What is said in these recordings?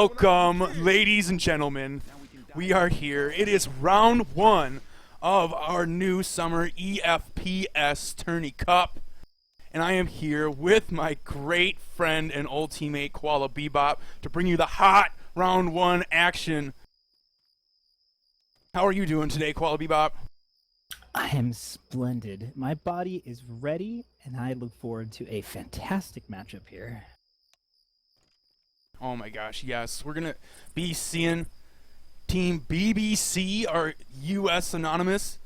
Welcome, ladies and gentlemen. We are here. It is round one of our new summer EFPS Tourney Cup. And I am here with my great friend and old teammate, Koalabebop, to bring you the hot round one action. How are you doing today, Koalabebop? I am splendid. My body is ready, and I look forward to a fantastic matchup here. Oh my gosh, yes. We're going to be seeing Team BBC, our US Anonymous.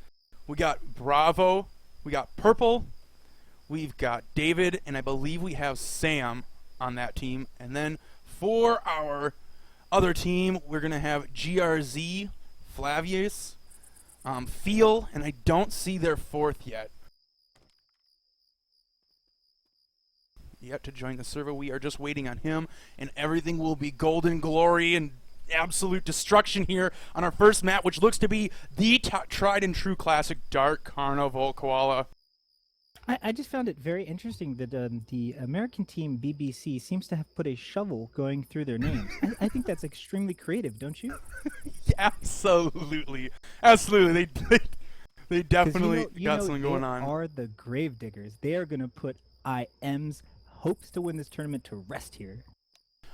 We got Bravo. We got Purple. We've got David, and I believe we have Sam on that team. And then for our other team, we're going to have GRZ, Flavius, Feel, and I don't see their fourth yet. Yet to join the server. We are just waiting on him, and everything will be golden glory and absolute destruction here on our first map, which looks to be the tried and true classic Dark Carnival, Koala. I just found it very interesting that the American team BBC seems to have put a shovel going through their names. I think that's extremely creative, don't you? Absolutely. Absolutely. They definitely got something going on. They are the grave diggers. They are going to put IM's hopes to win this tournament to rest here.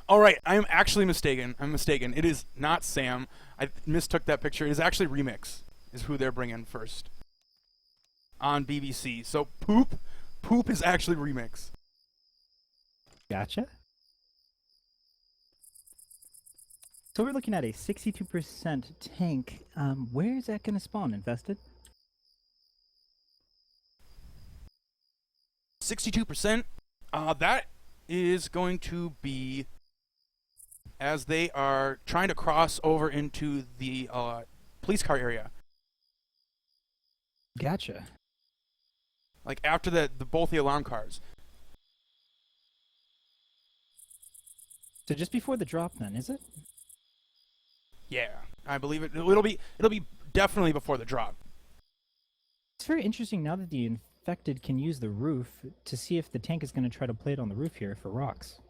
All right, I am actually mistaken. I'm mistaken. It is not Sam. I mistook that picture. It is actually Remix is who they're bringing first on BBC. So Poop is actually Remix. Gotcha. So we're looking at a 62% tank. Where is that going to spawn, Infested? 62%. That is going to be as they are trying to cross over into the police car area. Gotcha. Like after both the alarm cars. So just before the drop, then, is it? Yeah, I believe it. It'll be definitely before the drop. It's very interesting now that the Infected can use the roof to see if the tank is going to try to play it on the roof here for rocks.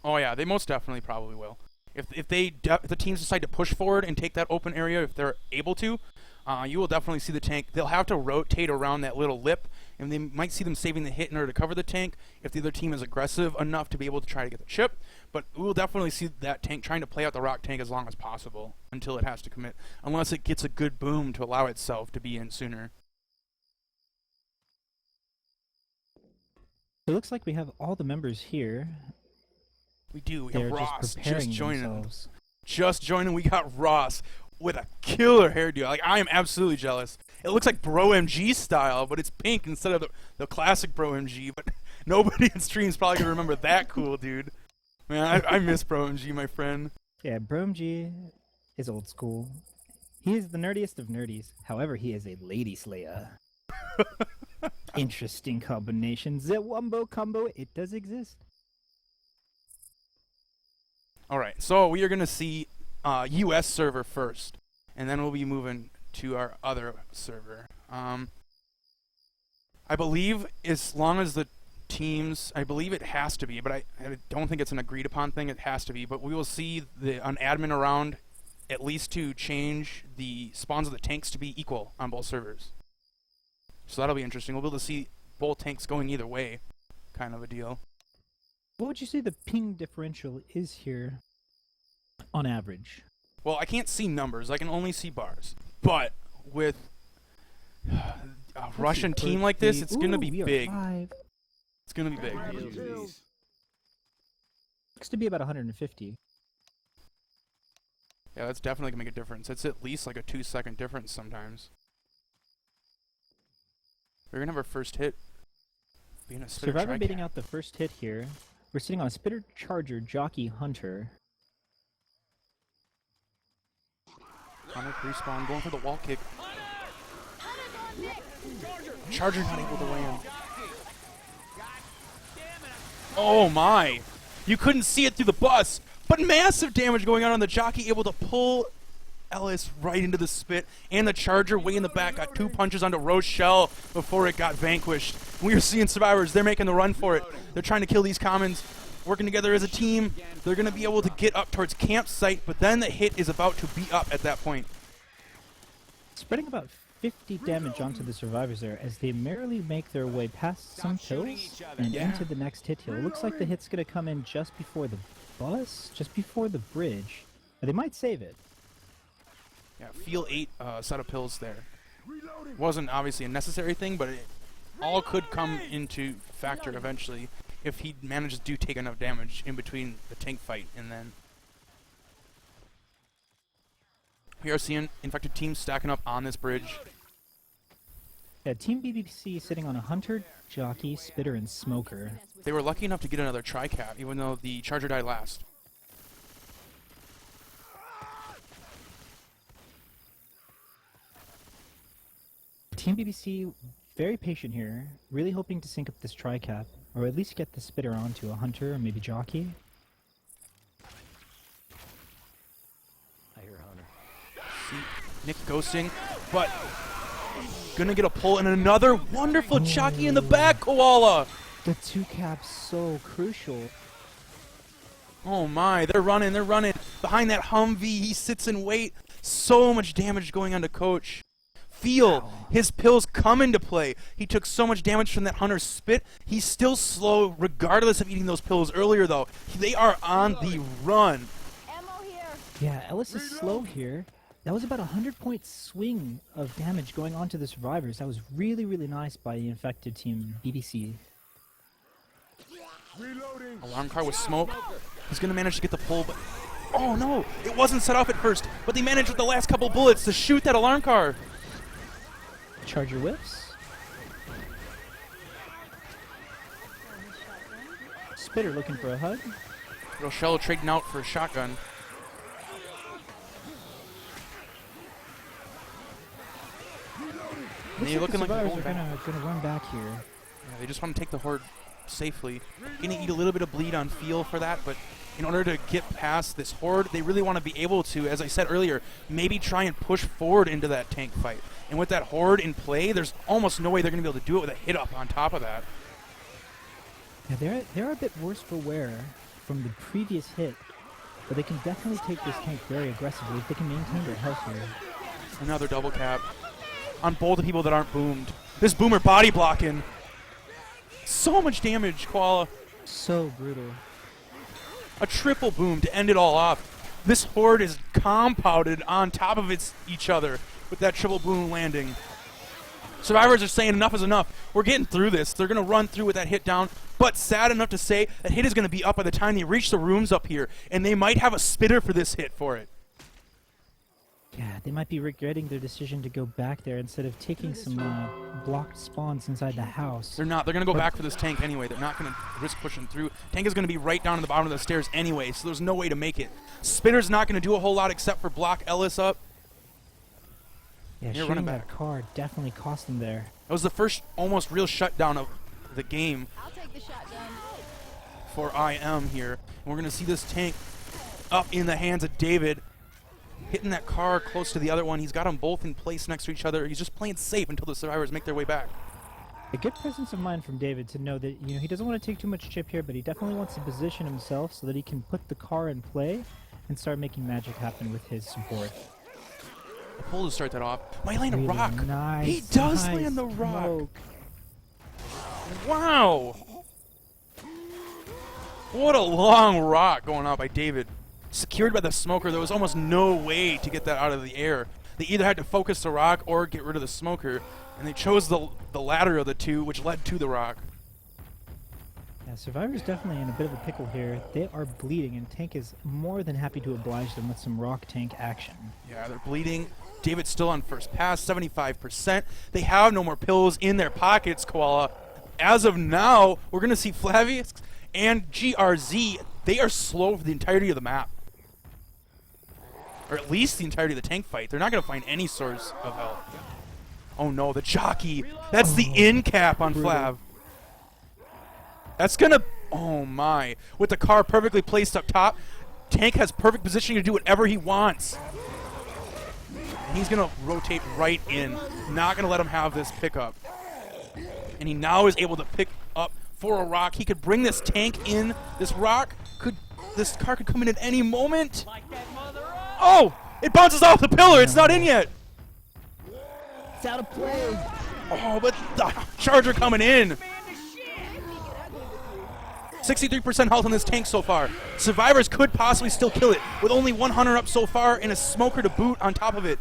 Oh yeah, they most definitely probably will. If the teams decide to push forward and take that open area, if they're able to, you will definitely see the tank. They'll have to rotate around that little lip, and they might see them saving the hit in order to cover the tank if the other team is aggressive enough to be able to try to get the chip. But we will definitely see that tank trying to play out the rock tank as long as possible until it has to commit, unless it gets a good boom to allow itself to be in sooner. It looks like we have all the members here. We do. We They're have Ross just joining. Just joining. We got Ross with a killer hairdo. Like, I am absolutely jealous. It looks like Bro MG style, but it's pink instead of the classic Bro MG. But nobody in stream's probably gonna remember that cool dude. Man, I miss Bro MG, my friend. Yeah, Bro MG is old school. He is the nerdiest of nerdies. However, he is a lady slayer. Interesting combination. The Wumbo combo, it does exist. All right, so we are going to see U.S. server first, and then we'll be moving to our other server. I believe as long as the teams, I believe it has to be, but I don't think it's an agreed upon thing. It has to be, but we will see an admin around at least to change the spawns of the tanks to be equal on both servers. So that'll be interesting. We'll be able to see both tanks going either way, kind of a deal. What would you say the ping differential is here on average? Well, I can't see numbers. I can only see bars. But with a Russian team like this, it's going to be big. It's going to be big. Looks to be about 150. Yeah, that's definitely going to make a difference. It's at least like a 2-second difference sometimes. We're going to have our first hit. Being a Survivor baiting out the first hit here. We're sitting on a Spitter Charger Jockey Hunter. Hunter respawn, going for the wall kick. Charger not able to land. Oh my! You couldn't see it through the bus, but massive damage going on the jockey, able to pull Ellis right into the spit, and the Charger way in the back got 2 punches onto Rochelle before it got vanquished. We are seeing Survivors. They're making the run for it. They're trying to kill these Commons, working together as a team. They're going to be able to get up towards campsite, but then the hit is about to be up at that point. Spreading about 50 damage onto the Survivors there as they merrily make their way past some pills and into the next hit hill. It looks like the hit's going to come in just before the bus, just before the bridge. They might save it. Yeah, feel 8 set of pills there. Wasn't obviously a necessary thing, but it all could come into factor eventually if he manages to take enough damage in between the tank fight and then. We are seeing infected teams stacking up on this bridge. Yeah, Team BBC sitting on a Hunter, Jockey, Spitter, and Smoker. They were lucky enough to get another tri-cap, even though the Charger died last. Team BBC very patient here, really hoping to sync up this tri-cap, or at least get the Spitter onto a Hunter or maybe Jockey. Nick ghosting, but gonna get a pull and another wonderful jockey in the back, Koala! The 2-cap's so crucial. Oh my, they're running. Behind that Humvee, he sits and wait. So much damage going on to Coach. Feel his pills come into play. He took so much damage from that Hunter's spit. He's still slow regardless of eating those pills earlier though. They are on the run. Yeah, Ellis is slow here. That was about a 100-point swing of damage going on to the Survivors. That was really, really nice by the infected team, BBC. Alarm car with smoke. He's going to manage to get the pull, but... Oh no! It wasn't set off at first, but they managed with the last couple bullets to shoot that alarm car. Charger whips. Spitter looking for a hug. Rochelle trading out for a shotgun. Looks like looking the like Survivors are gonna run back here. Yeah, they just want to take the horde safely. Gonna eat a little bit of bleed on feel for that, but in order to get past this horde, they really want to be able to, as I said earlier, maybe try and push forward into that tank fight. And with that horde in play, there's almost no way they're going to be able to do it with a hit up on top of that. Yeah, they're a bit worse for wear from the previous hit, but they can definitely take this tank very aggressively if they can maintain their health here. Another double cap on both the people that aren't boomed. This boomer body blocking. So much damage, Koala. So brutal. A triple boom to end it all off. This horde is compounded on top of each other with that triple boom landing. Survivors are saying enough is enough. We're getting through this. They're going to run through with that hit down, but sad enough to say that hit is going to be up by the time they reach the rooms up here, and they might have a spitter for this hit for it. Yeah, they might be regretting their decision to go back there instead of taking some blocked spawns inside the house. They're not. They're going to go back for this tank anyway. They're not going to risk pushing through. Tank is going to be right down to the bottom of the stairs anyway, so there's no way to make it. Spitter's not going to do a whole lot except for block Ellis up. Yeah, shooting that car definitely cost them there. That was the first almost real shutdown of the game for IM here. And we're going to see this tank up in the hands of David, hitting that car close to the other one. He's got them both in place next to each other. He's just playing safe until the Survivors make their way back. A good presence of mind from David to know that he doesn't want to take too much chip here, but he definitely wants to position himself so that he can put the car in play and start making magic happen with his support. A pull to start that off. Might land a rock. Nice, he does land the rock. Smoke. Wow. What a long rock going out by David. Secured by the smoker, there was almost no way to get that out of the air. They either had to focus the rock or get rid of the smoker, and they chose the latter of the two, which led to the rock. Yeah, Survivor's definitely in a bit of a pickle here. They are bleeding, and Tank is more than happy to oblige them with some rock tank action. Yeah, they're bleeding. David's still on first pass, 75%. They have no more pills in their pockets, Koala. As of now, we're going to see Flavius and GRZ. They are slow for the entirety of the map. Or at least the entirety of the tank fight. They're not going to find any source of help. Oh no, the jockey. That's the in cap on Flav. That's going to... Oh my. With the car perfectly placed up top, Tank has perfect positioning to do whatever he wants. And he's going to rotate right in. Not going to let him have this pickup. And he now is able to pick up for a rock. He could bring this tank in. This car could come in at any moment. Oh! It bounces off the pillar. It's not in yet. It's out of play. Oh, but the Charger coming in. 63% health on this tank so far. Survivors could possibly still kill it with only 1 hunter up so far and a smoker to boot on top of it.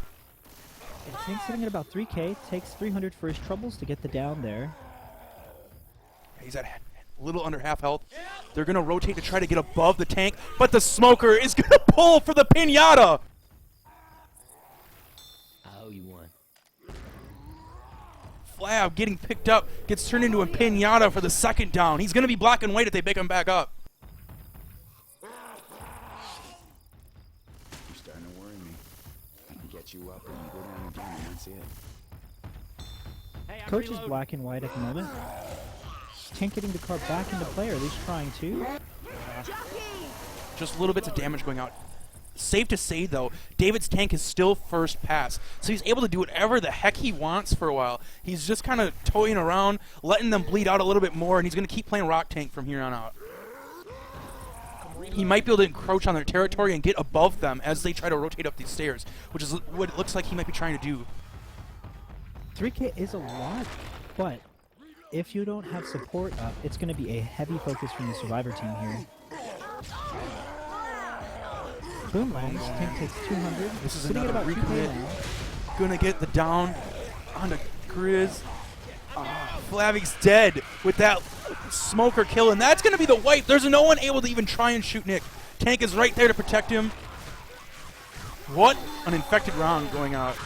The tank's sitting at about 3k. Takes 300 for his troubles to get the down there. He's at a little under half health. They're going to rotate to try to get above the tank, but the smoker is going to pull for the pinata. Oh, you won. Flab getting picked up, gets turned into a pinata for the second down. He's going to be black and white if they pick him back up. You're starting to worry me. I can get you up and you go down again and that's it. Hey, I'm Coach is reloading. black and white at the moment. Tank getting the car back into play, or at least trying to. Just little bits of damage going out. Safe to say, though, David's tank is still first pass, so he's able to do whatever the heck he wants for a while. He's just kind of toying around, letting them bleed out a little bit more, and he's going to keep playing rock tank from here on out. He might be able to encroach on their territory and get above them as they try to rotate up these stairs, which is what it looks like he might be trying to do. 3k is a lot, but if you don't have support up, it's going to be a heavy focus from the Survivor team here. Boom lands. Tank takes 200. This is sitting at another about 2k recommit. now. Gonna get the down onto Grizz. Flavig's dead with that smoker kill, and that's gonna be the wipe. There's no one able to even try and shoot Nick. Tank is right there to protect him. What an infected round going out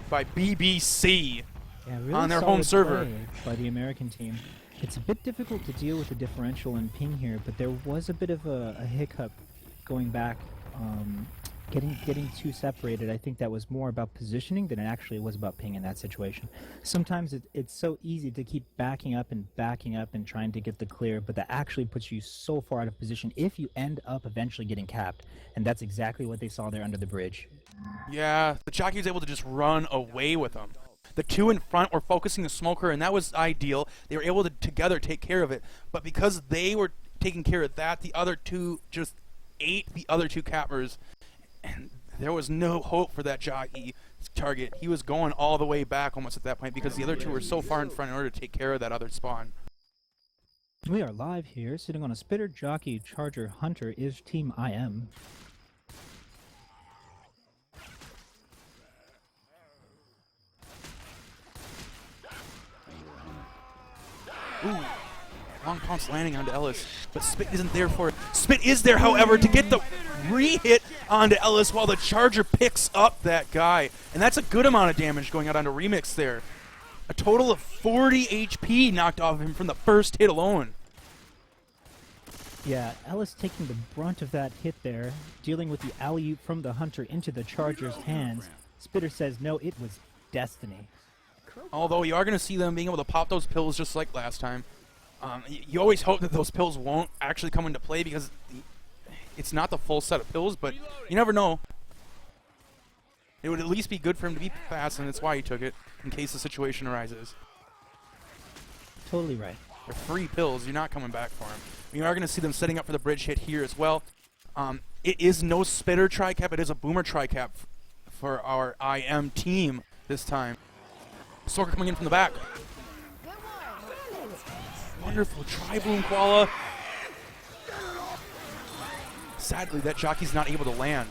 by BBC. Yeah, really on their solid home server. play by the American team. It's a bit difficult to deal with the differential and ping here, but there was a bit of a hiccup going back. Getting too separated. I think that was more about positioning than it actually was about ping in that situation. Sometimes it's so easy to keep backing up and trying to get the clear, but that actually puts you so far out of position if you end up eventually getting capped. And that's exactly what they saw there under the bridge. Yeah, the jockey was able to just run away with him. The two in front were focusing the smoker, and that was ideal. They were able to together take care of it. But because they were taking care of that, the other two just ate the other two cappers. And there was no hope for that jockey target. He was going all the way back almost at that point because the other two were so far in front in order to take care of that other spawn. We are live here, sitting on a Spitter, Jockey, Charger, Hunter is Team IM. Ooh, long pounce landing onto Ellis, but Spit isn't there for it. Spit is there, however, to get the re-hit onto Ellis while the Charger picks up that guy. And that's a good amount of damage going out onto Remix there. A total of 40 HP knocked off of him from the first hit alone. Yeah, Ellis taking the brunt of that hit there, dealing with the alley-oop from the Hunter into the Charger's hands. Spitter says no, it was destiny. Although you are going to see them being able to pop those pills just like last time. You always hope that those pills won't actually come into play because it's not the full set of pills, but you never know. It would at least be good for him to be fast, and that's why he took it, in case the situation arises. Totally right. They're free pills. You're not coming back for him. You are going to see them setting up for the bridge hit here as well. It is no Spitter tri-cap. It is a Boomer tri-cap for our IM team this time. Sorker coming in from the back. Wonderful tri-boom, Koala. Sadly, that jockey's not able to land.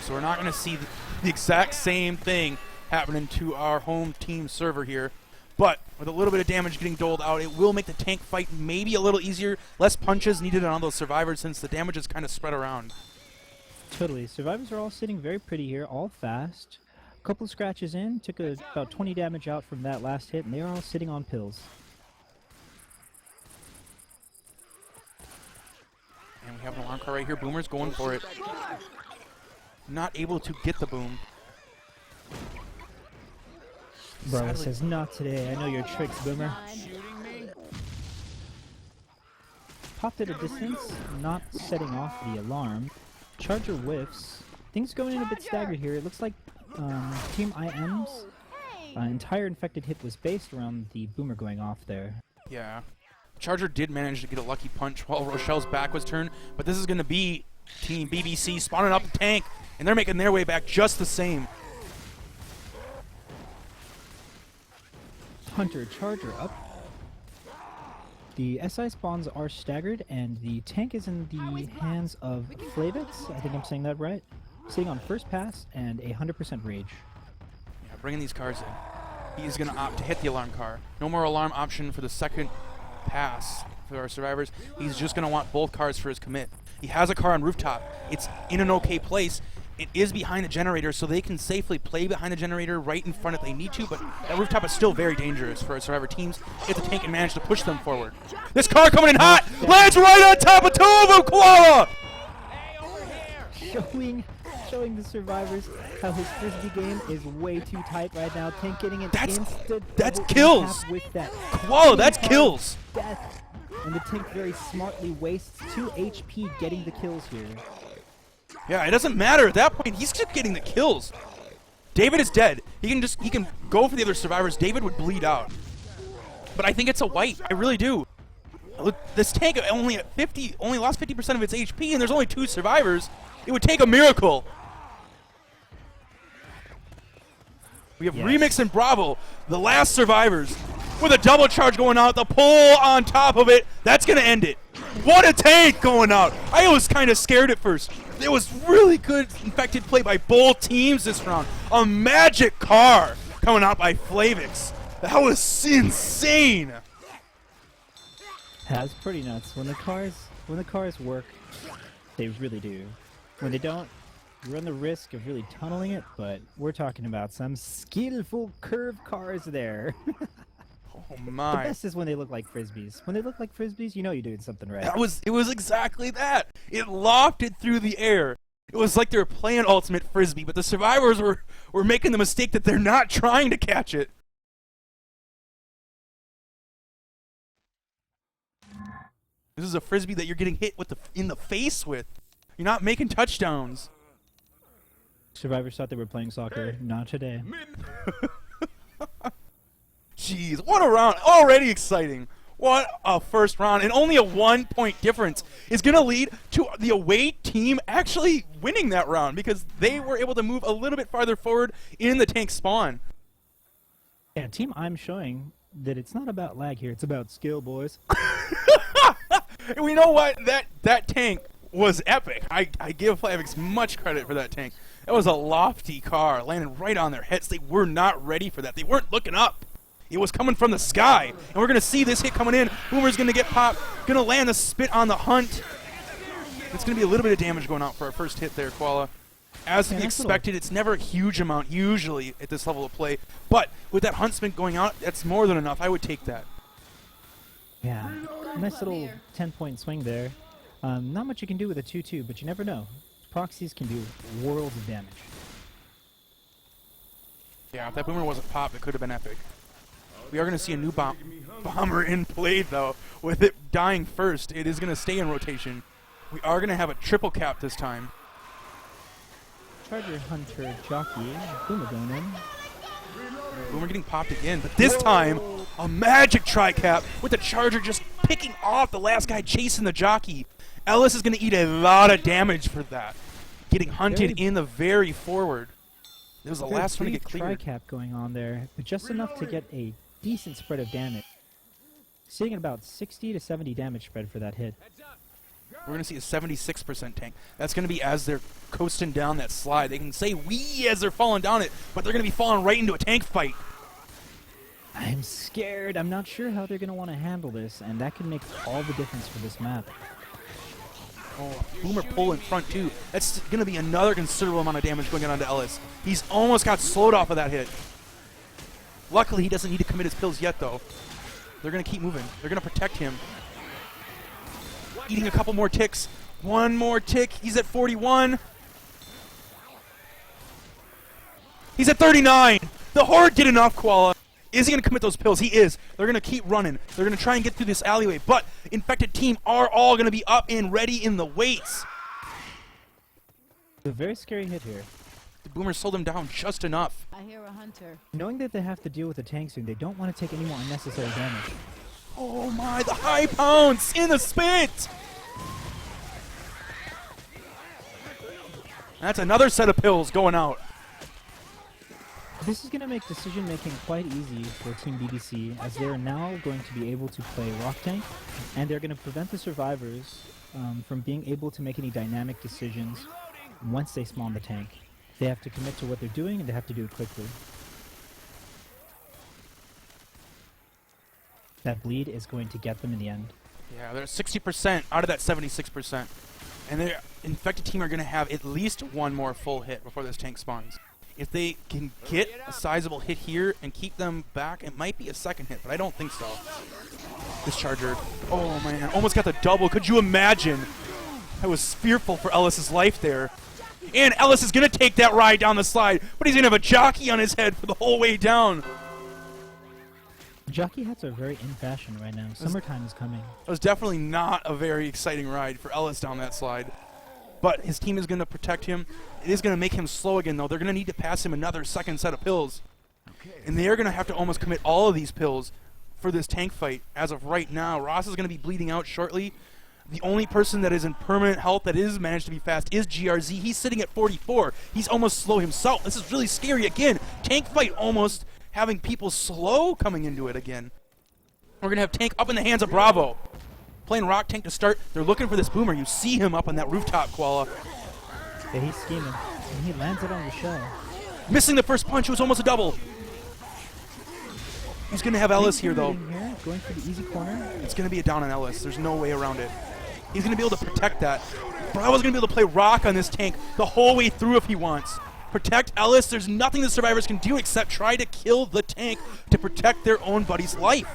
So we're not going to see the exact same thing happening to our home team server here. But with a little bit of damage getting doled out, it will make the tank fight maybe a little easier. Less punches needed on those survivors since the damage is kind of spread around. Totally. Survivors are all sitting very pretty here, all fast. A couple of scratches in, took about 20 damage out from that last hit, and they are all sitting on pills. And we have an alarm car right here. Boomer's going for it. Not able to get the boom. Bro says, not today. I know your tricks, Boomer. Popped at a distance, not setting off the alarm. Charger whiffs. Things going in a bit staggered here. It looks like Team IM's entire infected hit was based around the boomer going off there. Yeah. Charger did manage to get a lucky punch while Rochelle's back was turned, but this is going to be Team BBC spawning up the tank, and they're making their way back just the same. Hunter Charger up. The SI spawns are staggered, and the tank is in the hands of Flavix. I think I'm saying that right. Sitting on first pass and 100% rage. Yeah, bringing these cars in. He's going to opt to hit the alarm car. No more alarm option for the second pass for our survivors. He's just going to want both cars for his commit. He has a car on rooftop. It's in an okay place. It is behind the generator, so they can safely play behind the generator right in front if they need to, but that rooftop is still very dangerous for our survivor teams if the tank can manage to push them forward. This car coming in hot! Lands right on top of two of them, Koala! Showing the survivors how his frisbee game is way too tight right now. Tank getting an instant that's double kills! impact with that Koala, that's kills! Death. And the tank very smartly wastes 2 HP getting the kills here. Yeah, it doesn't matter at that point. He's just getting the kills. David is dead. He can go for the other survivors. David would bleed out. But I think it's a wipe. I really do. Look, this tank only lost 50% of its HP, and there's only 2 survivors. It would take a miracle. We have Remix and Bravo, the last survivors, with a double charge going out, the pull on top of it. That's going to end it. What a tank going out. I was kind of scared at first. It was really good infected play by both teams this round. A magic car coming out by Flavix. That was insane. That's pretty nuts. When the cars work, they really do. When they don't, you run the risk of really tunneling it, but we're talking about some skillful curved cars there. Oh The my. best is when they look like frisbees. When they look like frisbees, you know you're doing something right. It was exactly that. It lofted through the air. It was like they were playing ultimate frisbee, but the survivors were making the mistake that they're not trying to catch it. This is a frisbee that you're getting hit with in the face with. You're not making touchdowns. Survivors thought they were playing soccer. Not today. Jeez, what a round. Already exciting. What a first round. And only a 1-point difference is going to lead to the away team actually winning that round because they were able to move a little bit farther forward in the tank spawn. Yeah, Team I'm showing that it's not about lag here. It's about skill, boys. And we know what? That tank was epic. I give Flavix much credit for that tank. That was a lofty car landing right on their heads. They were not ready for that. They weren't looking up. It was coming from the sky. And we're going to see this hit coming in. Boomer's going to get popped. Going to land the spit on the hunt. It's going to be a little bit of damage going out for our first hit there, Koala. As to be expected, it's never a huge amount usually at this level of play. But with that hunt spin going out, that's more than enough. I would take that. Yeah, nice little 10-point swing there. Not much you can do with a 2-2, but you never know. Proxies can do worlds of damage. Yeah, if that boomer wasn't popped, it could have been epic. We are going to see a new bomber in play, though. With it dying first, it is going to stay in rotation. We are going to have a triple cap this time. Charger, Hunter, Jockey, Boomer going in. Boomer getting popped again, but this time, a magic tri-cap with the Charger just picking off the last guy chasing the Jockey. Ellis is going to eat a lot of damage for that. Getting hunted in the very forward. It was the last one to get cleared. Tri-cap going on there, but just enough to get a decent spread of damage. Sitting at about 60 to 70 damage spread for that hit. We're going to see a 76% tank. That's going to be as they're coasting down that slide. They can say wee as they're falling down it, but they're going to be falling right into a tank fight. I'm scared. I'm not sure how they're going to want to handle this, and that can make all the difference for this map. Oh, Boomer pull in front too. That's going to be another considerable amount of damage going on to Ellis. He's almost got slowed off of that hit. Luckily, he doesn't need to commit his kills yet, though. They're going to keep moving. They're going to protect him. Eating a couple more ticks. One more tick. He's at 41. He's at 39. The Horde did enough, Koala. Is he going to commit those pills? He is. They're going to keep running. They're going to try and get through this alleyway. But Infected team are all going to be up and ready in the weights. A very scary hit here. The boomers slowed them down just enough. I hear a hunter. Knowing that they have to deal with the tank soon, they don't want to take any more unnecessary damage. Oh my, the high pounce in the spit! That's another set of pills going out. This is going to make decision making quite easy for Team BBC, as they are now going to be able to play Rock Tank, and they're going to prevent the survivors from being able to make any dynamic decisions once they spawn the tank. They have to commit to what they're doing, and they have to do it quickly. That bleed is going to get them in the end. Yeah, they're 60% out of that 76%. And the infected team are going to have at least one more full hit before this tank spawns. If they can get a sizable hit here and keep them back, it might be a second hit, but I don't think so. This charger, oh man, almost got the double. Could you imagine? I was fearful for Ellis's life there. And Ellis is going to take that ride down the slide, but he's going to have a jockey on his head for the whole way down. Jockey hats are very in fashion right now. Summertime is coming. It was definitely not a very exciting ride for Ellis down that slide. But his team is going to protect him. It is going to make him slow again, though. They're going to need to pass him another second set of pills. And they are going to have to almost commit all of these pills for this tank fight. As of right now, Ross is going to be bleeding out shortly. The only person that is in permanent health that is managed to be fast is GRZ. He's sitting at 44. He's almost slow himself. This is really scary again. Tank fight almost having people slow coming into it again. We're going to have tank up in the hands of Bravo. Playing Rock Tank to start. They're looking for this boomer. You see him up on that rooftop, Koala. Yeah, he's scheming. And he lands it on Rochelle. Missing the first punch. It was almost a double. He's going to have Ellis here, though. Here, going for the easy corner. It's going to be a down on Ellis. There's no way around it. He's going to be able to protect that. Bravo's going to be able to play Rock on this tank the whole way through if he wants. Protect Ellis. There's nothing the survivors can do except try to kill the tank to protect their own buddy's life.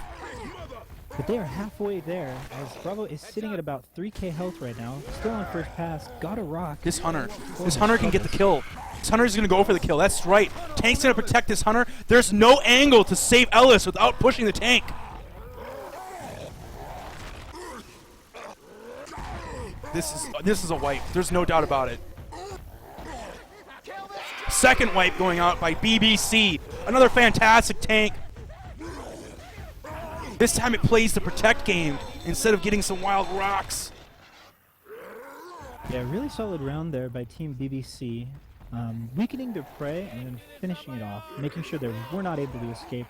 But they are halfway there, as Bravo is sitting at about 3k health right now. Still on first pass. Got a Rock. This Hunter can get the kill. This Hunter's going to go for the kill. That's right. Tank's going to protect this Hunter. There's no angle to save Ellis without pushing the tank. This is a wipe. There's no doubt about it. Second wipe going out by BBC. Another fantastic tank. This time it plays the protect game instead of getting some wild rocks. Yeah, really solid round there by Team BBC. Weakening their prey and then finishing it off, making sure they were not able to escape.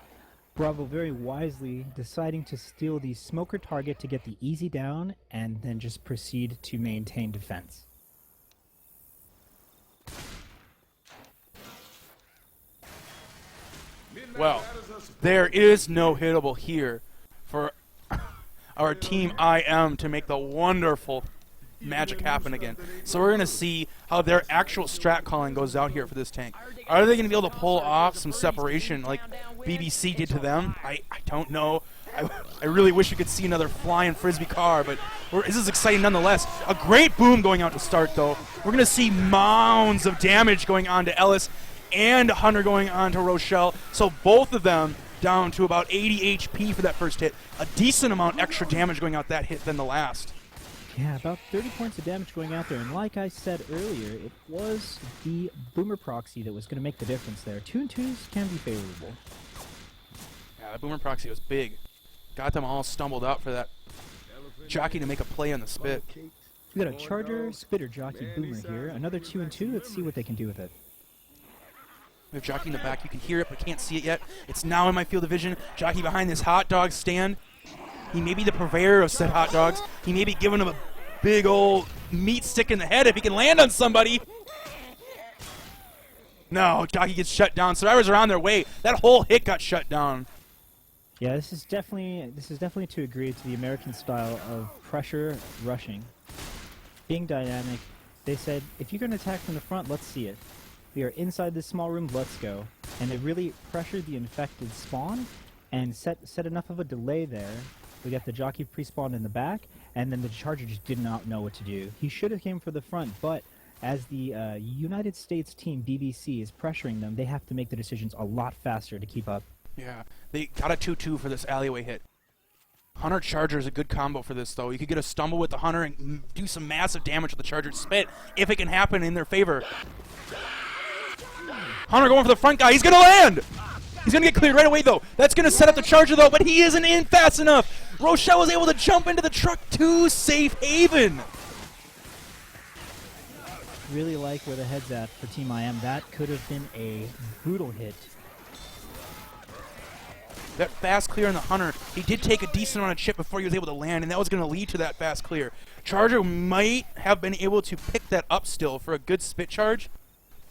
Bravo very wisely deciding to steal the smoker target to get the easy down and then just proceed to maintain defense. Well, there is no hittable here for our Team IM to make the wonderful magic happen again. So we're going to see how their actual strat calling goes out here for this tank. Are they going to be able to pull off some separation like BBC did to them? I don't know. I really wish we could see another flying frisbee car, but this is exciting nonetheless. A great boom going out to start, though. We're going to see mounds of damage going on to Ellis and Hunter going on to Rochelle. So both of them down to about 80 HP for that first hit. A decent amount extra damage going out that hit than the last. Yeah, about 30 points of damage going out there. And like I said earlier, it was the Boomer proxy that was going to make the difference there. 2 and 2s can be favorable. Yeah, that Boomer proxy was big. Got them all stumbled out for that jockey to make a play on the spit. We got a Charger, Spitter, Jockey, Boomer here. Another 2 and 2. Let's see what they can do with it. We have Jockey in the back. You can hear it, but can't see it yet. It's now in my field of vision. Jockey behind this hot dog stand. He may be the purveyor of said hot dogs. He may be giving him a big old meat stick in the head if he can land on somebody. No, Jockey gets shut down. Survivors are on their way. That whole hit got shut down. Yeah, this is definitely to agree to the American style of pressure rushing. Being dynamic, they said, if you're going to attack from the front, let's see it. We are inside this small room, let's go. And they really pressured the infected spawn and set enough of a delay there. We got the Jockey pre-spawned in the back, and then the Charger just did not know what to do. He should have came for the front, but as the United States team, BBC, is pressuring them, they have to make the decisions a lot faster to keep up. Yeah, they got a 2-2 for this alleyway hit. Hunter Charger is a good combo for this, though. You could get a stumble with the Hunter and do some massive damage with the Charger spit if it can happen in their favor. Hunter going for the front guy. He's going to land. He's going to get cleared right away, though. That's going to set up the charger, though, but he isn't in fast enough. Rochelle was able to jump into the truck to safe haven. Really like where the head's at for Team IM. That could have been a brutal hit. That fast clear on the Hunter, he did take a decent amount of chip before he was able to land, and that was going to lead to that fast clear. Charger might have been able to pick that up still for a good spit charge,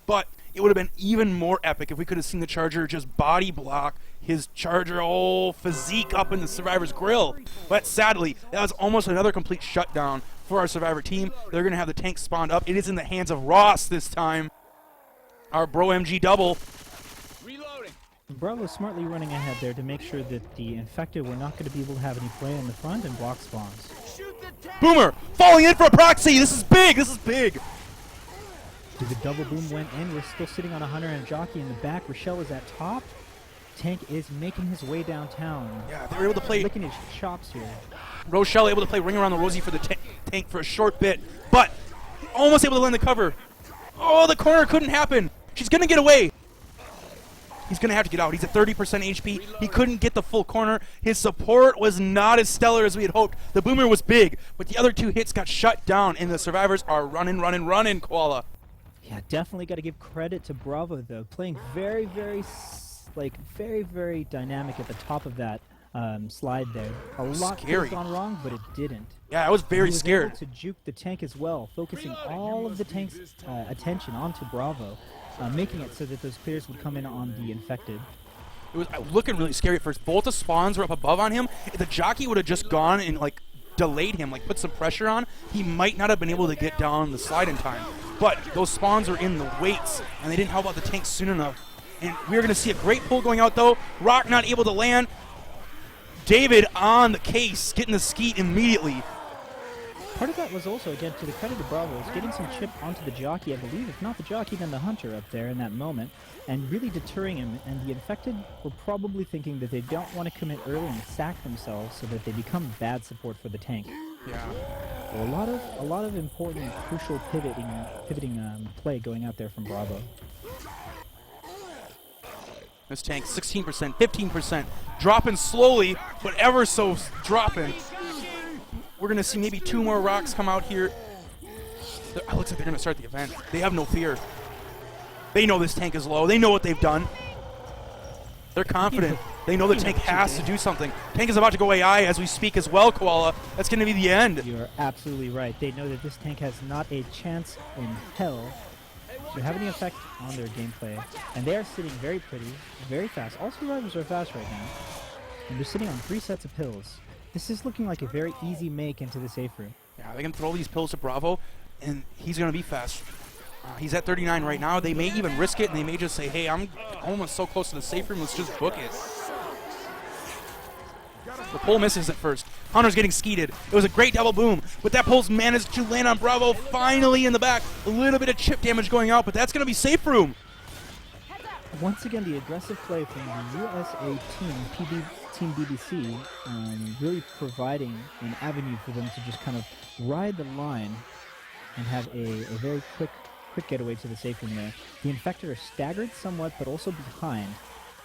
but it would have been even more epic if we could have seen the Charger just body block his Charger whole physique up in the Survivor's grill. But sadly, that was almost another complete shutdown for our Survivor team. They're going to have the tank spawned up. It is in the hands of Ross this time. Our Bro MG double. Bravo smartly running ahead there to make sure that the Infected were not going to be able to have any play in the front and block spawns. Boomer falling in for a proxy. This is big. This is big. The double boom went in. We're still sitting on a Hunter and a Jockey in the back. Rochelle is at top. Tank is making his way downtown. Yeah, they were able to play. Licking his chops here. Rochelle able to play Ring Around the Rosie for the tank for a short bit, but almost able to land the cover. Oh, the corner couldn't happen. She's going to get away. He's going to have to get out. He's at 30% HP. He couldn't get the full corner. His support was not as stellar as we had hoped. The Boomer was big, but the other two hits got shut down, and the Survivors are running, Koala. Yeah, definitely got to give credit to Bravo, though. Playing very, very dynamic at the top of that slide there. A lot could have gone wrong, but it didn't. Yeah, I was very scared. Able to juke the tank as well, focusing all of the tank's attention onto Bravo. Making it so that those players would come in on the Infected. It was looking really scary at first. Both the spawns were up above on him. If the Jockey would have just gone and delayed him, put some pressure on, he might not have been able to get down the slide in time. But those spawns were in the weights, and they didn't help out the tank soon enough. And we're going to see a great pull going out, though. Rock not able to land. David on the case, getting the skeet immediately. Part of that was also, again, to the credit of Bravo, is getting some chip onto the Jockey, I believe, if not the Jockey, then the Hunter up there in that moment, and really deterring him. And the Infected were probably thinking that they don't want to commit early and sack themselves so that they become bad support for the tank. Yeah. So a lot of important, crucial pivoting play going out there from Bravo. This tank, 16%, 15%, dropping slowly, but ever so dropping. We're going to see maybe 2 more rocks come out here. It looks like they're going to start the event. They have no fear. They know this tank is low. They know what they've done. They're confident. They know the tank has to do something. Tank is about to go AI as we speak as well, Koala. That's going to be the end. You're absolutely right. They know that this tank has not a chance in hell to have any effect on their gameplay. And they are sitting very pretty, very fast. All Survivors are fast right now. And they're sitting on 3 sets of pills. This is looking like a very easy make into the safe room. Yeah, they can throw these pills to Bravo, and he's going to be fast. He's at 39 right now. They may even risk it, and they may just say, hey, I'm almost so close to the safe room, let's just book it. The pull misses at first. Hunter's getting skeeted. It was a great double boom, but that pull's managed to land on Bravo finally in the back. A little bit of chip damage going out, but that's going to be safe room. Once again, the aggressive play from the USA team, Team BBC, really providing an avenue for them to just kind of ride the line and have a very quick getaway to the safe room there. The Infected are staggered somewhat, but also behind.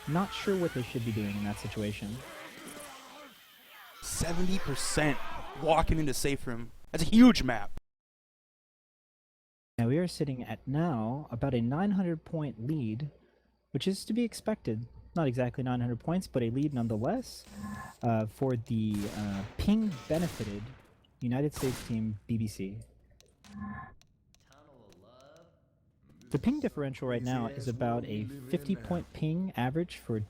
Not sure what they should be doing in that situation. 70% walking into safe room. That's a huge map. Now we are sitting at now about a 900-point lead, which is to be expected. Not exactly 900 points, but a lead nonetheless for the ping-benefited United States team BBC. The ping differential right now is about a 50-point ping average for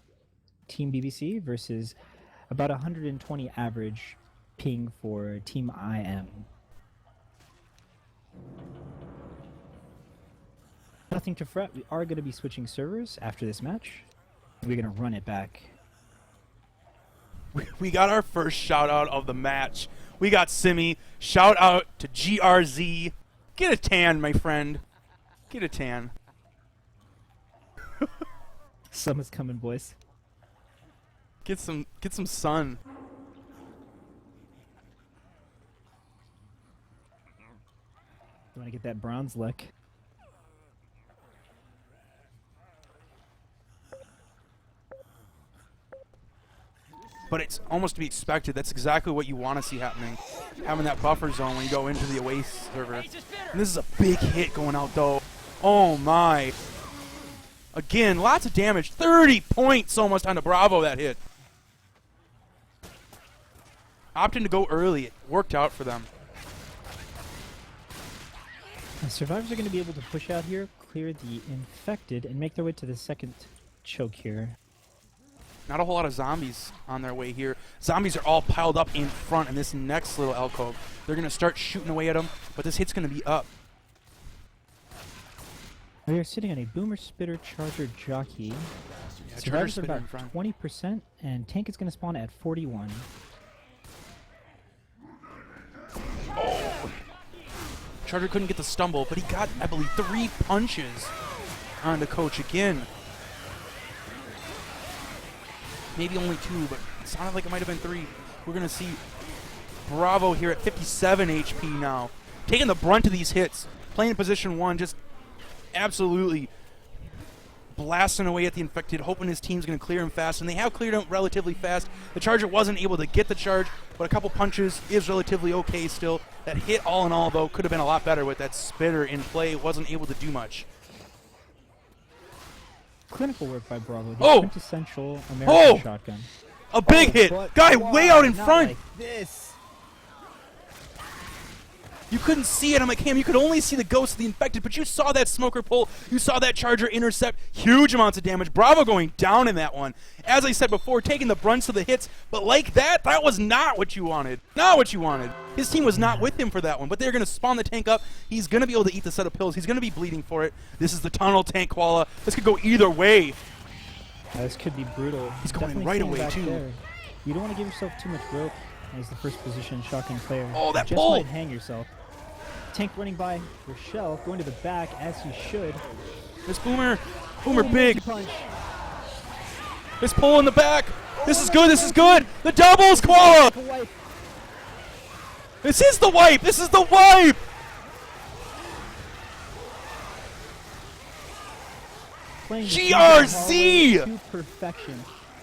Team BBC versus about 120 average ping for Team IM. Nothing to fret, we are going to be switching servers after this match. We're going to run it back. We got our first shout out of the match. We got Simi. Shout out to GRZ. Get a tan, my friend. Get a tan. Summer's coming, boys. Get some sun. You want to get that bronze look? but it's almost to be expected. That's exactly what you want to see happening. Having that buffer zone when you go into the away server. And this is a big hit going out, though. Oh, my. Again, lots of damage. 30 points almost on the Bravo that hit. Opting to go early. It worked out for them. The survivors are going to be able to push out here, clear the infected, and make their way to the second choke here. Not a whole lot of zombies on their way here. Zombies are all piled up in front in this next little alcove. They're going to start shooting away at them, but this hit's going to be up. We are sitting on a Boomer Spitter Charger Jockey. Yeah, Survivors are Spitter in about front. 20%, and Tank is going to spawn at 41. Charger couldn't get the stumble, but he got, I believe, 3 punches on the coach again. Maybe only 2, but it sounded like it might have been 3. We're going to see Bravo here at 57 HP now. Taking the brunt of these hits. Playing in position 1, just absolutely blasting away at the infected, hoping his team's going to clear him fast. And they have cleared him relatively fast. The Charger wasn't able to get the charge, but a couple punches is relatively okay still. That hit, all in all, though, could have been a lot better with that Spitter in play. Wasn't able to do much. Clinical work by Bravo. The Oh! quintessential American shotgun. A big hit! Guy way out in Not front! like this. You couldn't see it on my cam. You could only see the ghost of the infected, but you saw that smoker pull. You saw that Charger intercept. Huge amounts of damage. Bravo going down in that one. As I said before, taking the brunts of the hits, but like that was not what you wanted. Not what you wanted. His team was not with him for that one, but they're going to spawn the tank up. He's going to be able to eat the set of pills. He's going to be bleeding for it. This is the tunnel tank, Koala. This could go either way. This could be brutal. He's going Definitely right staying away, back too. there. You don't want to give yourself too much rope as the first position shotgun player. Oh, that you just pull! might hang yourself. Tank running by Rochelle, going to the back as he should. This Boomer Oh, big. punch. This pull in the back. This is good. This is good. The doubles, Koala. The wipe. This is the wipe. This is the wipe. Playing the GRZ! hallway to perfection.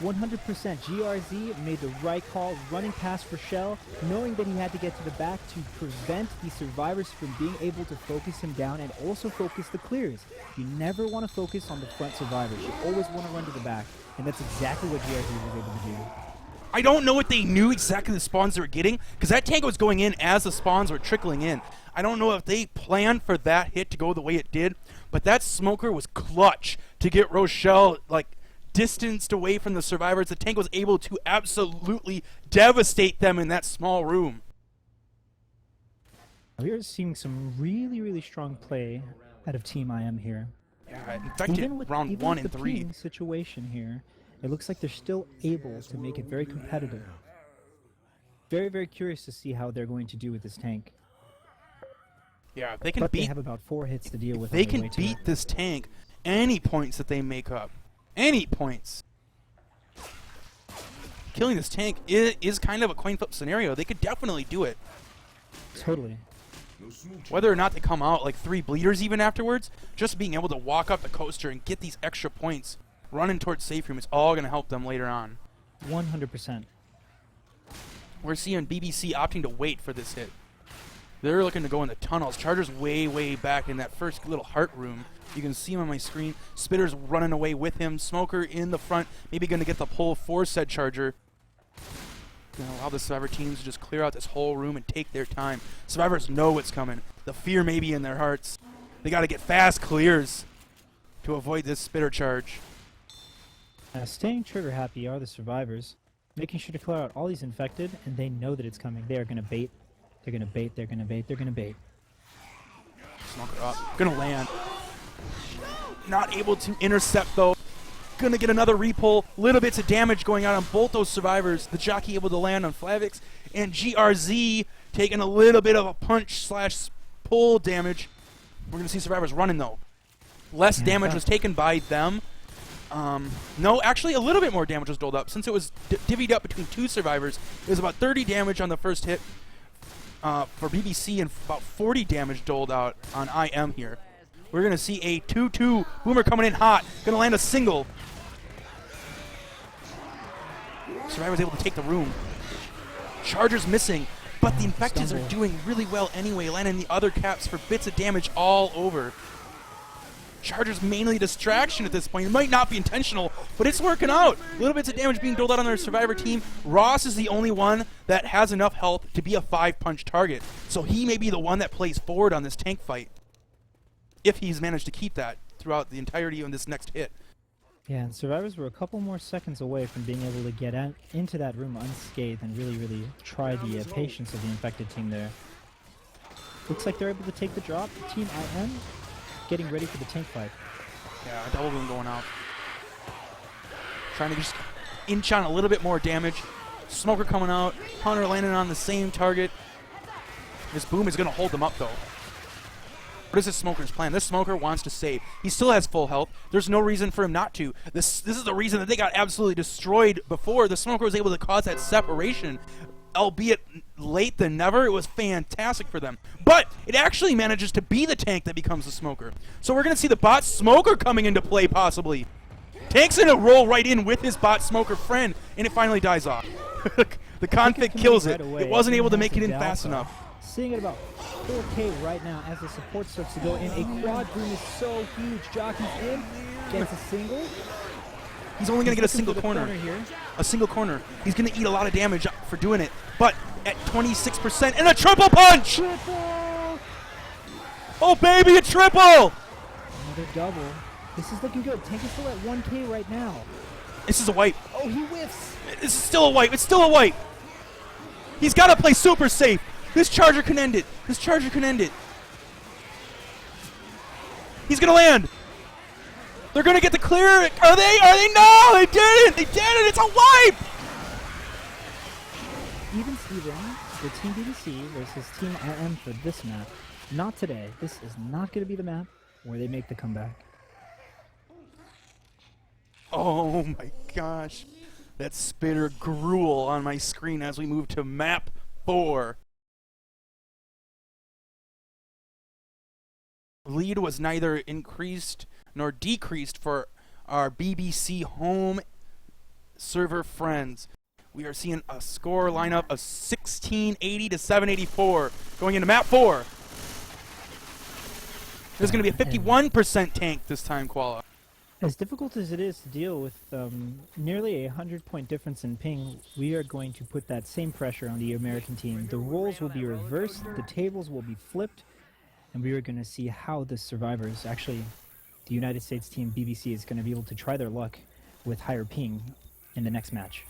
100% GRZ made the right call, running past Rochelle, knowing that he had to get to the back to prevent the survivors from being able to focus him down and also focus the clears. You never want to focus on the front survivors. You always want to run to the back, and that's exactly what GRZ was able to do. I don't know if they knew exactly the spawns they were getting, because that tank was going in as the spawns were trickling in. I don't know if they planned for that hit to go the way it did, but that smoker was clutch to get Rochelle, like, distanced away from the survivors. The tank was able to absolutely devastate them in that small room. We are seeing some really, really strong play out of Team IM here. Yeah, infected round even 1 with and the 3. ping situation here, it looks like they're still able to make it very competitive. Very, very curious to see how they're going to do with this tank. Yeah, if they can But they beat, have about 4 hits to deal with. they on their can way to beat it. this tank, any points that they make up. Any points. Killing this tank is kind of a coin flip scenario. They could definitely do it. Totally. Whether or not they come out like 3 bleeders even afterwards, just being able to walk up the coaster and get these extra points running towards safe room is all going to help them later on. 100%. We're seeing BBC opting to wait for this hit. They're looking to go in the tunnels. Charger's way, way back in that first little heart room. You can see him on my screen. Spitter's running away with him. Smoker in the front, maybe going to get the pull for said Charger. Going to allow the Survivor teams to just clear out this whole room and take their time. Survivors know what's coming. The fear may be in their hearts. They got to get fast clears to avoid this Spitter charge. Staying trigger happy are the survivors, making sure to clear out all these infected, and they know that it's coming. They are going to bait. They're going to bait. They're going to bait. They're going to bait. Smoker up. Going to land. Not able to intercept, though. Going to get another repull. Little bits of damage going out on both those survivors. The jockey able to land on Flavix. And GRZ taking a little bit of a punch/pull damage. We're going to see survivors running, though. Less damage was taken by them. No, actually, a little bit more damage was doled up. Since it was divvied up between 2 survivors, it was about 30 damage on the first hit for BBC and about 40 damage doled out on IM here. We're going to see a 2-2. Boomer coming in hot. Going to land a single. Survivor's able to take the room. Charger's missing, but the Infecteds are doing really well anyway, landing the other caps for bits of damage all over. Charger's mainly distraction at this point. It might not be intentional, but it's working out. Little bits of damage being doled out on their Survivor team. Ross is the only one that has enough health to be a 5-punch target, so he may be the one that plays forward on this tank fight, if he's managed to keep that throughout the entirety of this next hit. Yeah, and Survivors were a couple more seconds away from being able to get into that room unscathed and really try the patience of the Infected team there. Looks like they're able to take the drop. Team IM getting ready for the tank fight. Yeah, double boom going out. Trying to just inch on a little bit more damage. Smoker coming out. Hunter landing on the same target. This boom is going to hold them up, though. What is this Smoker's plan? This Smoker wants to save. He still has full health. There's no reason for him not to. This is the reason that they got absolutely destroyed before. The Smoker was able to cause that separation, albeit late than never. It was fantastic for them. But it actually manages to be the tank that becomes the Smoker. So we're going to see the bot Smoker coming into play, possibly. Tank's going to roll right in with his bot Smoker friend, and it finally dies off. The config kills it. It wasn't able to make it in fast enough. Seeing it about 4K right now as the support starts to go in. A quad boom is so huge. Jockey's in, gets a single. He's only going to get a single corner. Here. A single corner. He's going to eat a lot of damage for doing it. But at 26% and a triple punch! Triple! Oh, baby, a triple! Another double. This is looking good. Tank is still at 1K right now. This is a wipe. Oh, he whiffs. This is still a wipe. It's still a wipe. He's got to play super safe. This Charger can end it. This Charger can end it. He's going to land. They're going to get the clear. Are they? Are they? No, they didn't. They didn't. It's a wipe. Even Steven, the Team BBC versus Team IM for this map. Not today. This is not going to be the map where they make the comeback. Oh my gosh. That spitter gruel on my screen as we move to map 4. Lead was neither increased nor decreased for our BBC home server friends. We are seeing a score lineup of 1680 to 784 going into map 4. There's going to be a 51% tank this time, Koala. As difficult as it is to deal with nearly a 100-point difference in ping, we are going to put that same pressure on the American team. The roles will be reversed, the tables will be flipped, and we are going to see how the Survivors, actually the United States team BBC, is going to be able to try their luck with higher ping in the next match.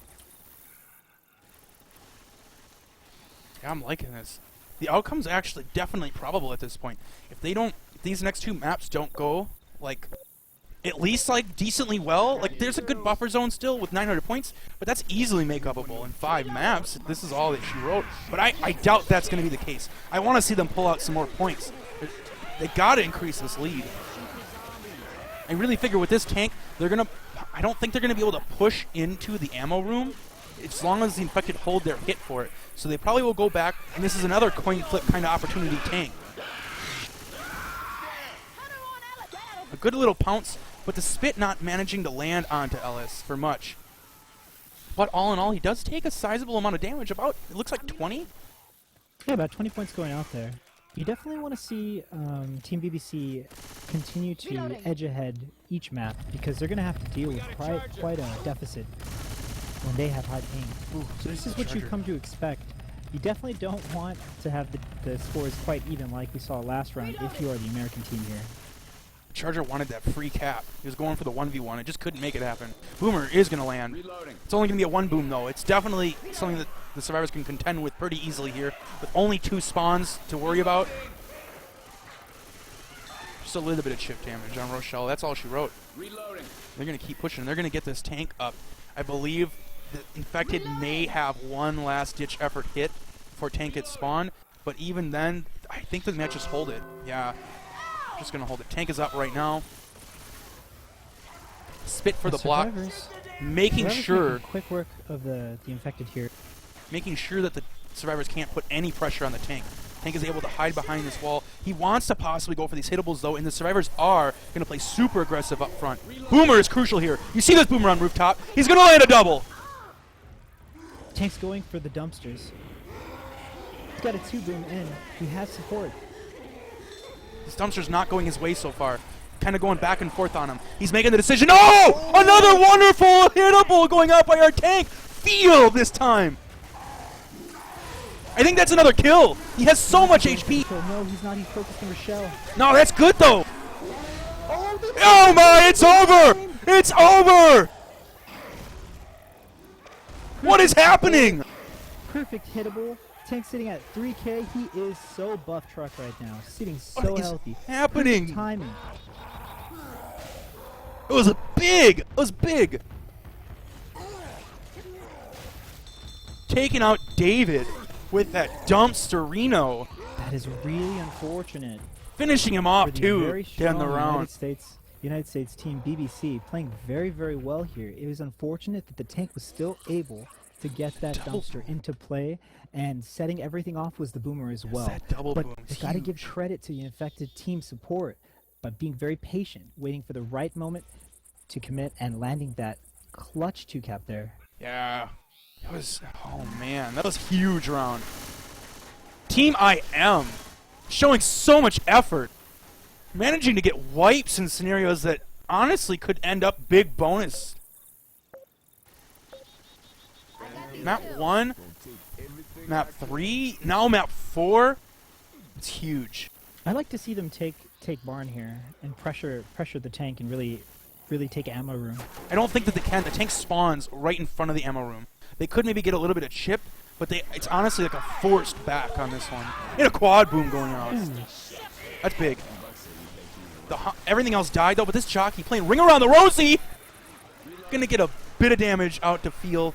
Yeah, I'm liking this. The outcome's actually definitely probable at this point. If these next 2 maps don't go, like, at least, like, decently well, like, there's a good buffer zone still with 900 points, but that's easily make-upable in 5 maps. This is all that she wrote, but I doubt that's going to be the case. I want to see them pull out some more points. They got to increase this lead. I really figure with this tank, I don't think they're going to be able to push into the ammo room as long as the Infected hold their hit for it. So they probably will go back, and this is another coin flip kind of opportunity tank. A good little pounce, but the spit not managing to land onto Ellis for much. But all in all, he does take a sizable amount of damage, about, it looks like 20? Yeah, about 20 points going out there. You definitely want to see Team BBC continue to edge ahead each map, because they're going to have to deal with quite a deficit when they have high ping. So this is what you come to expect. You definitely don't want to have the scores quite even like we saw last round if you are the American team here. Charger wanted that free cap. He was going for the 1v1. It just couldn't make it happen. Boomer is going to land. It's only going to be a 1 boom, though. It's definitely something that the Survivors can contend with pretty easily here, with only 2 spawns to worry about. Just a little bit of chip damage on Rochelle. That's all she wrote. They're going to keep pushing. They're going to get this tank up. I believe the Infected may have one last-ditch effort hit before tank gets spawned, but even then, I think the match just hold it. Yeah. Just going to hold it. Tank is up right now. Spit for the block. Making sure... Making quick work of the Infected here. Making sure that the Survivors can't put any pressure on the tank. Tank is able to hide behind this wall. He wants to possibly go for these hittables, though, and the Survivors are going to play super aggressive up front. Boomer is crucial here. You see this Boomer on rooftop. He's going to land a double. Tank's going for the dumpsters. He's got a 2-boom in. He has support. This dumpster's not going his way so far. Kind of going back and forth on him. He's making the decision. Oh! Another wonderful hittable going out by our tank. Field this time. I think that's another kill. He has so much HP. No, he's not. He's focused on Rochelle. No, that's good though. Oh my, it's over. It's over. What is happening? Perfect hittable. Tank sitting at 3K. He is so buff truck right now. Sitting so What is healthy. happening? Perfect timing. It was big. It was big. Taking out David with that dumpsterino. That is really unfortunate. Finishing him For off the too very down the strong round. United States team BBC playing very, very well here. It was unfortunate that the tank was still able to get that dumpster into play, and setting everything off was the boomer as well. That double But boom you is got to give huge. credit to the Infected team support by being very patient, waiting for the right moment to commit and landing that clutch 2-cap there. Yeah. It was, oh man, that was a huge round. Team IM showing so much effort. Managing to get wipes in scenarios that honestly could end up big bonus. Map 1, map 3, now map 4. It's huge. I like to see them take barn here and pressure the tank and really take ammo room. I don't think that they can. The tank spawns right in front of the ammo room. They could maybe get a little bit of chip, but it's honestly like a forced back on this one. And a quad boom going out. That's big. Everything else died though, but this jockey playing Ring Around the Rosie gonna get a bit of damage out to feel.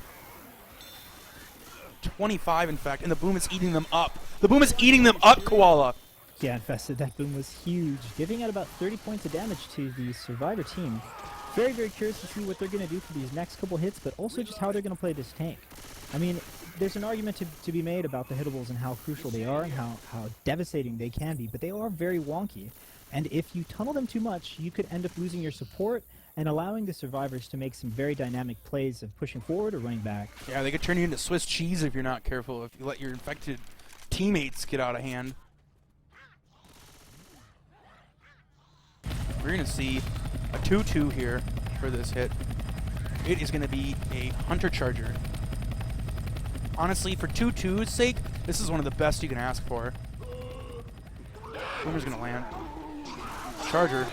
25 in fact, and the boom is eating them up. The boom is eating them up, Koala. Yeah, Infested, that boom was huge, giving out about 30 points of damage to the Survivor team. Very, very curious to see what they're going to do for these next couple hits, but also just how they're going to play this tank. I mean, there's an argument to be made about the hittables and how crucial they are and how devastating they can be, but they are very wonky. And if you tunnel them too much, you could end up losing your support and allowing the survivors to make some very dynamic plays of pushing forward or running back. Yeah, they could turn you into Swiss cheese if you're not careful, if you let your infected teammates get out of hand. We're going to see a 2-2 here for this hit. It is going to be a Hunter Charger. Honestly, for 2-2's sake, this is one of the best you can ask for. Boomer's going to land. Charger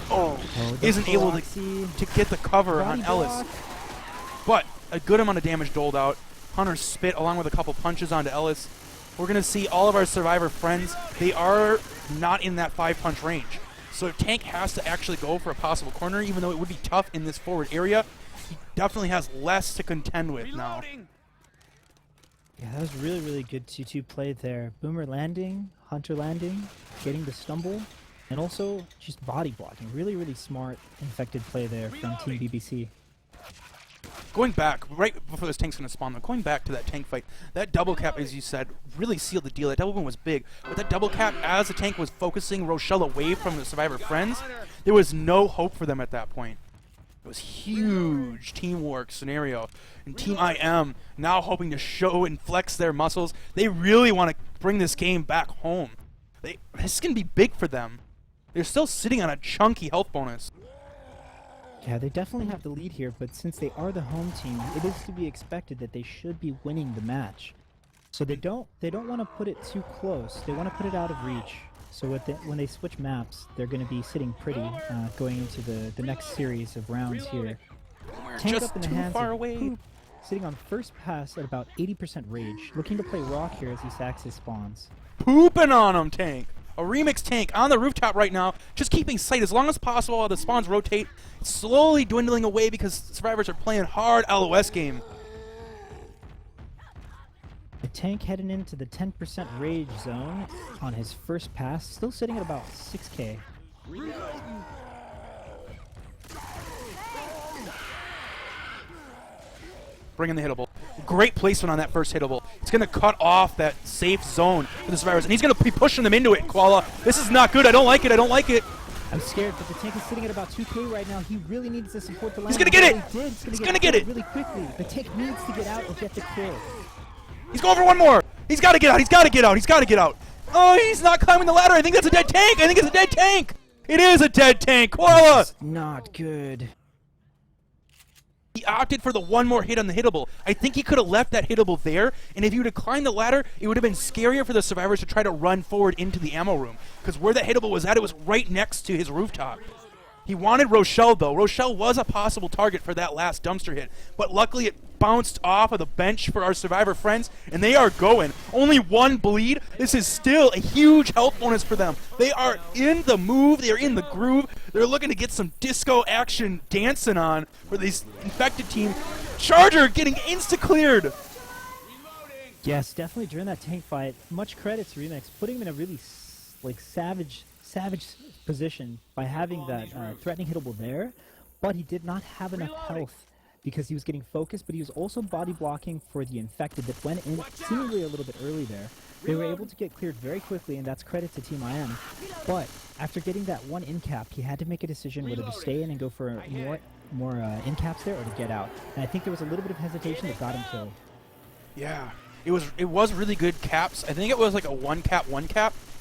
isn't able to get the cover on Ellis. But a good amount of damage doled out. Hunter spit along with a couple punches onto Ellis. We're going to see all of our Survivor friends. They are not in that 5-punch range. So Tank has to actually go for a possible corner, even though it would be tough in this forward area. He definitely has less to contend with now. Yeah, that was really, really good 2-2 play there. Boomer landing, Hunter landing, getting the stumble, and also just body blocking. Really, really smart Infected play there from Team BBC. Going back, right before this tank's going to spawn, though, going back to that tank fight, that double cap, as you said, really sealed the deal. That double boom was big. But that double cap, as the tank was focusing Rochelle away from the Survivor friends, there was no hope for them at that point. It was huge teamwork scenario. And Team IM now hoping to show and flex their muscles. They really want to bring this game back home. This is going to be big for them. They're still sitting on a chunky health bonus. Yeah, they definitely have the lead here, but since they are the home team, it is to be expected that they should be winning the match. So they don't want to put it too close. They want to put it out of reach. So when they switch maps, they're going to be sitting pretty going into the next series of rounds here. Tank Just up in the too hands far of away. Poop, sitting on first pass at about 80% rage, looking to play rock here as he sacks his spawns. Pooping on him, Tank. A remix Tank on the rooftop right now, just keeping sight as long as possible while the spawns rotate. It's slowly dwindling away because Survivors are playing hard LOS game. The Tank heading into the 10% rage zone on his first pass, still sitting at about 6K. Bring in the hittable. Great placement on that first hittable. It's going to cut off that safe zone for the Survivors, and he's going to be pushing them into it, Koala. This is not good. I don't like it. I don't like it. I'm scared, but the Tank is sitting at about 2K right now. He really needs to support the line. He's going to get it. He did. He's going to get it. Really quickly. The Tank needs to get out and get the kill. He's going for one more. He's got to get out. He's got to get out. He's got to get out. Oh, he's not climbing the ladder. I think that's a dead tank. I think it's a dead tank. It is a dead tank. Koala. It's not good. He opted for the one more hit on the hittable. I think he could have left that hittable there, and if he would have climbed the ladder, it would have been scarier for the survivors to try to run forward into the ammo room. Because where that hittable was at, it was right next to his rooftop. He wanted Rochelle, though. Rochelle was a possible target for that last dumpster hit, but luckily it bounced off of the bench for our survivor friends, and they are going. Only one bleed. This is still a huge health bonus for them. They are in the move. They are in the groove. They're looking to get some disco action dancing on for this infected team. Charger getting insta-cleared. Yes, definitely during that tank fight. Much credit to Remix, putting him in a really savage position by having that threatening hittable there, but he did not have enough health because he was getting focused, but he was also body blocking for the infected that went in seemingly a little bit early there. They were able to get cleared very quickly, and that's credit to Team IM. But after getting that one in cap, he had to make a decision whether to stay in and go for more in caps there or to get out. And I think there was a little bit of hesitation that got him killed. Yeah, it was really good caps. I think it was like a one cap.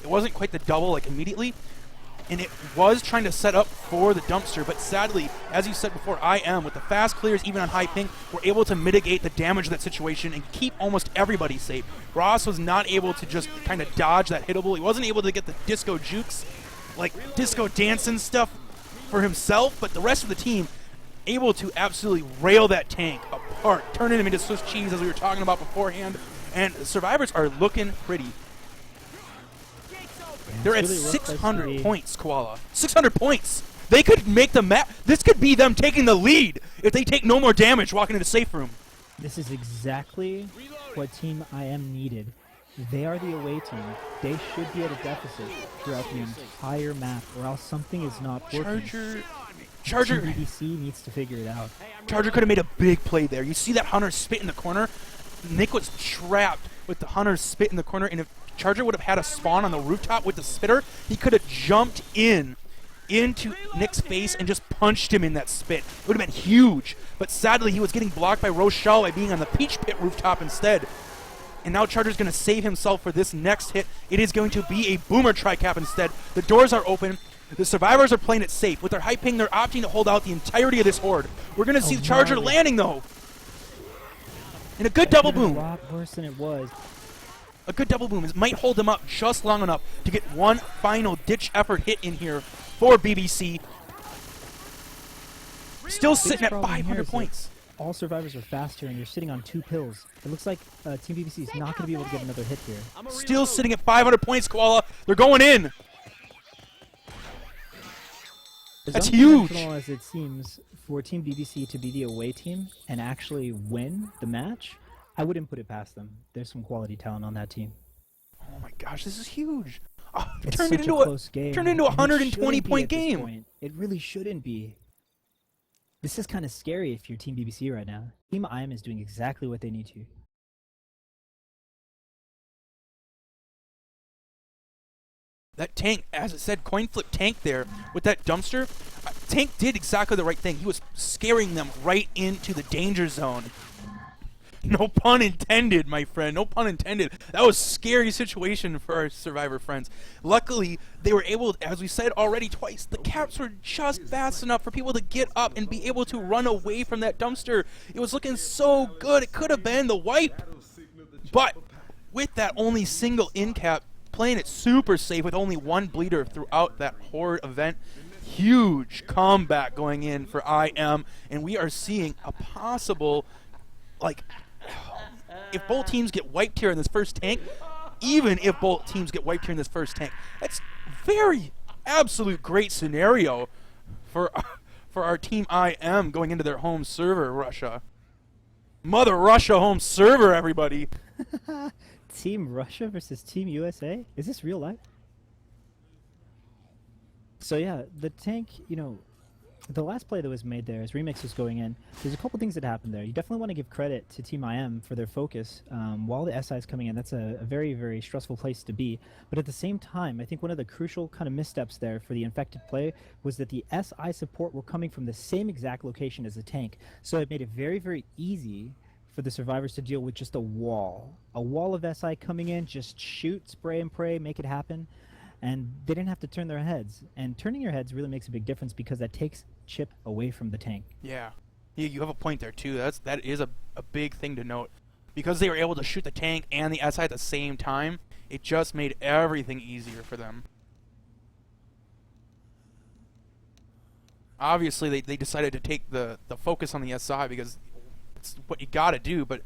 It wasn't quite the double like immediately. And it was trying to set up for the dumpster, but sadly, as you said before, IM, with the fast clears, even on high ping, were able to mitigate the damage of that situation and keep almost everybody safe. Ross was not able to just kind of dodge that hittable. He wasn't able to get the disco jukes, like disco dancing stuff for himself, but the rest of the team able to absolutely rail that tank apart, turning him into Swiss cheese, as we were talking about beforehand, and the survivors are looking pretty. They're at really 600 points, Koala. 600 points! They could make the map. This could be them taking the lead if they take no more damage walking into the safe room. This is exactly what Team IM needed. They are the away team. They should be at a deficit throughout the entire map, or else something is not working. Charger. Team BBC needs to figure it out. Charger could have made a big play there. You see that Hunter spit in the corner? Nick was trapped with the Hunter spit in the corner, and if Charger would have had a spawn on the rooftop with the spitter, he could have jumped into Nick's face and just punched him in that spit. It would have been huge. But sadly, he was getting blocked by Rochelle by being on the Peach Pit rooftop instead. And now Charger's going to save himself for this next hit. It is going to be a Boomer tri-cap instead. The doors are open. The survivors are playing it safe. With their high ping, they're opting to hold out the entirety of this horde. We're going to see the Charger landing, though. And a good double boom. A lot worse than it was. A good double boom might hold them up just long enough to get one final ditch effort hit in here for BBC. Still sitting at 500 points. All survivors are fast here, and you're sitting on 2 pills. It looks like Team BBC is not going to be able to get another hit here. Still sitting at 500 points, Koala. They're going in. That's huge. As it seems for Team BBC to be the away team and actually win the match, I wouldn't put it past them. There's some quality talent on that team. Oh my gosh, this is huge. Oh, it's turned such into a close game. Turned into a 120-point game. It really shouldn't be. This is kind of scary if you're Team BBC right now. Team IM is doing exactly what they need to. That tank, as it said, coin flip tank there with that dumpster. Tank did exactly the right thing. He was scaring them right into the danger zone. No pun intended, my friend. No pun intended. That was a scary situation for our survivor friends. Luckily, they were able, as we said already twice, the caps were just fast enough for people to get up and be able to run away from that dumpster. It was looking so good. It could have been the wipe. But with that only single in cap, playing it super safe with only one bleeder throughout that horde event, huge comeback going in for IM. And we are seeing a possible, like, if both teams get wiped here in this first tank, even if both teams get wiped here in this first tank, that's very absolute great scenario for our team IM going into their home server, Russia. Mother Russia home server, everybody. Team Russia versus Team USA? Is this real life? So yeah, the tank, you know, the last play that was made there as Remix was going in, there's a couple things that happened there. You definitely want to give credit to Team IM for their focus while the SI is coming in. That's a very, very stressful place to be. But at the same time, I think one of the crucial kind of missteps there for the infected play was that the SI support were coming from the same exact location as the tank. So it made it very, very easy for the survivors to deal with just a wall of SI coming in, just shoot, spray and pray, make it happen, and they didn't have to turn their heads. And turning your heads really makes a big difference because that takes chip away from the tank. Yeah. You have a point there too. That is a big thing to note. Because they were able to shoot the tank and the SI at the same time, it just made everything easier for them. Obviously, they decided to take the focus on the SI because it's what you gotta do, but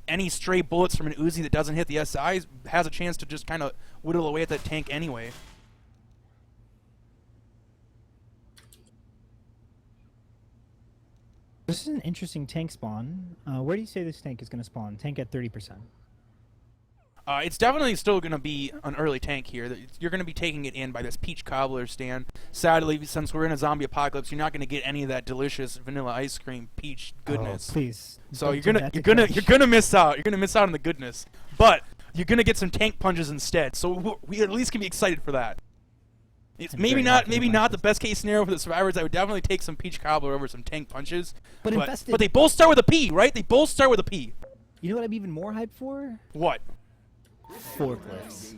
any stray bullets from an Uzi that doesn't hit the SI has a chance to just kind of whittle away at that tank anyway. This is an interesting tank spawn. Where do you say this tank is going to spawn? Tank at 30%. It's definitely still going to be an early tank here. You're going to be taking it in by this peach cobbler stand. Sadly, since we're in a zombie apocalypse, you're not going to get any of that delicious vanilla ice cream peach goodness. Oh, please. So you're gonna miss out. You're gonna miss out on the goodness. But you're gonna get some tank punches instead. So we at least can be excited for that. It's maybe not the best case scenario for the survivors. I would definitely take some peach cobbler over some tank punches. But Infested. But they both start with a P, right? They both start with a P. You know what I'm even more hyped for? What? Forklifts.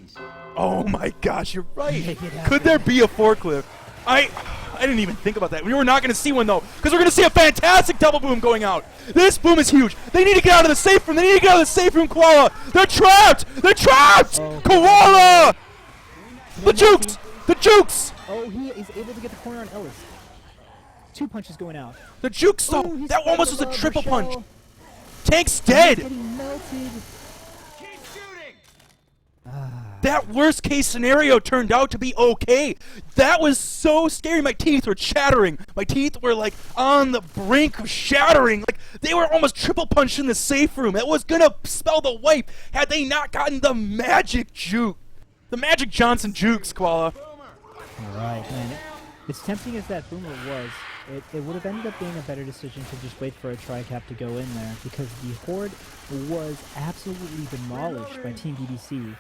Oh my gosh, you're right. Make it happen. Could there be a forklift? I didn't even think about that. We were not going to see one, though, because we're going to see a fantastic double boom going out. This boom is huge. They need to get out of the safe room. They need to get out of the safe room, Koala. They're trapped. They're trapped. Oh. Koala. The jukes. The jukes. Oh, he is able to get the corner on Ellis. 2 punches going out. The jukes, though. Ooh, That almost was a triple Rochelle. punch. Tank's dead. Getting melted. That worst case scenario turned out to be okay. That was so scary. My teeth were chattering. My teeth were like on the brink of shattering. Like they were almost triple punched in the safe room. It was gonna spell the wipe had they not gotten the magic juke. The Magic Johnson jukes, Koala. Alright, man. As tempting as that boomer was, it would have ended up being a better decision to just wait for a tri-cap to go in there because the Horde was absolutely demolished by Team BBC.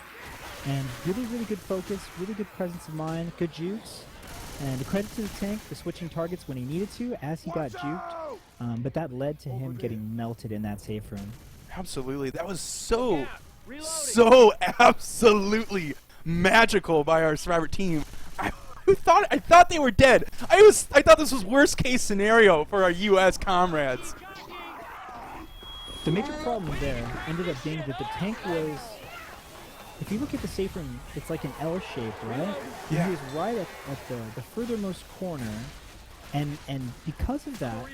And really, really good focus, really good presence of mind, good jukes. And credit to the tank for switching targets when he needed to as he got juked. But that led to him getting melted in that safe room. Absolutely. That was so absolutely magical by our survivor team. I thought they were dead. I thought this was worst case scenario for our US comrades. The major problem there ended up being that the tank was, if you look at the safe room, it's like an L shape, right? Yeah. He was right at the furthermost corner, and because of that,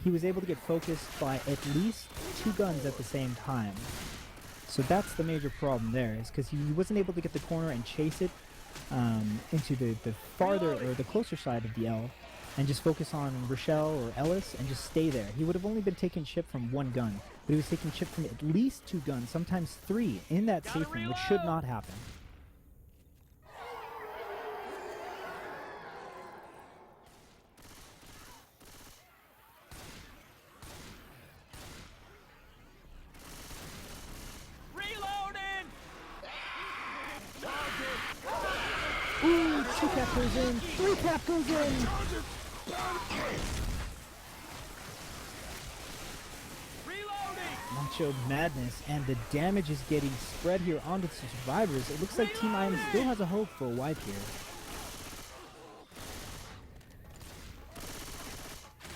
he was able to get focused by at least 2 guns at the same time. So that's the major problem there, is because he wasn't able to get the corner and chase it into the farther or the closer side of the L, and just focus on Rochelle or Ellis and just stay there. He would have only been taking chip from 1 gun, but he was taking chip from at least 2 guns, sometimes 3, in that safe room, which should not happen. Ooh, 2 cap goes in, 3 cap goes in! Macho madness, and the damage is getting spread here onto the survivors. It looks like Team Iron still has a hope for a wipe here.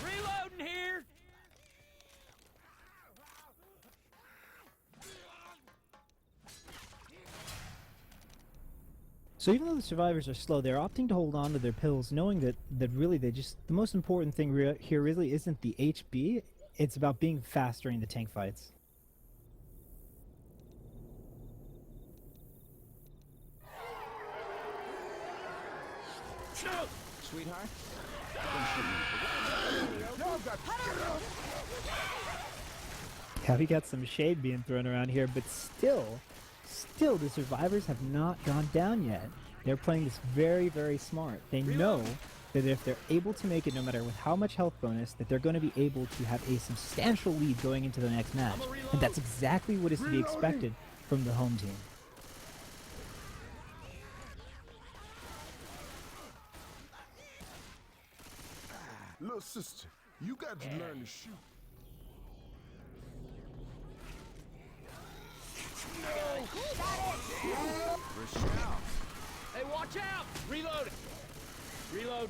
Reloading here! So even though the survivors are slow, they're opting to hold on to their pills, knowing that really the most important thing here really isn't the HB, it's about being fast during the tank fights. Sweetheart? Yeah, we got some shade being thrown around here, but still the survivors have not gone down yet. They're playing this very, very smart. They know that if they're able to make it, no matter with how much health bonus, that they're going to be able to have a substantial lead going into the next match. And that's exactly what is to be expected from the home team. Little sister, you got to learn to shoot. Rochelle. Hey, watch out! Reload. Reload.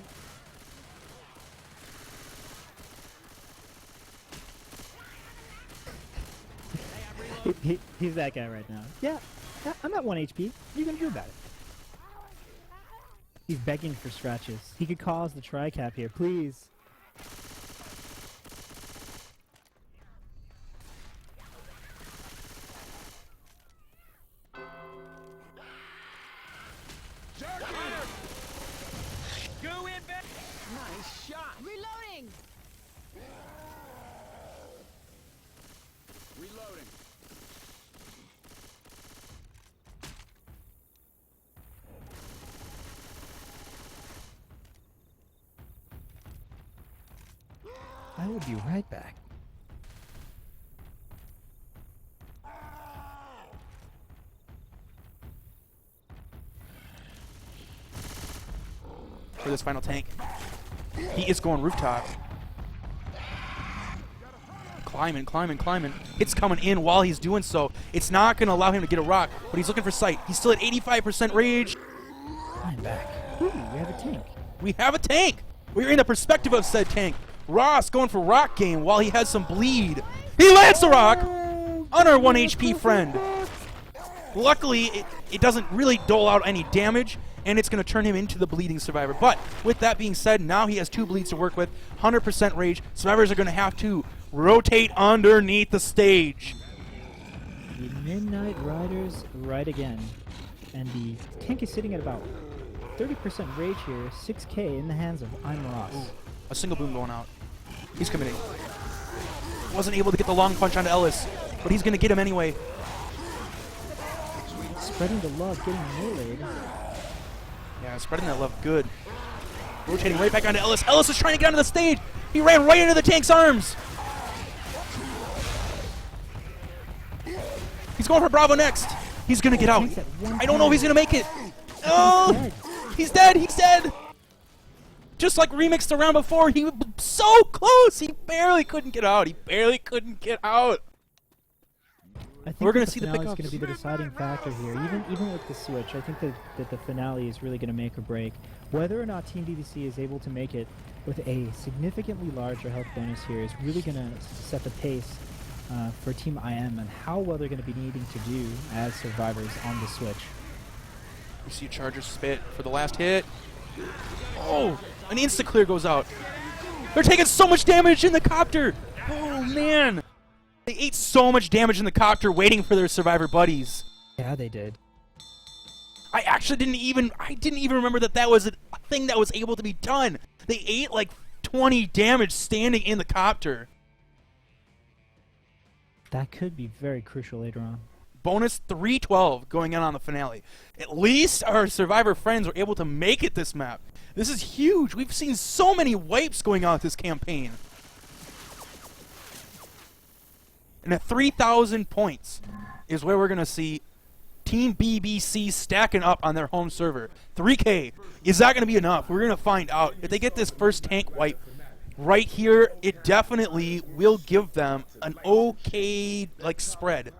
He's that guy right now. Yeah, I'm at 1 HP. What are you gonna do about it? He's begging for scratches. He could cause the tri-cap here, please. Go in back. Nice shot. Reloading! Reloading. I will be right back. For this final tank. He is going rooftop. Climbing, climbing, climbing. It's coming in while he's doing so. It's not going to allow him to get a rock, but he's looking for sight. He's still at 85% rage. I'm back. Ooh, we have a tank. We have a tank. We're in the perspective of said tank. Ross going for rock game while he has some bleed. He lands the rock on our 1 HP friend. Luckily, it doesn't really dole out any damage, and it's going to turn him into the bleeding survivor. But with that being said, now he has 2 bleeds to work with, 100% rage. Survivors are going to have to rotate underneath the stage. The Midnight Riders ride again. And the tank is sitting at about 30% rage here, 6k in the hands of I'm Ross. A single boom going out. He's committing. Wasn't able to get the long punch onto Ellis, but he's going to get him anyway. Spreading the love, getting meleeed. Yeah, spreading that love good. Rotating right back onto Ellis. Ellis is trying to get onto the stage. He ran right into the tank's arms. He's going for Bravo next. He's going to get out. I don't know if he's going to make it. Oh, he's dead. He's dead. Just like Remix the round before, he was so close. He barely couldn't get out. He barely couldn't get out. I think We're going that to see the finale is pickups. going to be the deciding factor here. Even with the switch, I think that the finale is really going to make or break. Whether or not Team DVC is able to make it with a significantly larger health bonus here is really going to set the pace for Team IM and how well they're going to be needing to do as survivors on the switch. You see a Charger spit for the last hit. Oh, an insta-clear goes out. They're taking so much damage in the copter. Oh, man. They ate so much damage in the copter waiting for their survivor buddies. Yeah, they did. I actually didn't even remember that was a thing that was able to be done. They ate like 20 damage standing in the copter. That could be very crucial later on. Bonus 312 going on the finale. At least our survivor friends were able to make it this map. This is huge. We've seen so many wipes going on with this campaign. And at 3,000 points is where we're going to see Team BBC stacking up on their home server. 3K. Is that going to be enough? We're going to find out. If they get this first tank wipe right here, it definitely will give them an okay spread.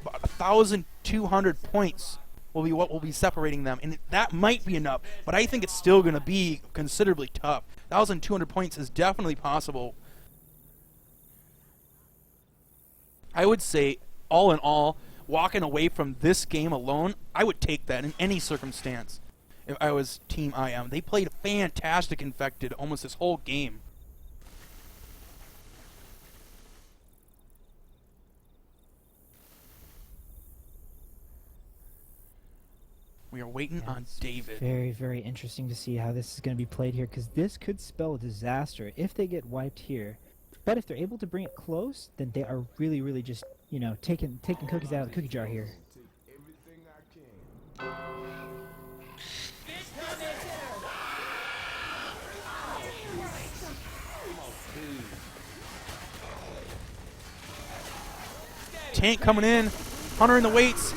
About 1,200 points will be what will be separating them, and that might be enough, but I think it's still going to be considerably tough. 1,200 points is definitely possible. I would say, all in all, walking away from this game alone, I would take that in any circumstance if I was Team IM. They played fantastic Infected almost this whole game. We are waiting on David. Very, very interesting to see how this is going to be played here, because this could spell a disaster if they get wiped here. But if they're able to bring it close, then they are really, really just, you know, taking cookies out of the cookie jar here. Tank coming in. Hunter in the weights.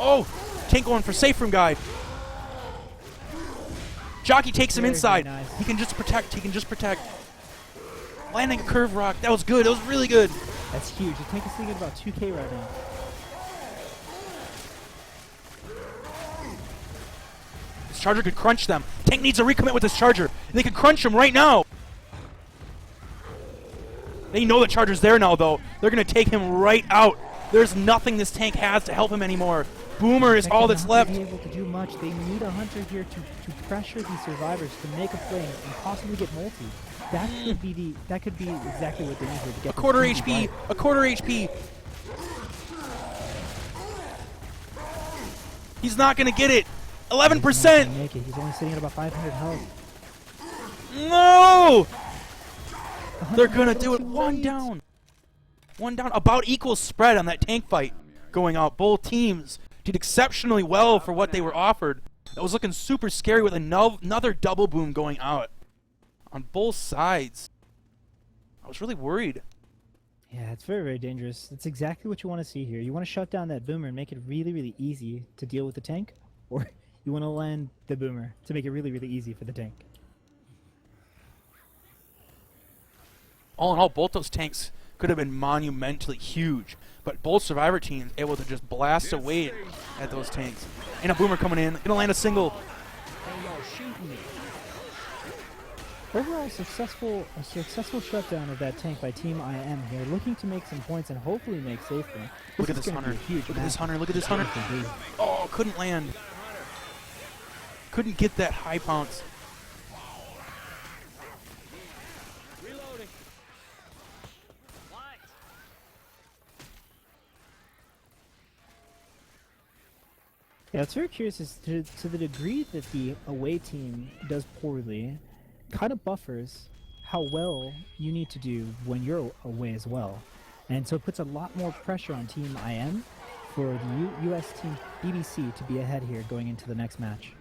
Oh, Tank going for safe room guide. Jockey takes him Very, inside. very nice. He can just protect. Landing a curve rock. That was good. That was really good. That's huge. The tank is sitting at about 2k right now. This charger could crunch them. Tank needs to recommit with this charger. They could crunch him right now. They know the charger's there now, though. They're going to take him right out. There's nothing this tank has to help him anymore. Boomer is all that's left. They're not able to do much. They need a hunter here to pressure these survivors to make a play and possibly get multi. That could be exactly what they need here to get A quarter this HP. right. A quarter HP. He's not going to get it. 11%. He's not gonna make it. He's only sitting at about 500 health. No! They're going to do it. One down. One down. About equal spread on that tank fight going out. Both teams did exceptionally well for what they were offered. That was looking super scary with another double boom going out on both sides. I was really worried. Yeah, it's very, very dangerous. It's exactly what you want to see here. You want to shut down that boomer and make it really, really easy to deal with the tank, or you want to land the boomer to make it really, really easy for the tank. All in all, both those tanks could have been monumentally huge, but both survivor teams able to just blast away at those tanks. And a boomer coming in, gonna land a single. Overall, a successful shutdown of that tank by Team IM here, looking to make some points and hopefully make safely. Look at this hunter. Look at this hunter. Look at this hunter. Oh, couldn't land. Couldn't get that high pounce. Reloading. Light. Yeah, it's very curious as to the degree that the away team does poorly, kind of buffers how well you need to do when you're away as well. And so it puts a lot more pressure on Team IM for the US team BBC to be ahead here going into the next match.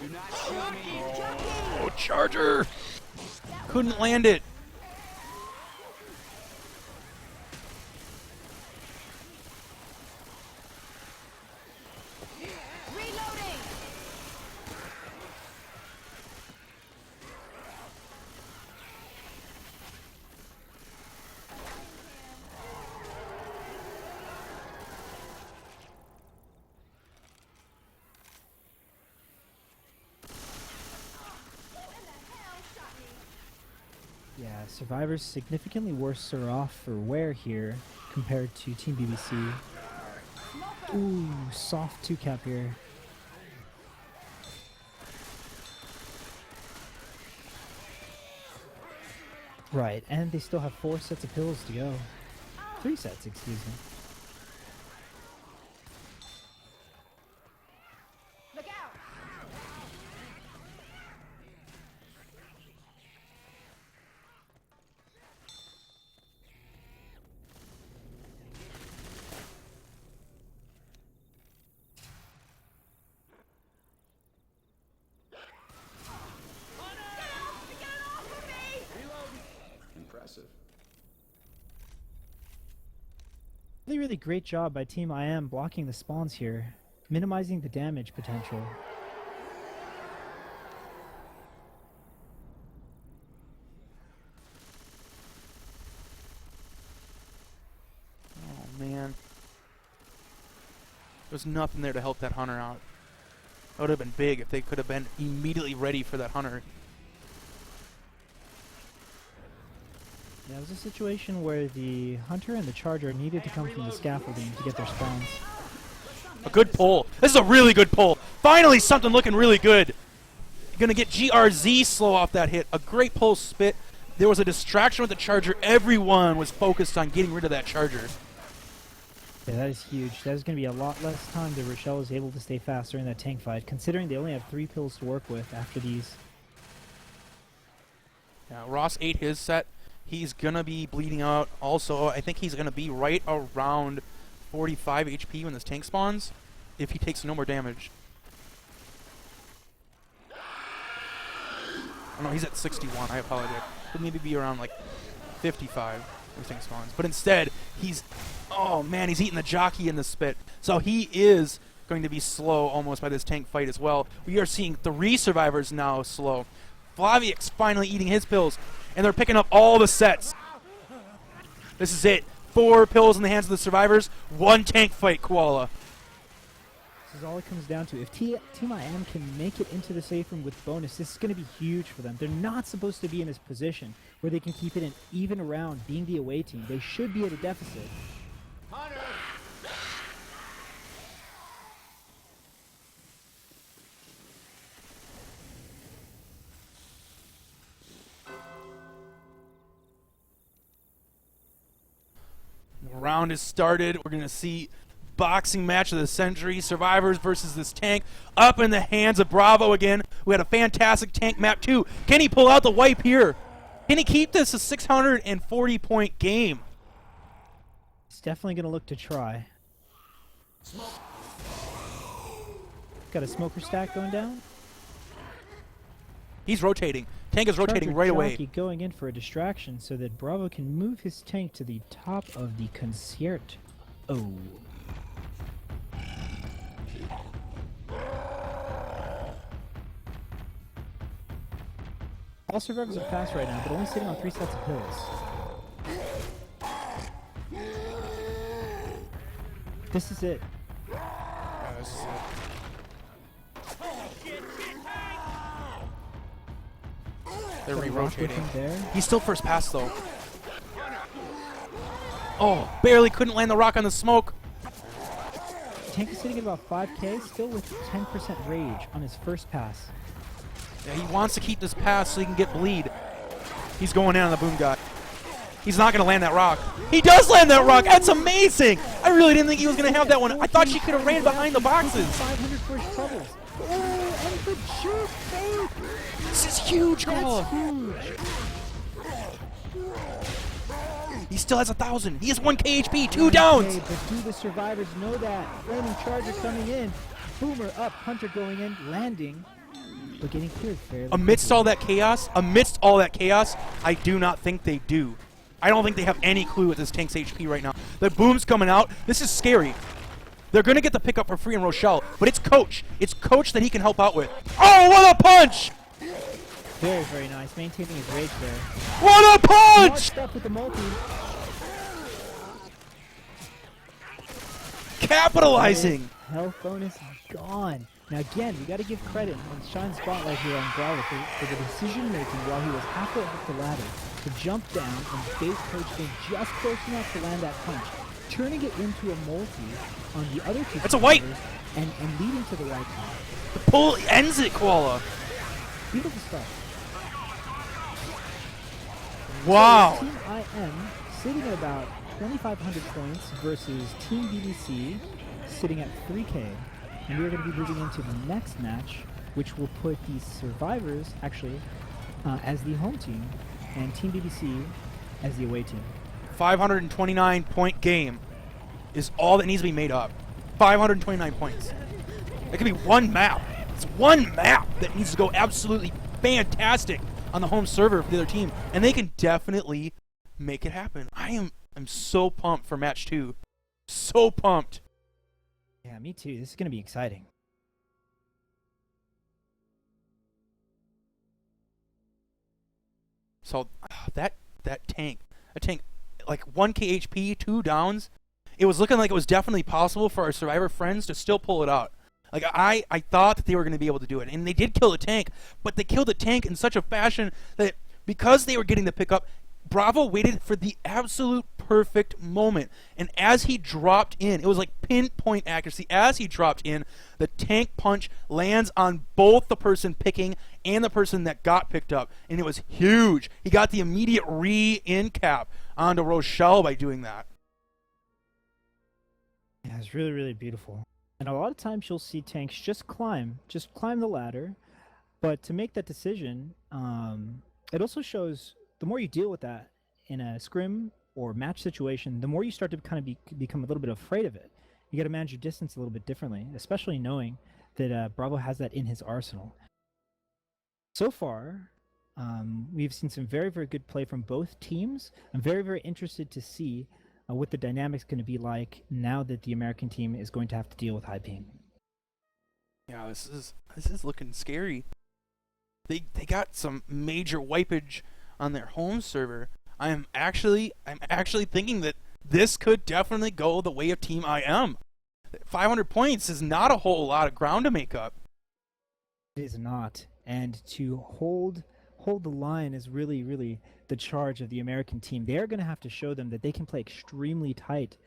Do not shoot me. Oh, charger! Couldn't land it. Reloading. Yeah, Survivors significantly worse off for wear here compared to Team BBC. Ooh, soft 2-cap here. Right, and they still have 4 sets of pills to go. 3 sets, excuse me. Look out. Impressive. Really, really great job by Team IM blocking the spawns here, minimizing the damage potential. Oh, man. There's nothing there to help that hunter out. That would have been big if they could have been immediately ready for that hunter. Yeah, it was a situation where the hunter and the charger needed to come from the scaffolding to get their spawns. A good pull. This is a really good pull. Finally, something looking really good. Gonna get GRZ slow off that hit. A great pull spit. There was a distraction with the charger. Everyone was focused on getting rid of that charger. Yeah, that is huge. That is going to be a lot less time that Rochelle is able to stay fast during that tank fight, considering they only have 3 pills to work with after these. Yeah, Ross ate his set. He's gonna be bleeding out. Also, I think he's gonna be right around 45 HP when this tank spawns, if he takes no more damage. Oh no, he's at 61. I apologize. He'll maybe be around like 55 when this tank spawns. But instead, he's... Oh man, he's eating the jockey in the spit. So he is going to be slow almost by this tank fight as well. We are seeing 3 survivors now slow. Flaviak's finally eating his pills, and they're picking up all the sets. This is it. 4 pills in the hands of the survivors. 1 tank fight, Koala. This is all it comes down to. If Team IM can make it into the safe room with bonus, this is going to be huge for them. They're not supposed to be in this position where they can keep it an even round, being the away team. They should be at a deficit. Hunter! Round is started. We're going to see boxing match of the century. Survivors versus this tank. Up in the hands of Bravo again. We had a fantastic tank map too. Can he pull out the wipe here? Can he keep this a 640-point game? He's definitely going to look to try. Got a smoker stack going down. He's rotating. Tank is rotating Charger right away. jockey going in for a distraction so that Bravo can move his tank to the top of the concierto. All survivors are fast right now, but only sitting on 3 sets of pills. This is it. They're Got a rock with re-rotating. him there. He's still first pass though. Oh, barely couldn't land the rock on the smoke. Tank is sitting at about 5k, still with 10% rage on his first pass. Yeah, he wants to keep this pass so he can get bleed. He's going in on the boom guy. He's not going to land that rock. He does land that rock. That's amazing. I really didn't think he was going to have that one. I thought she could have ran behind the boxes. 500 first troubles. Oh, and the juke fake. This is huge, Koala. That's huge. He still has 1,000. He has 1k HP, 2 downs. Okay, but do the survivors know that? Flaming Charger coming in. Boomer up, Hunter going in, landing, but getting cleared fairly. Amidst all that chaos, I do not think they do. I don't think they have any clue at this tank's HP right now. The boom's coming out. This is scary. They're going to get the pickup for free in Rochelle, but it's Coach. It's Coach that he can help out with. Oh, what a punch! Very, very nice. Maintaining his rage there. What a punch! Marched up with the multi. Capitalizing. Health bonus gone. Now again, we got to give credit and shine spotlight here on Bravo for the decision making while he was halfway up the ladder to jump down and bait Coach in just close enough to land that punch, turning it into a multi on the other two. That's a wipe. And leading to the right side. The pull ends it, Koala. Beautiful stuff. Wow. So Team IM sitting at about 2,500 points versus Team BBC sitting at 3k. And we're going to be moving into the next match, which will put the survivors actually as the home team and Team BBC as the away team. 529-point game is all that needs to be made up. 529 points. It could be one map. It's one map that needs to go absolutely fantastic on the home server for the other team, and they can definitely make it happen. I'm so pumped for match 2. So pumped. Yeah, me too. This is going to be exciting. So that tank, like 1k HP, 2 downs. It was looking like it was definitely possible for our survivor friends to still pull it out. Like I thought that they were going to be able to do it, and they did kill the tank, but they killed the tank in such a fashion that because they were getting the pickup, Bravo waited for the absolute perfect moment. And as he dropped in, it was like pinpoint accuracy. As he dropped in, the tank punch lands on both the person picking and the person that got picked up. And it was huge. He got the immediate re-in cap onto Rochelle by doing that. Yeah, it's really, really beautiful. And a lot of times you'll see tanks just climb the ladder. But to make that decision, it also shows the more you deal with that in a scrim or match situation, the more you start to kind of become a little bit afraid of it. You got to manage your distance a little bit differently, especially knowing that Bravo has that in his arsenal. So far, we've seen some very, very good play from both teams. I'm very, very interested to see what the dynamic's going to be like now that the American team is going to have to deal with high ping. Yeah, this is looking scary. They got some major wipeage on their home server. I'm actually thinking that this could definitely go the way of Team IM. 500 points is not a whole lot of ground to make up. It is not. And to hold the line is really the charge of the American team. They're going to have to show them that they can play extremely tight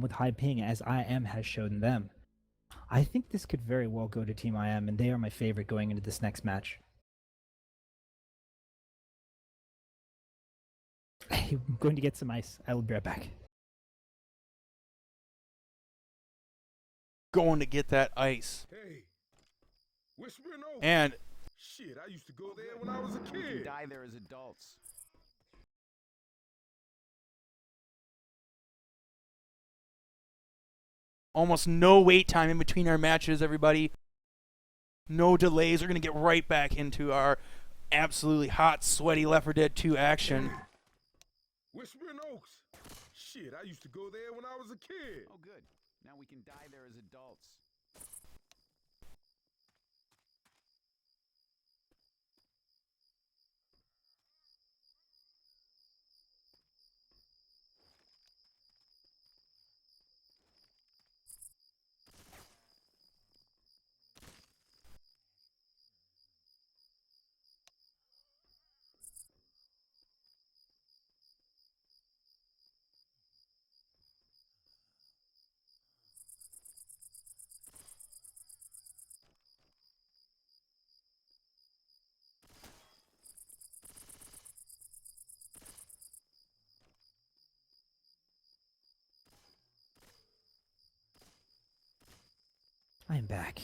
with high ping, as IM has shown them. I think this could very well go to Team IM, and they are my favorite going into this next match. I'm going to get some ice. I will be right back. Going to get that ice. Hey, Whispering Oak. And Shit, I used to go there when I was a We can kid. die there as adults. almost no wait time in between our matches, everybody. No delays. We're going to get right back into our absolutely hot, sweaty Left 4 Dead 2 action. Whispering Oaks. Shit, I used to go there when I was a kid. Oh, good. Now we can die there as adults. I am back.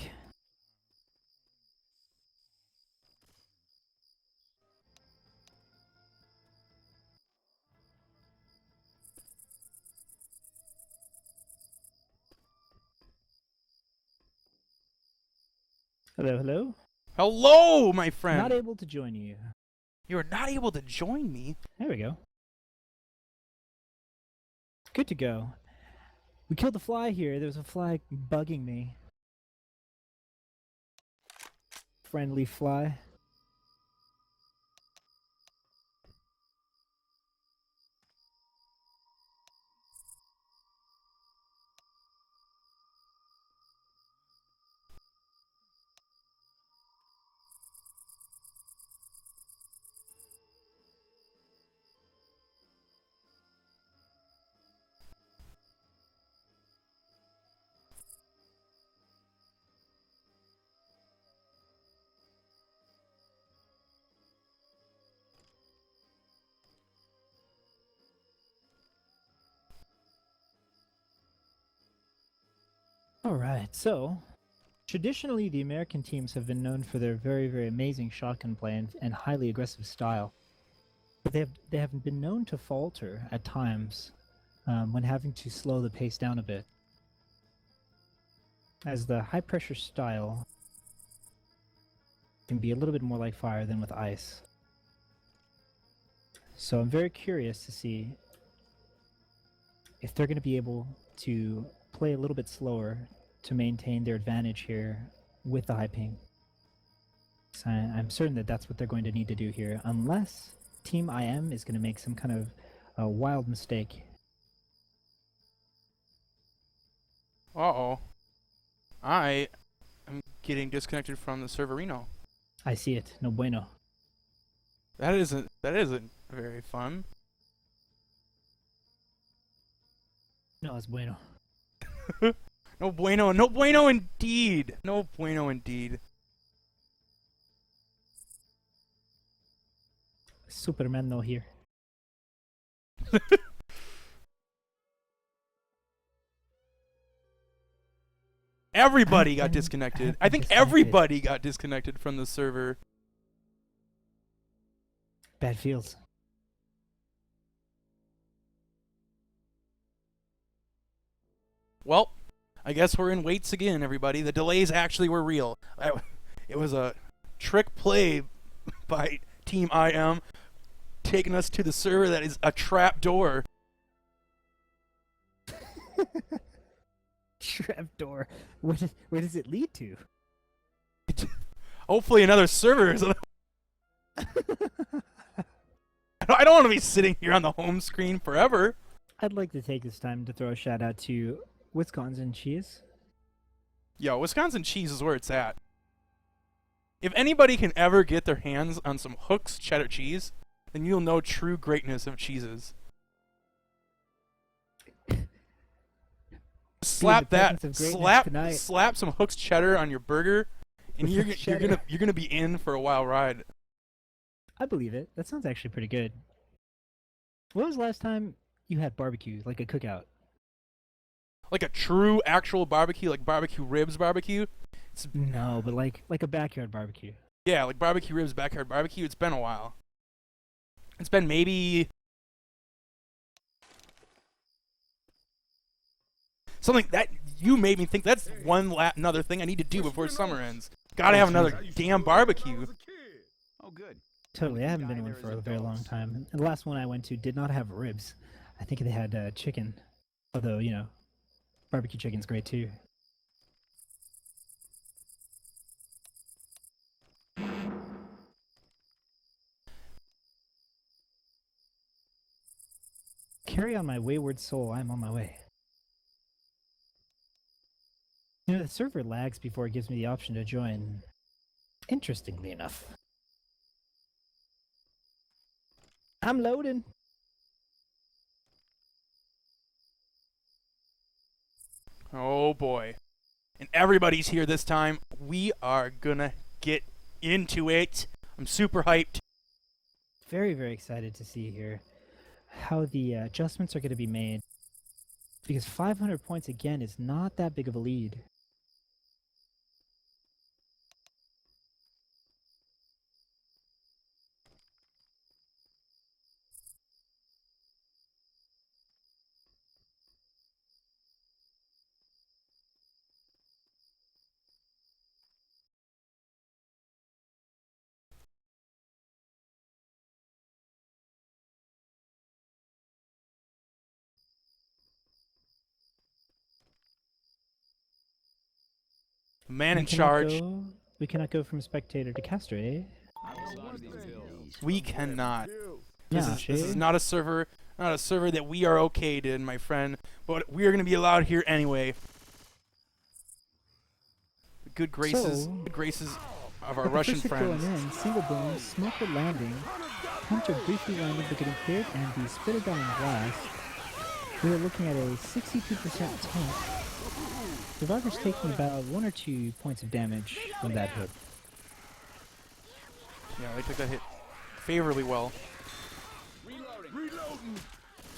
Hello, hello. Hello, my friend. Not able to join you. You are not able to join me. There we go. Good to go. We killed a fly here. There was a fly bugging me. Friendly fly. Alright, so traditionally the American teams have been known for their very amazing shotgun play and highly aggressive style. But they have been known to falter at times when having to slow the pace down a bit. As the high pressure style can be a little bit more like fire than with ice. So I'm very curious to see if they're going to be able to play a little bit slower to maintain their advantage here with the high ping. So I'm certain that that's what they're going to need to do here, unless Team IM is going to make some kind of wild mistake. Uh-oh. I am getting disconnected from the serverino. I see it. No bueno. That isn't very fun. No, it's bueno. No bueno, no bueno indeed. No bueno indeed. Superman no here. Everybody got I've disconnected. been I think disconnected. everybody got disconnected from the server. Bad feels. Well, I guess we're in waits again, everybody. The delays actually were real. It was a trick play by Team IM, taking us to the server that is a trap door. Trapdoor. Where does it lead to? Hopefully another server is... I don't want to be sitting here on the home screen forever. I'd like to take this time to throw a shout out to Wisconsin cheese. Yo, Wisconsin cheese is where it's at. If anybody can ever get their hands on some Hooks cheddar cheese, then you'll know true greatness of cheeses. Slap that, presence of greatness tonight. slap some Hooks cheddar on your burger, and With you're Hooks you're cheddar. gonna be in for a wild ride. I believe it. That sounds actually pretty good. When was the last time you had barbecue, like a cookout? Like a true actual barbecue, like barbecue ribs barbecue. It's, No, but like a backyard barbecue. yeah, like barbecue ribs, backyard barbecue. It's been a while. It's been maybe something that you made me think that's another thing I need to do before summer ends. Gotta have another damn barbecue. Oh, good. Totally, I haven't been one for a very long time. And the last one I went to did not have ribs. I think they had chicken. Although, you know, barbecue chicken's great too. Carry on my wayward soul, I'm on my way. You know, the server lags before it gives me the option to join. Interestingly enough. I'm loading. Oh boy. And everybody's here this time. We are gonna get into it. I'm super hyped. Very, very excited to see here how the adjustments are going to be made. Because 500 points, again, is not that big of a lead. The man in We cannot charge. we cannot go from spectator to caster, eh? We cannot. Yeah, This is not a server that we are okayed in, my friend. But we are going to be allowed here anyway. The good graces of our Russian friends. Going in, single boom, smoker landing, Hunter briefly landed but getting cleared, and the spitter down blast. We are looking at a 62% tank. Survivor's taking about 1 or 2 points of damage from that hit. Yeah, they took that hit favorably well.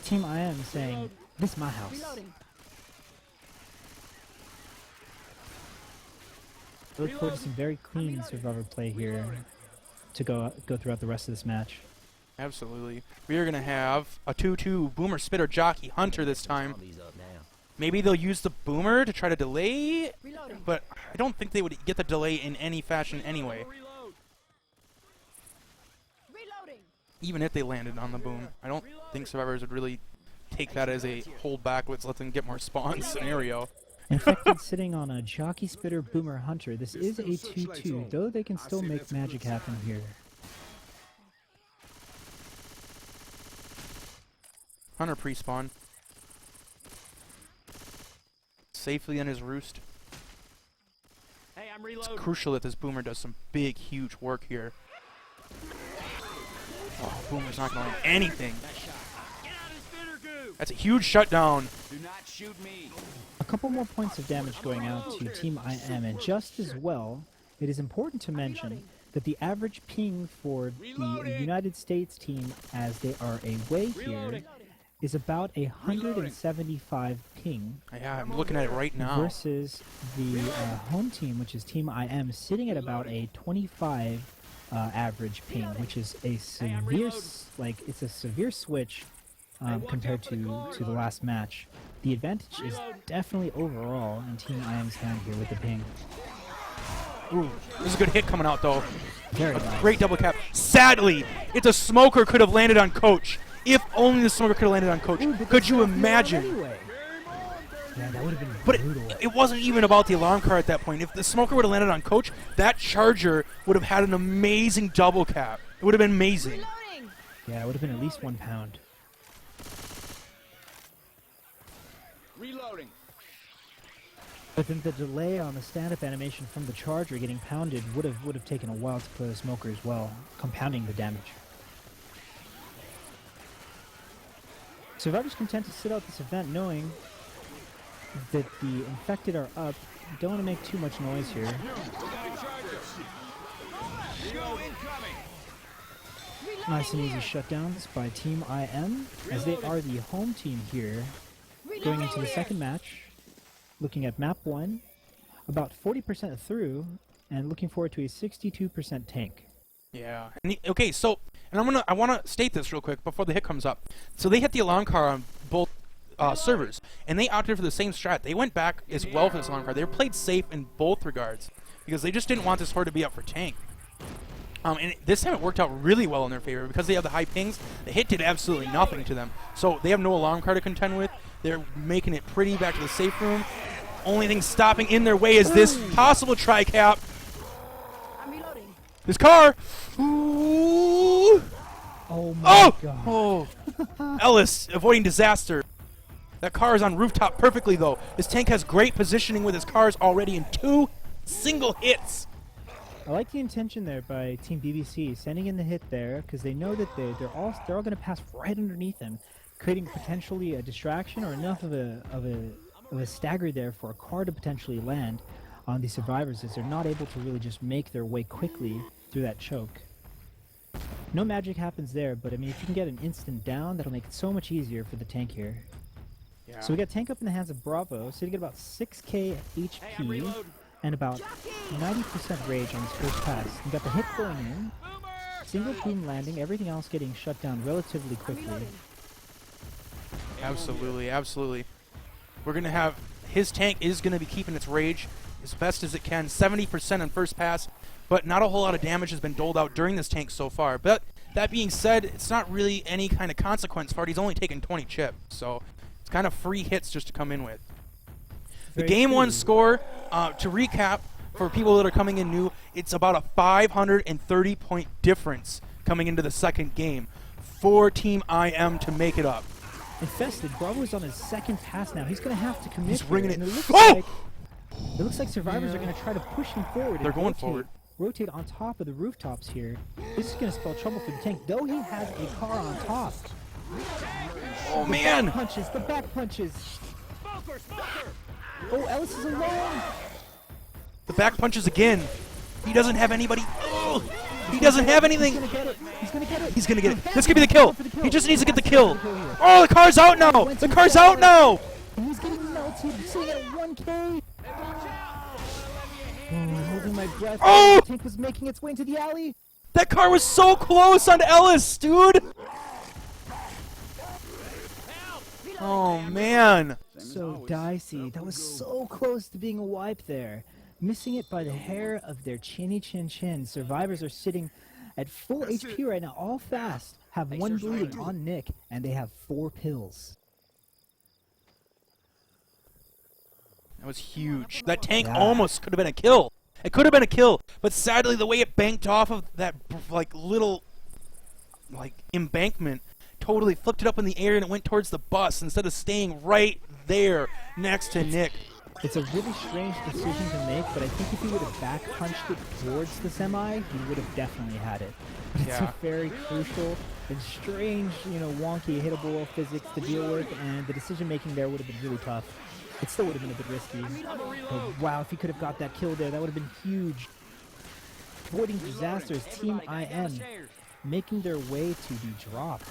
Team IM saying, "This is my house." Reloading. I look forward to some very clean Survivor play here to go throughout the rest of this match. Absolutely. We are going to have a 2-2 Boomer Spitter Jockey Hunter this time. Maybe they'll use the Boomer to try to delay, Reloading. but I don't think they would get the delay in any fashion anyway, Reloading. even if they landed on the Boom. I don't think Survivors would really take that as a hold back, let's let them get more spawn scenario. Infected sitting on a Jockey Spitter Boomer Hunter. This is a 2-2, though they can still make magic happen here. Hunter pre-spawn. Safely in his roost. Hey, I'm It's reloading. crucial that this Boomer does some big, huge work here. Oh, Boomer's not going anything. Get out of spitter goo. That's a huge shutdown. Do not shoot me. A couple more points of damage going out to Team IM, and just as well, it is important to mention that the average ping for the United States team as they are away here is about 175 ping Yeah, I'm looking at it right now. versus the home team, which is Team IM, sitting at about a 25 average ping, which is a severe, it's a severe switch compared to the last match. The advantage is definitely overall in Team IM's hand here with the ping. Ooh, there's a good hit coming out though. Very nice. Great double cap. Sadly, it's a smoker could have landed on Coach. If only the smoker could have landed on Coach. Ooh, but Could the you stuff imagine? Anyway. Yeah, that would have been But brutal. it wasn't even about the alarm car at that point. If the smoker would have landed on Coach, that Charger would have had an amazing double cap. It would have been amazing. Reloading. Yeah, it would have been at least 1 pound. Reloading. But then the delay on the stand-up animation from the charger getting pounded would have taken a while to put a smoker as well, compounding the damage. Survivors content to sit out this event knowing that the infected are up. Don't want to make too much noise here. Nice and easy shutdowns by Team IM, as they are the home team here. Going into the second match, looking at map 1, about 40% through, and looking forward to a 62% tank. Yeah. Okay, so I want to state this real quick before the hit comes up. So they hit the alarm car on both servers, and they opted for the same strat. They went back as well for this alarm car. They played safe in both regards because they just didn't want this horde to be up for tank. And this time it worked out really well in their favor because they have the high pings. The hit did absolutely nothing to them. So they have no alarm car to contend with. They're making it pretty back to the safe room. Only thing stopping in their way is this possible tri-cap. I'm reloading. This car. Ooh. Oh my god. Oh. Ellis avoiding disaster. That car is on rooftop perfectly though. This tank has great positioning with his cars already in 2 single hits. I like the intention there by Team BBC, sending in the hit there, because they know that they're all going to pass right underneath them, creating potentially a distraction or enough of a stagger there for a car to potentially land on the survivors, as they're not able to really just make their way quickly through that choke. No magic happens there, but I mean, if you can get an instant down, that'll make it so much easier for the tank here. Yeah. So we got tank up in the hands of Bravo, sitting at about 6k HP and about 90% rage on his first pass. You got the hit going in, single beam landing, everything else getting shut down relatively quickly. Absolutely, absolutely. We're going to have... His tank is going to be keeping its rage as best as it can. 70% on first pass, but not a whole lot of damage has been doled out during this tank so far. But that being said, it's not really any kind of consequence for it. He's only taken 20 chip, so it's kind of free hits just to come in with. The Game 1 score, to recap, for people that are coming in new, it's about a 530-point difference coming into the second game for Team IM to make it up. Infested, Bravo's on his second pass now. He's going to have to commit. He's ringing here, it. And it looks like survivors are going to try to push him forward. They're and going forward. Rotate on top of the rooftops here. This is going to spell trouble for the tank, though he has a car on top. Oh, man! The back punches. Oh, Ellis is alone. The back punches again. He doesn't have anybody. Oh, he doesn't have anything. He's going to get it. He's going to get it. He's going to get it. This could be the kill. He just needs to get the kill. Oh, the car's out now. The car's out now. He's getting melted. Sitting at 1k. Holding my breath. Oh! The tank was making its way into the alley. That car was so close on Ellis, dude. Oh, man. So dicey. That was so close to being a wipe there. Missing it by the hair of their chinny chin chin. Survivors are sitting at full HP right now, all fast. Have 1 bleeding on Nick, and they have 4 pills. That was huge. That tank almost could have been a kill. It could have been a kill, but sadly the way it banked off of that little embankment totally flipped it up in the air and it went towards the bus instead of staying right there next to Nick. It's a really strange decision to make, but I think if he would have back punched it towards the semi, he would have definitely had it. But it's a very crucial and strange, wonky hittable physics to deal with, and the decision making there would have been really tough. It still would have been a bit risky. But wow, if he could have got that kill there, that would have been huge. Avoiding disasters, Team IM making their way to the drop.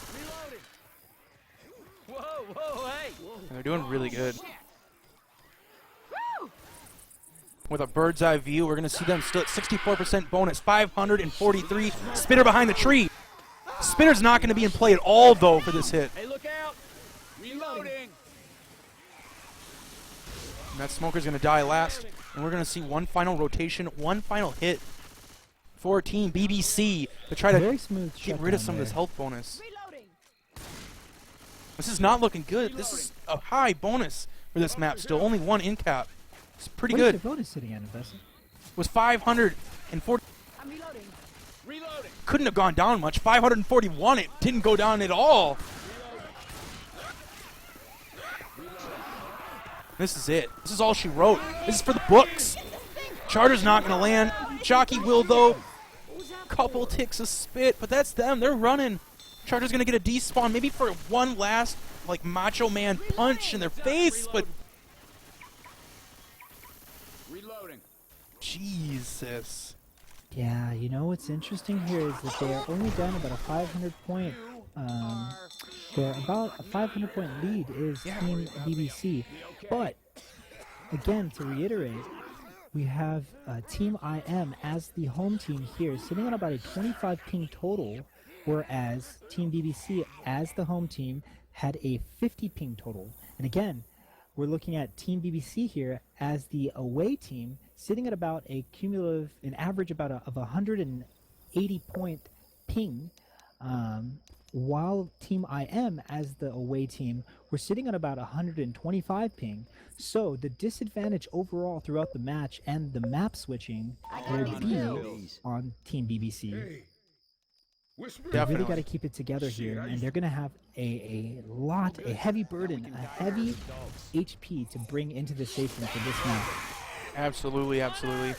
They're doing really good. With a bird's eye view, we're going to see them still at 64% bonus, 543. Spinner behind the tree. Spinner's not going to be in play at all, though, for this hit. Hey, look out! Reloading! And that smoker's going to die last. And we're going to see one final rotation, one final hit for Team BBC to try to Very smooth get rid of shutdown some of this there. health bonus. Reloading. This is not looking good. This is a high bonus for this map still. Only 1 in cap. It's pretty What is good. your bonus sitting at, Infested? Was 540. I'm reloading. Reloading. Couldn't have gone down much. 541, it didn't go down at all. This is it. This is all she wrote. This is for the books. Charter's not going to land. Jockey will, though. Couple ticks of spit, but that's them. They're running. Charter's going to get a despawn, maybe for one last, like, Macho Man punch in their face, but... Reloading. Jesus. Yeah, you know what's interesting here is that they are only down about a 500 point. They're about a 500 point lead is Team BBC. But again, to reiterate, we have Team IM as the home team here, sitting on about a 25 ping total, whereas Team BBC as the home team had a 50 ping total. And again, we're looking at Team BBC here as the away team, sitting at about a cumulative, an average about of 180 point ping, while Team IM as the away team, we're sitting at about 125 ping. So the disadvantage overall throughout the match and the map switching will be on Team BBC. Hey, whisper They really Definitely. got to keep it together here, and they're going to have a heavy burden, a heavy HP to bring into the station for this match. Absolutely, absolutely.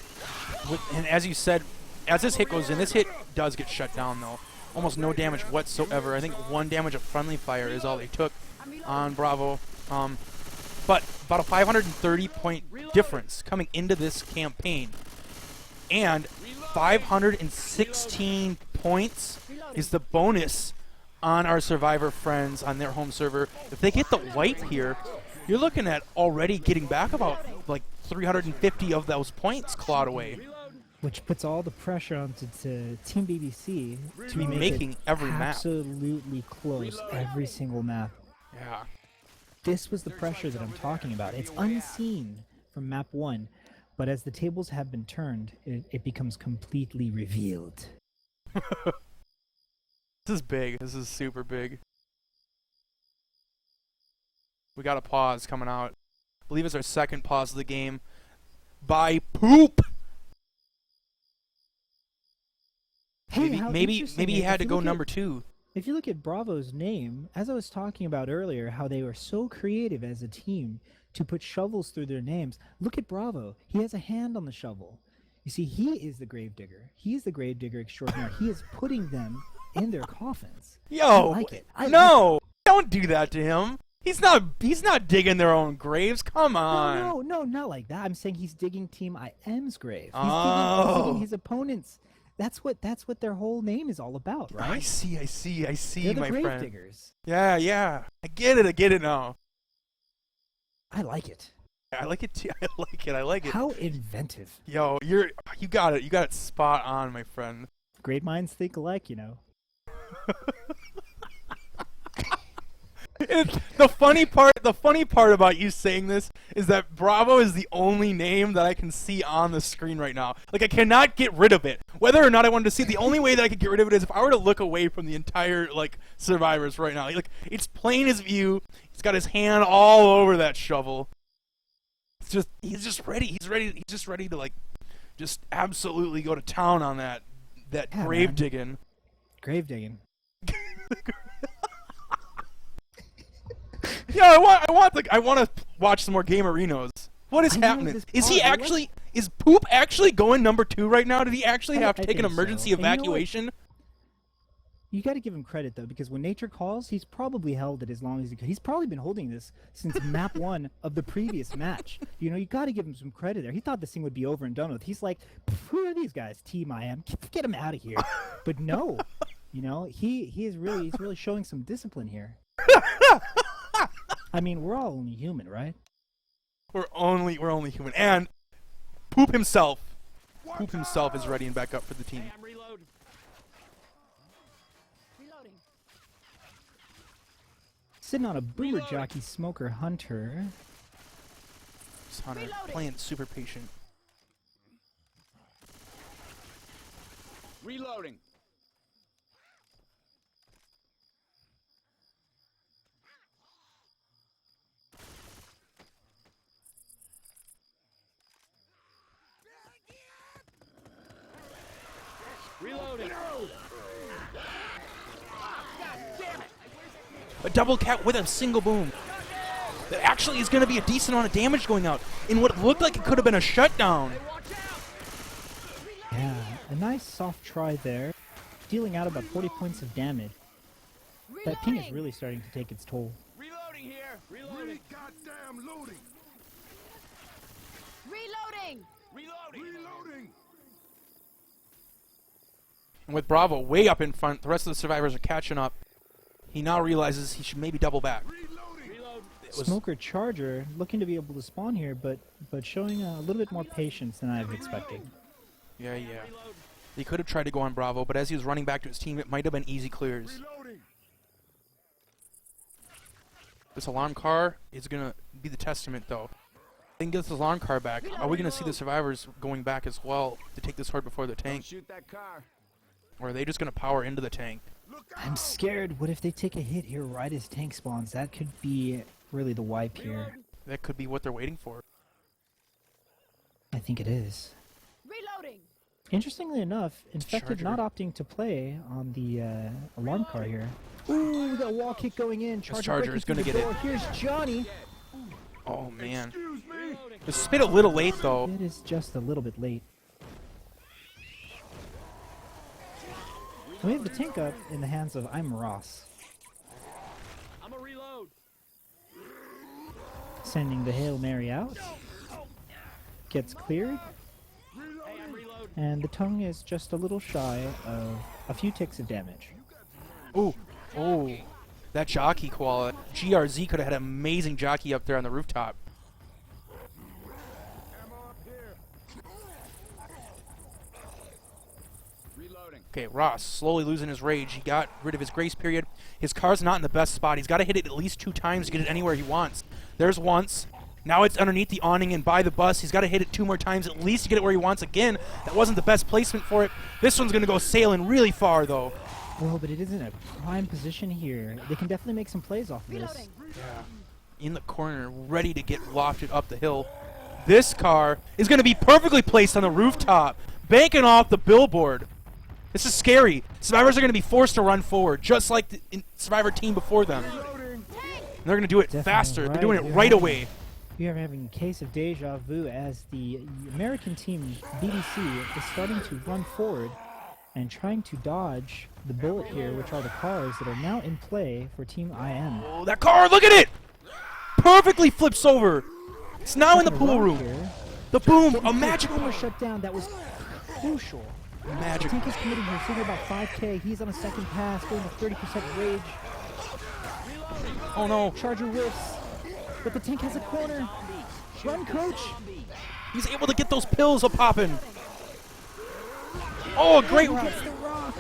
And as you said, as this hit goes in, this hit does get shut down, though. Almost no damage whatsoever. I think 1 damage of friendly fire is all they took on Bravo. But about a 530 point difference coming into this campaign. And 516 points is the bonus on our Survivor friends on their home server. If they get the wipe here, you're looking at already getting back about like 350 of those points clawed away. Which puts all the pressure onto Team BBC to be make making it every map. absolutely close every single map. Yeah. This was the pressure that I'm talking about. It's unseen from map 1, but as the tables have been turned, it becomes completely revealed. This is big. This is super big. We got a pause coming out. I believe it's our second pause of the game. By Poop! Hey, how Maybe interesting. he If had to you go look at- number 2. If you look at Bravo's name, as I was talking about earlier, how they were so creative as a team to put shovels through their names, look at Bravo. He has a hand on the shovel. You see, he is the gravedigger. He's the gravedigger extraordinaire. He is putting them in their coffins. Yo! I like it. No! Don't do that to him! He's not digging their own graves. Come on! No, not like that. I'm saying he's digging Team IM's grave. He's Oh. digging his opponents. That's what their whole name is all about, right? I see, They're the my grave friend. diggers. Yeah. I get it now. I like it. I like it too. I like it. How inventive. Yo, you got it. You got it spot on, my friend. Great minds think alike, you know. The funny part about you saying this is that Bravo is the only name that I can see on the screen right now. Like, I cannot get rid of it. Whether or not I wanted to see it, the only way that I could get rid of it is if I were to look away from the entire, like, Survivors right now. Like, it's plain as view. He's got his hand all over that shovel. He's just ready. He's just ready to, like, just absolutely go to town on that Yeah, grave man. digging. Grave digging. Yeah, I want to watch some more Game Arenos. What is I know happening? this Is he part, actually? Is Poop actually going number 2 right now? Did he actually have to I take an think so. emergency And you know what? evacuation? You got to give him credit though, because when nature calls, he's probably held it as long as he could. He's probably been holding this since map 1 of the previous match. You know, you got to give him some credit there. He thought this thing would be over and done with. He's like, who are these guys? Team IM, get him out of here. But no, you know, he's really showing some discipline here. I mean, we're all only human, right? We're only human. And Poop himself is ready and back up for the team. Hey, I'm reloading. Reloading. Sitting on a boomer jockey smoker hunter. This Hunter playing super patient. Reloading. Reloading. double cap with a single boom. That actually is going to be a decent amount of damage going out in what looked like it could have been a shutdown. Yeah, a nice soft try there, dealing out about 40 points of damage. That ping is really starting to take its toll. Reloading here. Reloading. Goddamn loading. Reloading! Reloading. And with Bravo way up in front, the rest of the survivors are catching up. He now realizes he should maybe double back. Smoker Charger looking to be able to spawn here, but showing a little bit more patience than I've expected. Yeah. He could have tried to go on Bravo, but as he was running back to his team, it might have been easy clears. This alarm car is going to be the testament, though. Then get this alarm car back. Are we going to see the survivors going back as well to take this horde before the tank? Shoot that car. Or are they just going to power into the tank? I'm scared. What if they take a hit here right as tank spawns? That could be really the wipe here. That could be what they're waiting for. I think it is. Reloading! Interestingly enough, Infested not opting to play on the alarm car here. Ooh, that wall kick going in. Charger is going to get door. it. Here's Johnny. Oh, man. The spit a little late, though. It is just a little bit late. We have the tank up in the hands of I'm Ross. I'm a reload. Sending the Hail Mary out. Gets cleared. Hey, I'm reloading. And the tongue is just a little shy of a few ticks of damage. Ooh. Oh. That jockey koala. GRZ could have had an amazing jockey up there on the rooftop. Okay, Ross slowly losing his rage. He got rid of his grace period. His car's not in the best spot. He's got to hit it at least 2 times to get it anywhere he wants. There's once. Now it's underneath the awning and by the bus. He's got to hit it 2 more times at least to get it where he wants again. That wasn't the best placement for it. This one's going to go sailing really far, though. Well, but it is in a prime position here. They can definitely make some plays off of this. Reloading! In the corner, ready to get lofted up the hill. This car is going to be perfectly placed on the rooftop, banking off the billboard. This is scary. Survivors are going to be forced to run forward, just like the Survivor team before them. And they're going to do it Definitely faster. right. They're doing it You're right having- away. You are having a case of deja vu as the American team, BBC, is starting to run forward and trying to dodge the bullet here, which are the cars that are now in play for Team IM. Oh, that car, look at it! Perfectly flips over. It's now in the pool room. Here. The boom, a magic Timer shut down. That was crucial. magic. Tank is committing here, sitting about 5k. He's on a second pass, going to 30% rage. Oh no, Charger whiffs, but the tank has a corner. Run, coach! he's able to get those pills a popping. Oh, great route. Gets the rock.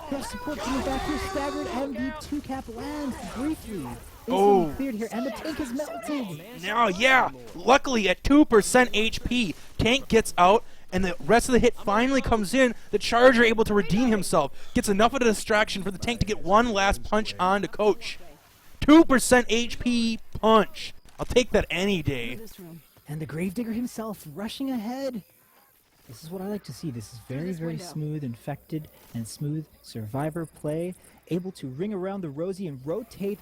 He has support coming back here, staggered, and the 2-cap lands briefly. Oh. Instantly cleared here, and the tank is melted. Now, yeah, luckily at 2% HP, Tank gets out, and the rest of the hit finally comes in. The Charger able to redeem himself, gets enough of a distraction for the Tank to get one last punch on to Coach. 2% HP punch. I'll take that any day. This room. And the Gravedigger himself rushing ahead. This is what I like to see. This is very, very smooth, Infected, and smooth Survivor play. Able to ring around the Rosie and rotate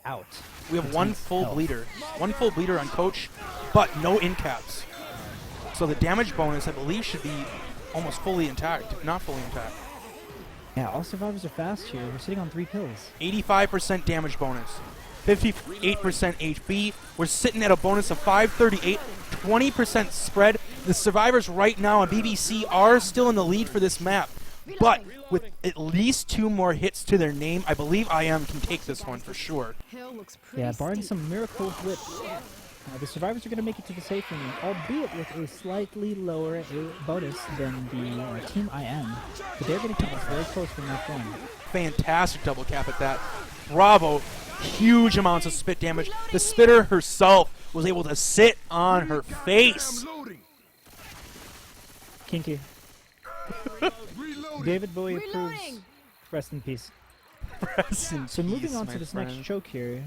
out. We have one full bleeder. One full bleeder on Coach, but no in caps. So the damage bonus, I believe, should be almost fully intact, if not fully intact. Yeah, all survivors are fast here. We're sitting on 3 pills. 85% damage bonus, 58% HP. We're sitting at a bonus of 538, 20% spread. The survivors right now on BBC are still in the lead for this map, but with at least 2 more hits to their name, I believe IM can take this one for sure. Hill looks pretty Yeah, barring steep. some miracle whips, the survivors are going to make it to the safe room, albeit with a slightly lower bonus than the Team IM. But they're going to keep us very close from that one. Fantastic double cap at that. Bravo, huge amounts of spit damage. The spitter herself was able to sit on her face. Kinky. David Bowie approves. Reloading. Rest in peace. Rest in So moving peace, on my to this friend. next choke here,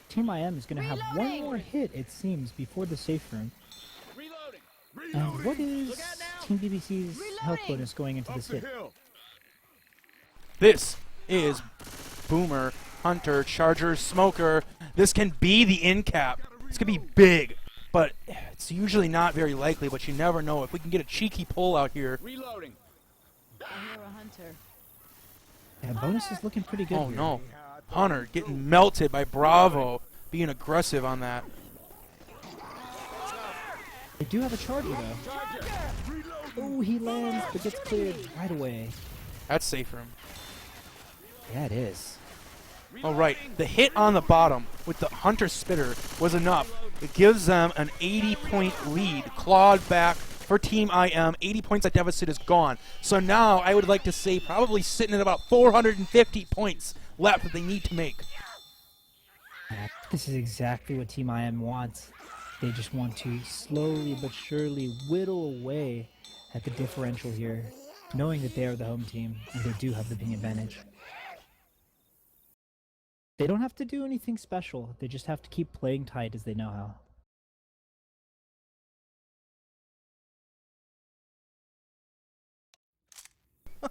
Team IM is going to have one Reloading. more hit, it seems, before the safe room. Reloading. And what is Team BBC's health Reloading. bonus going into this hit? This is Boomer, Hunter, Charger, Smoker. This can be the end cap. This could be big, but it's usually not very likely, but you never know. If we can get a cheeky pull out here. Reloading. I hear a hunter. Yeah, bonus is looking pretty good Oh here. no. Hunter getting melted by Bravo, being aggressive on that. They do have a charger though. Oh, he lands but gets cleared right away. That's safe for him. Yeah, it is. All right, the hit on the bottom with the Hunter Spitter was enough. It gives them an 80-point lead, clawed back for Team IM. 80 points. That deficit is gone. So now I would like to say probably sitting at about 450 points left that they need to make. This is exactly what Team IM wants. They just want to slowly but surely whittle away at the differential here, knowing that they are the home team and they do have the ping advantage. They don't have to do anything special. They just have to keep playing tight as they know how.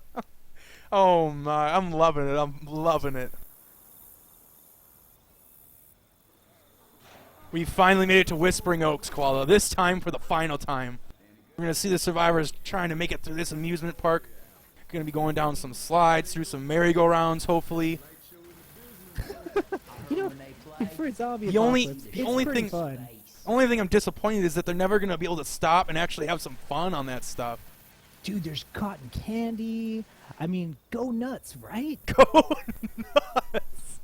Oh my, I'm loving it. I'm loving it. We finally made it to Whispering Oaks, Koala. This time for the final time. We're going to see the survivors trying to make it through this amusement park. Going to be going down some slides, through some merry-go-rounds, hopefully. You know, for a zombie The only apocalypse, it's pretty fun. only thing I'm disappointed is that they're never going to be able to stop and actually have some fun on that stuff. Dude, there's cotton candy. I mean, go nuts, right? Go nuts!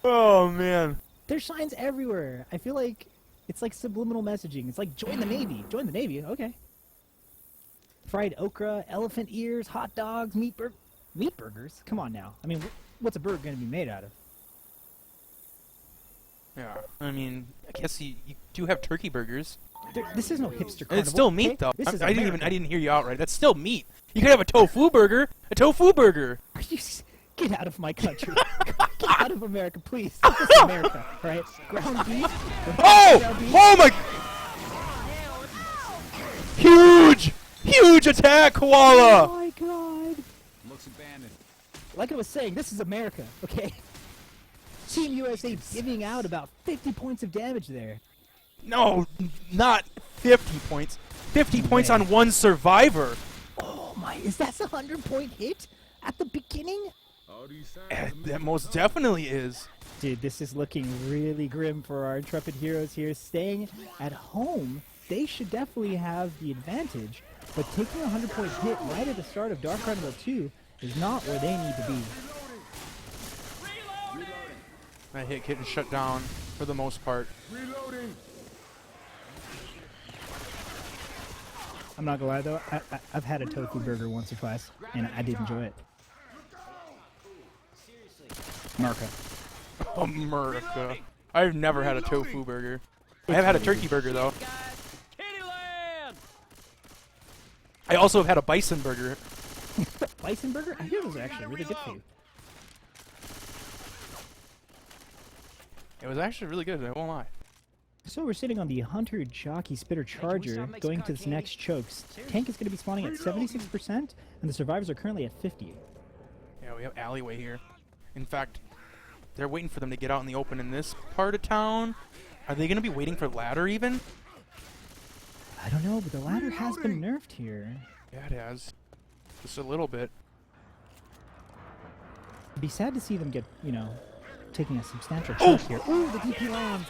Oh, man. There's signs everywhere. I feel like it's like subliminal messaging. It's like, join the Navy. Join the Navy. Okay. Fried okra, elephant ears, hot dogs, meat burgers? Come on now. I mean, what's a burger going to be made out of? Yeah, I mean, I guess you do have turkey burgers. This is no hipster carnival. It's still meat, okay? though. This is I America. didn't hear you outright. That's still meat. You could have a tofu burger. A tofu burger. Are you get out of my country. Get out of America, please. This is America, all right? Ground beef. Oh! Ground beef. Oh my! Huge! Huge attack, Oh Koala! my god. Looks abandoned. Like I was saying, this is America, okay? Team USA giving out about 50 points of damage there. No, not 50 points. 50 points Man. on one survivor. Oh my, is that a 100-point hit at the beginning? All these signs That most definitely is. Dude, this is looking really grim for our intrepid heroes here. Staying at home, they should definitely have the advantage, but taking a 100-point hit right at the start of Dark Carnival 2 is not where they need to be. That hit getting shut down for the most part. reloading. I'm not gonna lie though, I've had a tofu burger once or twice, and I did enjoy it. America. America. I've never had a tofu burger. I have had a turkey burger, though. Kittyland! I also have had a bison burger. Bison burger? I hear those are actually really good for you. It was actually really good, I won't lie. So we're sitting on the Hunter Jockey Spitter Charger, going to this next chokes. Tank is going to be spawning at 76%, and the survivors are currently at 50. Yeah, we have alleyway here. In fact, they're waiting for them to get out in the open in this part of town. Are they going to be waiting for ladder even? I don't know, but the ladder has been nerfed here. Yeah, it has. Just a little bit. It'd be sad to see them get, you know, taking a substantial chunk here. Ooh, the DP lands!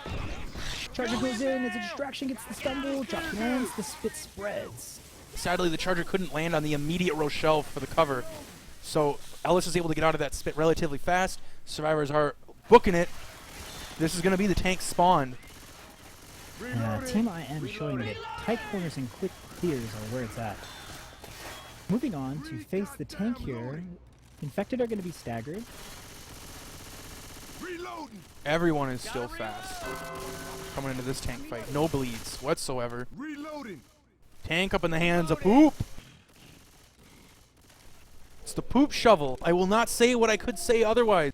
Charger goes in, as a distraction gets the stumble, Jockey lands, the spit spreads. Sadly, the Charger couldn't land on the immediate Rochelle for the cover. So Ellis is able to get out of that spit relatively fast. Survivors are booking it. This is going to be the tank spawn. Team IM showing that tight corners and quick clears are where it's at. Moving on to face the tank here. Infected are going to be staggered. Reloading. Everyone is still fast coming into this tank fight. No bleeds whatsoever. Reloading. Tank up in the hands of Poop. It's the Poop shovel. I will not say what I could say otherwise.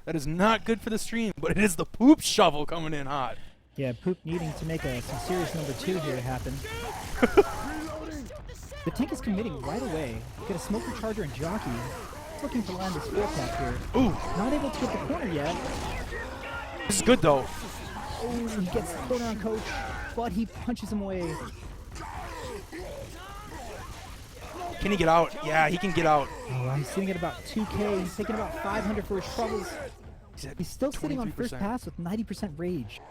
That is not good for the stream, but it is the Poop shovel coming in hot. Yeah, Poop needing to make some serious number 2 here to happen. The tank is committing right away. Get a Smoker, Charger, and Jockey. looking to land this 4-pack here. Ooh, Not able to get the corner yet. this is good though. Oh, he gets the corner on Coach, but he punches him away. Can he get out? Yeah, he can get out. Oh, he's sitting at about 2K. He's taking about 500 for his troubles. He's still sitting on first 23%. pass with 90% rage.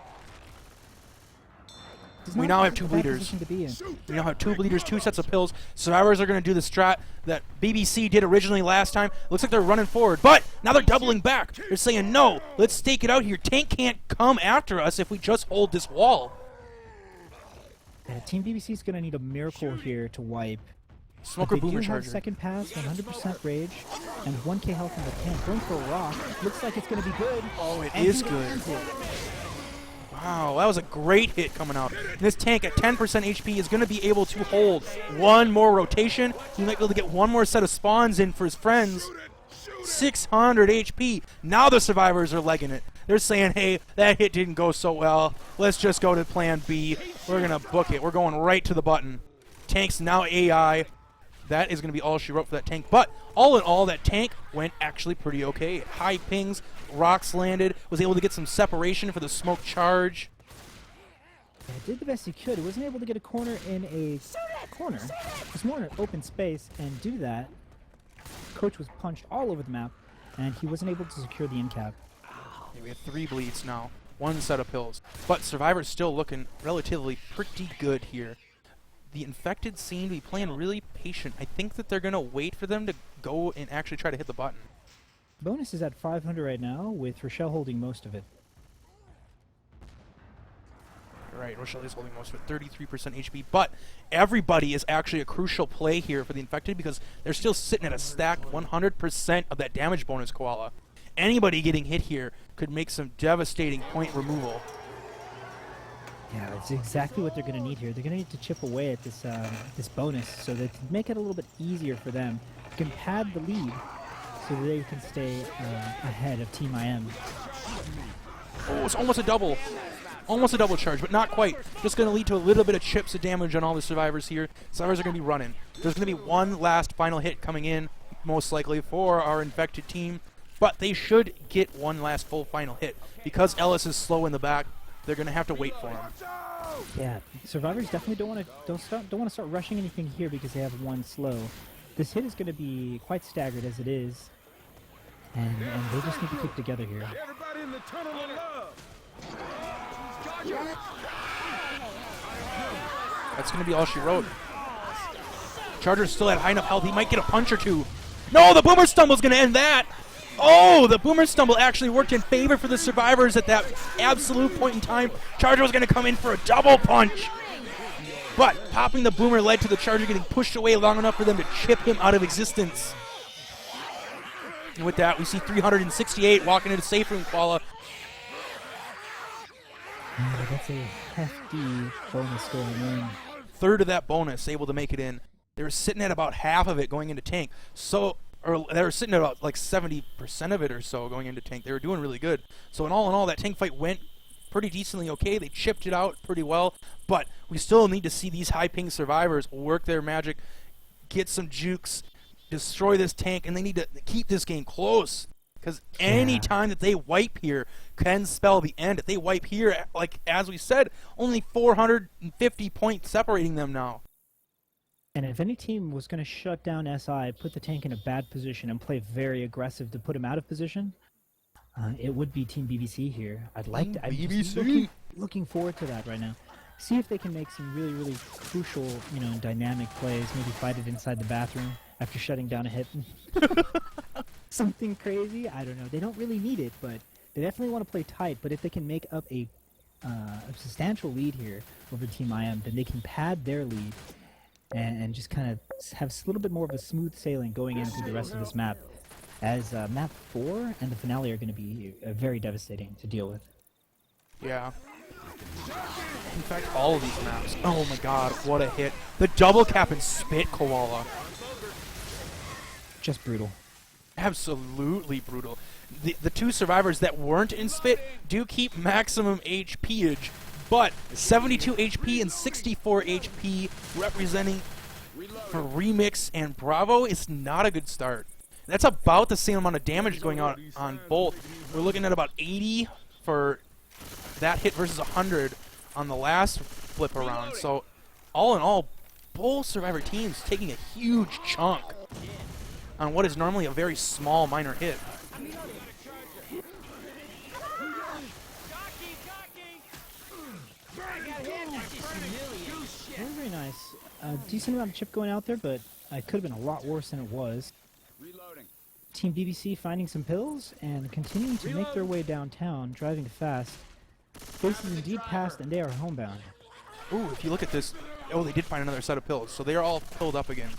He's We not now in have a 2 bad bleeders. position to be in. We now have 2 bleeders, 2 sets of pills. Survivors are going to do the strat that BBC did originally last time. Looks like they're running forward, but now they're doubling back. They're saying, no, let's stake it out here. Tank can't come after us if we just hold this wall. Yeah, Team BBC is going to need a miracle here to wipe. Smoker But they Boomer do have Charger. second pass, 100% rage, and 1K health in the tank. Going for a rock. Looks like it's going to be good. Oh, it And is he good. lands it. Wow, that was a great hit coming out. This tank at 10% HP is going to be able to hold one more rotation. He might be able to get one more set of spawns in for his friends. 600 HP. Now the survivors are legging it. They're saying, hey, that hit didn't go so well. Let's just go to plan B. We're going to book it. We're going right to the button. Tank's now AI. That is going to be all she wrote for that tank. But all in all, that tank went actually pretty okay. High pings, rocks landed, was able to get some separation for the smoke charge. Yeah, did the best he could. He wasn't able to get a corner in a corner. It was more in an open space, and due to that, Coach was punched all over the map, and he wasn't able to secure the end cap. Okay, we have 3 bleeds now, 1 set of pills. But Survivor's still looking relatively pretty good here. The Infected seem to be playing really patient. I think that they're going to wait for them to go and actually try to hit the button. Bonus is at 500 right now, with Rochelle holding most of it. You're right, Rochelle is holding most of it, 33% HP. But everybody is actually a crucial play here for the Infected because they're still sitting at a stacked 100% of that damage bonus, Koala. Anybody getting hit here could make some devastating point removal. Yeah, that's exactly what they're going to need here. They're going to need to chip away at this this bonus so that to make it a little bit easier for them. You can pad the lead so that they can stay ahead of Team IM. Oh, it's almost a double. Almost a double charge, but not quite. Just going to lead to a little bit of chips of damage on all the survivors here. Survivors are going to be running. There's going to be one last final hit coming in, most likely for our Infected team. But they should get one last full final hit. Because Ellis is slow in the back, they're going to have to wait for him. Yeah, survivors definitely don't want to start rushing anything here because they have one slow. This hit is going to be quite staggered as it is, and they just need to keep together here. Everybody in the tunnel of love. That's going to be all she wrote. Charger's still at high enough health. He might get a punch or two. No, the Boomer Stumble's going to end that. Oh, the Boomer Stumble actually worked in favor for the survivors at that absolute point in time. Charger was going to come in for a double punch. But popping the Boomer led to the Charger getting pushed away long enough for them to chip him out of existence. And with that, we see 368 walking into safe room, Koala. Yeah, that's a hefty bonus going in. Third of that bonus able to make it in. They were sitting at about half of it going into tank. Or they were sitting at about like 70% of it or so going into tank. They were doing really good. So in all, that tank fight went pretty decently okay. They chipped it out pretty well. But we still need to see these high ping survivors work their magic, get some jukes, destroy this tank, and they need to keep this game close. Because any time that they wipe here can spell the end. If they wipe here, like as we said, only 450 points separating them now. And if any team was going to shut down SI, put the tank in a bad position, and play very aggressive to put him out of position, it would be Team BBC here. I'm just looking forward to that right now. See if they can make some really, really crucial, dynamic plays. Maybe fight it inside the bathroom after shutting down a hit. Something crazy. I don't know. They don't really need it, but they definitely want to play tight. But if they can make up a substantial lead here over Team IM, then they can pad their lead and just kind of have a little bit more of a smooth sailing going into the rest of this map, as map 4 and the finale are going to be very devastating to deal with. Yeah. In fact, all of these maps. Oh my god, what a hit. The double cap and spit, Koala. Just brutal. Absolutely brutal. The two survivors that weren't in spit do keep maximum HPage, but 72 HP and 64 HP representing for Remix and Bravo is not a good start. That's about the same amount of damage going on both. We're looking at about 80 for that hit versus 100 on the last flip around. So all in all, both Survivor teams taking a huge chunk on what is normally a very small minor hit. Very, very nice. Decent amount of chip going out there, but it could have been a lot worse than it was. Reloading. Team BBC finding some pills and continuing to make their way downtown, driving fast. This is indeed past, and they are homebound. Ooh, if you look at this, oh, they did find another set of pills, so they are all pilled up again.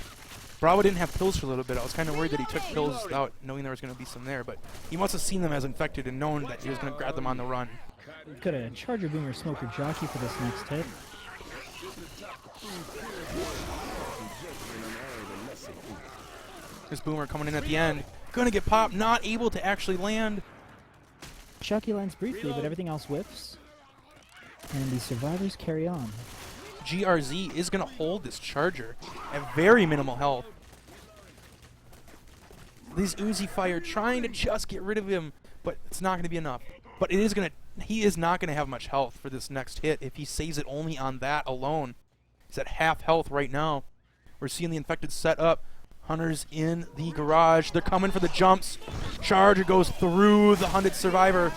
Bravo didn't have pills for a little bit. I was kind of worried that he took pills without knowing there was going to be some there, but he must have seen them as infected and known that he was going to grab them on the run. We've got a Charger Boomer Smoker Jockey for this next hit. This Boomer coming in at the end. Going to get popped, not able to actually land. Jockey lands briefly, but everything else whiffs. And the survivors carry on. GRZ is going to hold this Charger at very minimal health. These Uzi Fire trying to just get rid of him, but it's not going to be enough. But it is going to, he is not going to have much health for this next hit if he saves it only on that alone. He's at half health right now. We're seeing the Infected set up. Hunters in the garage. They're coming for the jumps. Charger goes through the hunted survivor.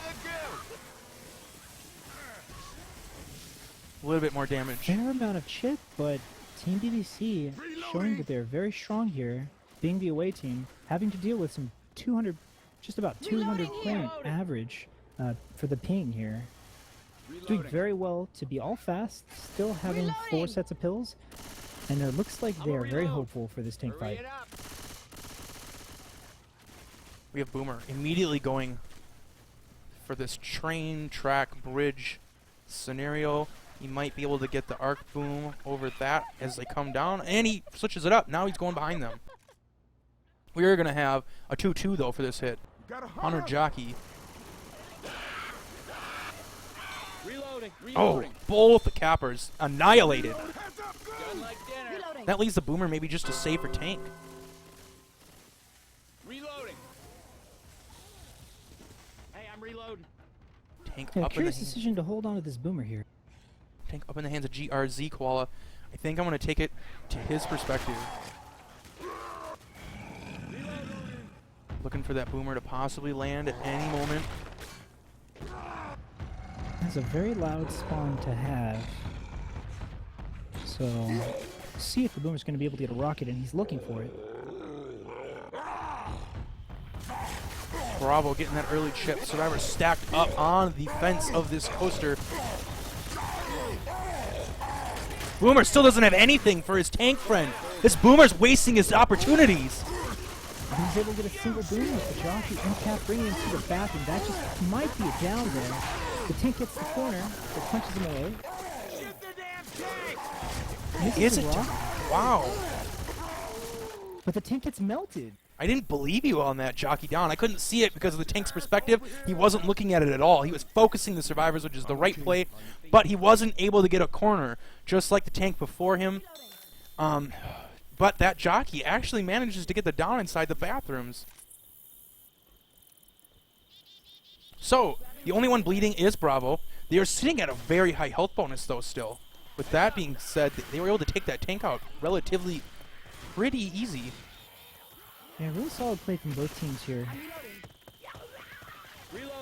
A little bit more damage. Fair amount of chip, but Team BBC showing that they're very strong here, being the away team, having to deal with some 200, just about 200 point average for the ping here. Doing very well to be all fast, still having 4 sets of pills, and it looks like they are very hopeful for this tank fight. We have Boomer immediately going for this train track bridge scenario. He might be able to get the arc boom over that as they come down, and he switches it up. Now he's going behind them. We are going to have a 2-2 though for this hit. Hunter Jockey. Oh, both the cappers annihilated. That leaves the Boomer maybe just a safer tank. Reloading. Hey, I'm reloading. Tank Yeah, up in the curious hands. decision to hold on to this Boomer here. Tank up in the hands of GRZ Koala. I think I'm going to take it to his perspective. Looking for that Boomer to possibly land at any moment. That's a very loud spawn to have. So, see if the Boomer's going to be able to get a rocket, and he's looking for it. Bravo getting that early chip. Survivor stacked up on the fence of this coaster. Boomer still doesn't have anything for his tank friend. This Boomer's wasting his opportunities. He's able to get a single boom with the jockey in cap, bringing him to the back, and that just might be a down there. The tank hits the corner, it punches him away. Is Misses it? the rock, Wow. but the tank gets melted. I didn't believe you on that jockey down. I couldn't see it because of the tank's perspective. He wasn't looking at it at all. He was focusing the survivors, which is the right play, but he wasn't able to get a corner, just like the tank before him. But that jockey actually manages to get the down inside the bathrooms. So, the only one bleeding is Bravo. They are sitting at a very high health bonus, though, still. With that being said, they were able to take that tank out relatively pretty easy. Yeah, really solid play from both teams here.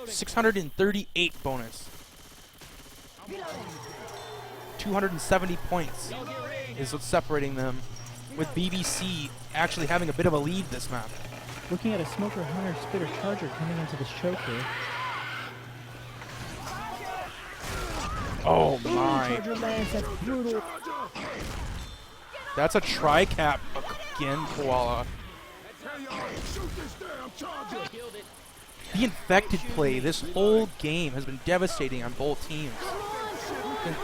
638 bonus. 270 points is what's separating them, with BBC actually having a bit of a lead this map. Looking at a Smoker Hunter Spitter Charger coming into this choke here. Oh my. Charger lands, that's brutal. That's a tri-cap again, Koala. The Infected play this whole game has been devastating on both teams.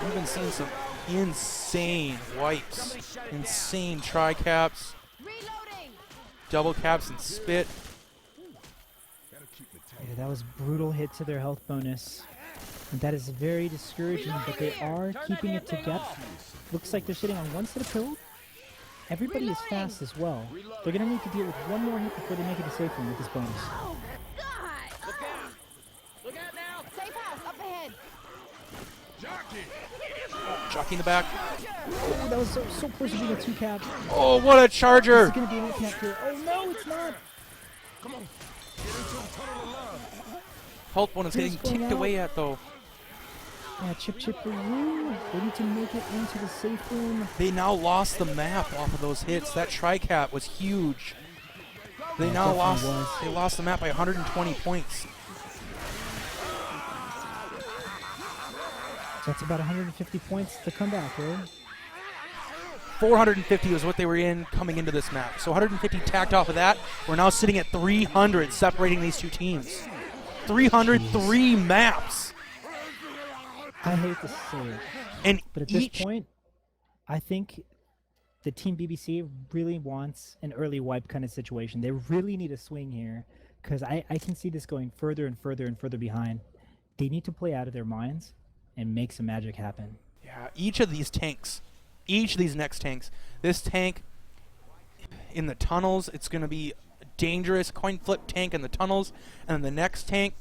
We've been seeing some insane wipes, insane tri-caps, double caps and spit. Yeah, that was brutal hit to their health bonus. And that is very discouraging, but they are keeping it together. Looks like they're sitting on one set of pills. everybody is fast as well. They're going to need to deal with one more hit before they make it a safe room with this bonus. Oh, God! Look out! Look out now! Safe house, up ahead. Jockey in the back. Oh, that was so close to being a 2-cap. Oh, what a charger! It's going to be an 8-cap here. Oh, no, it's not. Come on. Get into the tunnel alive. Health bonus getting He's going ticked out. away at, though. Yeah, chip for you. They need to make it into the safe room. They now lost the map off of those hits. That tri-cap was huge. They Yeah, now it lost. definitely was. They lost the map by 120 points. So that's about 150 points to come back, right? 450 was what they were in coming into this map. So 150 tacked off of that. We're now sitting at 300 separating these two teams. 303 maps. I hate to say it, And but at each this point, I think the Team BBC really wants an early wipe kind of situation. They really need a swing here because I can see this going further and further and further behind. They need to play out of their minds and make some magic happen. Yeah, each of these tanks, each of these next tanks, this tank in the tunnels, it's going to be a dangerous coin flip tank in the tunnels, and the next tank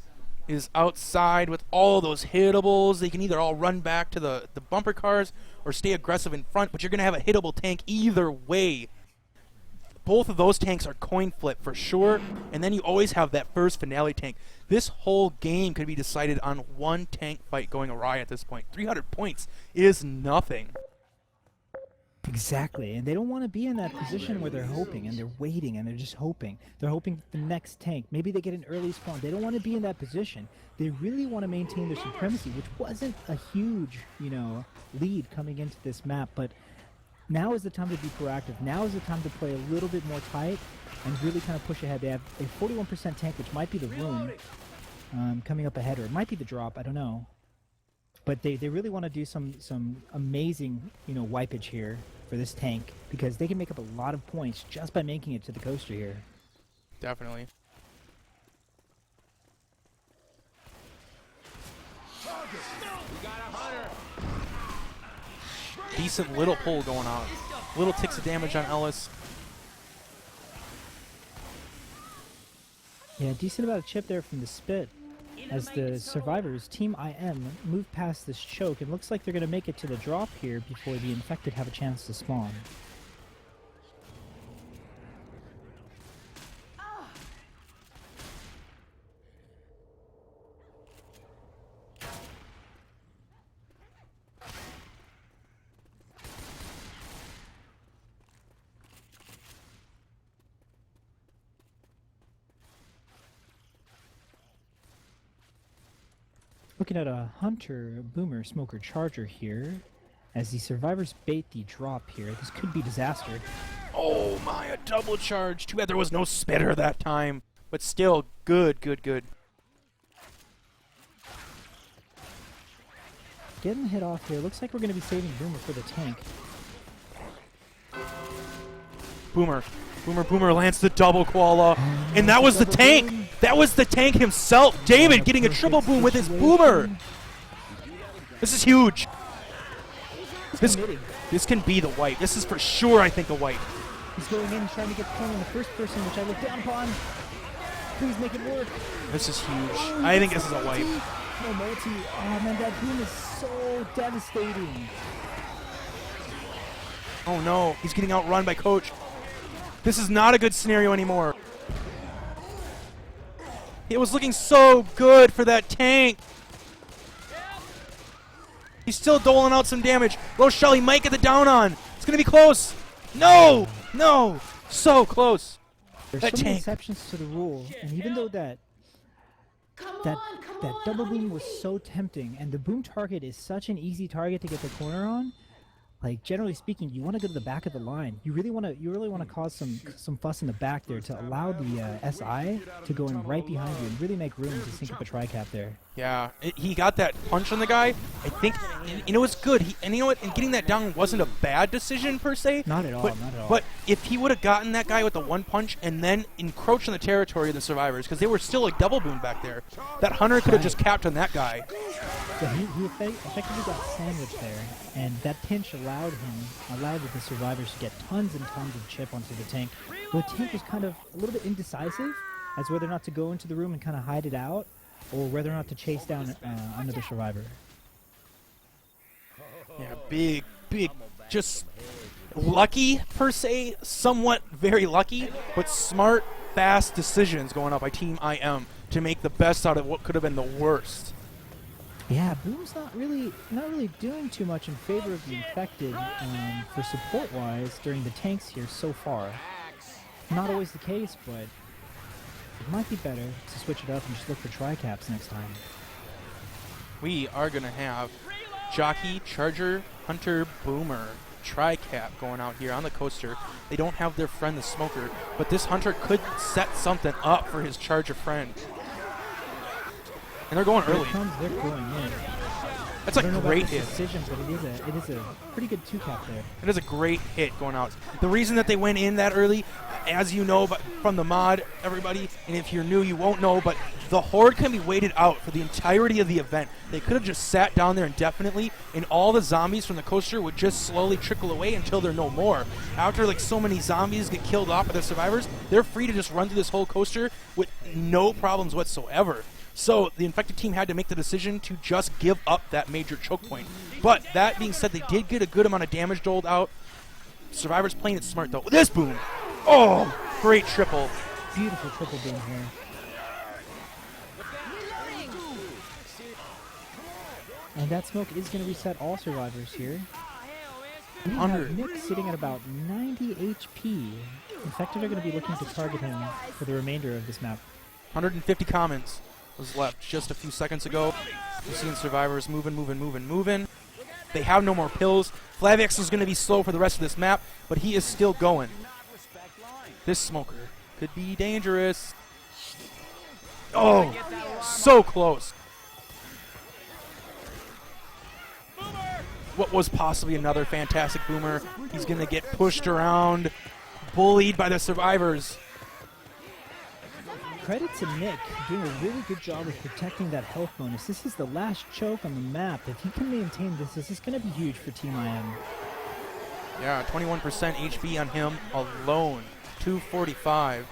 is outside with all those hittables. They can either all run back to the bumper cars or stay aggressive in front, but you're going to have a hittable tank either way. Both of those tanks are coin flip for sure, and then you always have that first finale tank. This whole game could be decided on one tank fight going awry at this point. 300 points is nothing. Exactly, and they don't want to be in that position where they're hoping and they're waiting and they're just hoping. They're hoping the next tank, maybe they get an early spawn. They don't want to be in that position. They really want to maintain their supremacy, which wasn't a huge, lead coming into this map, but now is the time to be proactive. Now is the time to play a little bit more tight and really kind of push ahead. They have a 41% tank, which might be the room coming up ahead, or it might be the drop, I don't know. But they really want to do some amazing, wipeage here for this tank because they can make up a lot of points just by making it to the coaster here. Definitely. We got a hunter! Decent little pull going on. Little ticks of damage on Ellis. Yeah, decent amount of chip there from the spit as the survivors, Team IM, move past this choke. It looks like they're going to make it to the drop here before the infected have a chance to spawn. Looking at a Hunter, Boomer, Smoker, Charger here. As the survivors bait the drop here, this could be disaster. Oh my, a double charge. Too bad there was no spitter that time. But still, good. Getting hit off here. Looks like we're going to be saving Boomer for the tank. Boomer lands the double koala. And that was the tank. Boom. That was the tank himself. David getting a triple boom with his boomer. This is huge. This can be the wipe. This is for sure, I think, a wipe. He's going in, trying to get the point on the first person, which I look down upon. Please make it work. This is huge. Oh, I think he this is a gets wipe. No multi. Oh man, that boom is so devastating. Oh no, he's getting outrun by Coach. This is not a good scenario anymore. It was looking so good for that tank. He's still doling out some damage. Rochelle, he might get the down on. It's going to be close. No, so close. There's That so many tank. exceptions to the rule, and even though that double boom was so tempting, and the boom target is such an easy target to get the corner on, like generally speaking, you want to go to the back of the line. You really want to cause some fuss in the back there to allow the SI to go in right behind you and really make room to sink up a tri-cap there. Yeah, he got that punch on the guy. I think, and it was good. And you know what? And getting that down wasn't a bad decision per se. Not at all, But, not at all. But if he would have gotten that guy with the one punch and then encroached on the territory of the survivors, because they were still like double boom back there, that hunter could have just capped on that guy. Yeah, he effectively got sandwiched there, and that pinch allowed the survivors to get tons and tons of chip onto the tank. The tank was kind of a little bit indecisive as whether or not to go into the room and kind of hide it out, or whether or not to chase down another survivor. Yeah, big, just lucky per se, somewhat very lucky, but smart, fast decisions going up by Team IM to make the best out of what could have been the worst. Yeah, Boom's not really doing too much in favor of the Infected for support-wise during the tanks here so far. Not always the case, but it might be better to switch it up and just look for tri-caps next time. We are going to have Jockey, Charger, Hunter, Boomer, tri-cap going out here on the coaster. They don't have their friend the Smoker, but this Hunter could set something up for his Charger friend. And they're going early. They're going in. That's a great hit. Decision, but it is a pretty good 2-cap there. It is a great hit going out. The reason that they went in that early, as you know from the mod, everybody, and if you're new, you won't know, but the Horde can be waited out for the entirety of the event. They could have just sat down there indefinitely, and all the zombies from the coaster would just slowly trickle away until they're no more. After like so many zombies get killed off by the survivors, they're free to just run through this whole coaster with no problems whatsoever. So the Infected team had to make the decision to just give up that major choke point. But that being said, they did get a good amount of damage doled out. Survivors playing it smart though. This boom! Oh, great triple. Beautiful triple boom here. And that smoke is going to reset all survivors here. We have Nick sitting at about 90 HP. Infected are going to be looking to target him for the remainder of this map. 150 commons was left just a few seconds ago. We're seeing survivors moving. They have no more pills. Flavix is going to be slow for the rest of this map, but he is still going. This Smoker could be dangerous. Oh, so close. What was possibly another fantastic Boomer. He's going to get pushed around, bullied by the survivors. Credit to Nick doing a really good job of protecting that health bonus. This is the last choke on the map. If he can maintain this is going to be huge for Team IM. Yeah, 21% HP on him alone. 245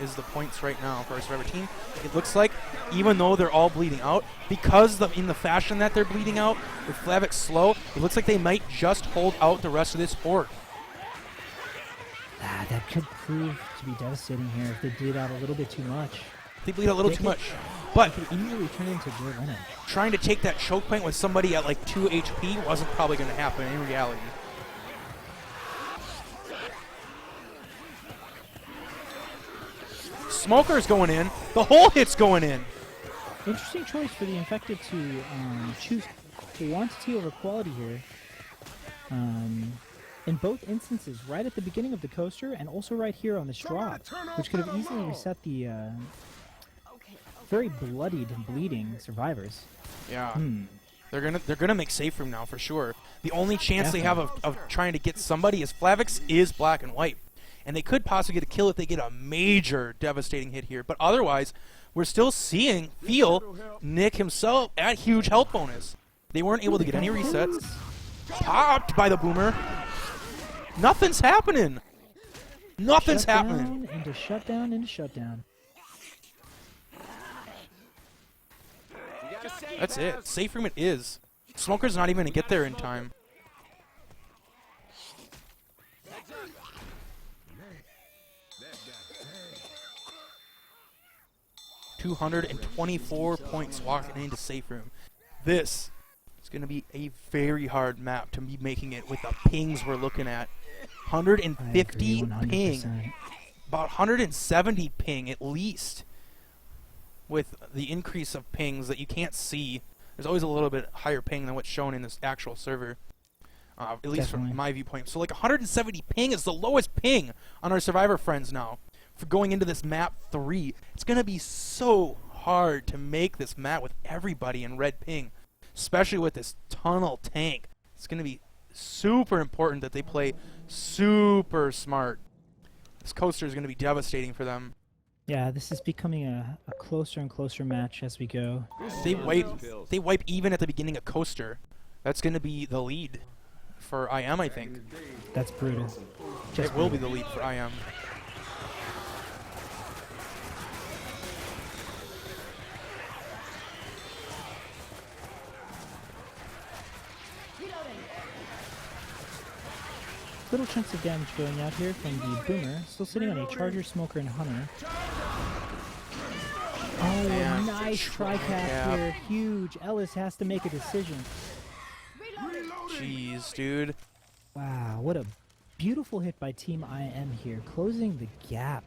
is the points right now for our Survivor team. It looks like, even though they're all bleeding out, because in the fashion that they're bleeding out, with Flavix slow, it looks like they might just hold out the rest of this Horde. That could prove to be devastating here if they bleed out a little bit too much. They bleed out a little too much. But it could easily turn into Joy Lennon. Trying to take that choke point with somebody at like 2 HP wasn't probably going to happen in reality. Smoker's going in. The whole hit's going in. Interesting choice for the Infected to choose quantity over quality here. In both instances, right at the beginning of the coaster and also right here on this drop, which could have easily reset the very bloodied and bleeding survivors. Yeah. They're gonna make safe room now for sure. The only chance they have of trying to get somebody is Flavix is black and white. And they could possibly get a kill if they get a major devastating hit here. But otherwise, we're still feel Nick himself at huge health bonus. They weren't able to get any resets. Popped by the Boomer. Nothing's happening. Nothing's happening. Into shutdown. That's it. Safe room it is. Smoker's not even going to get there in time. $224 points walking into safe room. This is going to be a very hard map to be making it with the pings we're looking at. 150 ping. About 170 ping at least. With the increase of pings that you can't see. There's always a little bit higher ping than what's shown in this actual server. At least from my viewpoint. So like 170 ping is the lowest ping on our Survivor friends now. For going into this map 3. It's going to be so hard to make this map with everybody in red ping. Especially with this tunnel tank. It's going to be super important that they play super smart. This coaster is going to be devastating for them. Yeah, this is becoming a closer and closer match as we go. They wipe even at the beginning of Coaster. That's going to be the lead for IM, I think. That's brutal. It will be the lead for IM. Little chunks of damage going out here from the Boomer. Still sitting on a Charger, Smoker, and Hunter. Oh, a nice tri-cap here. Huge. Ellis has to make a decision. Jeez, dude. Wow, what a beautiful hit by Team IM here. Closing the gap,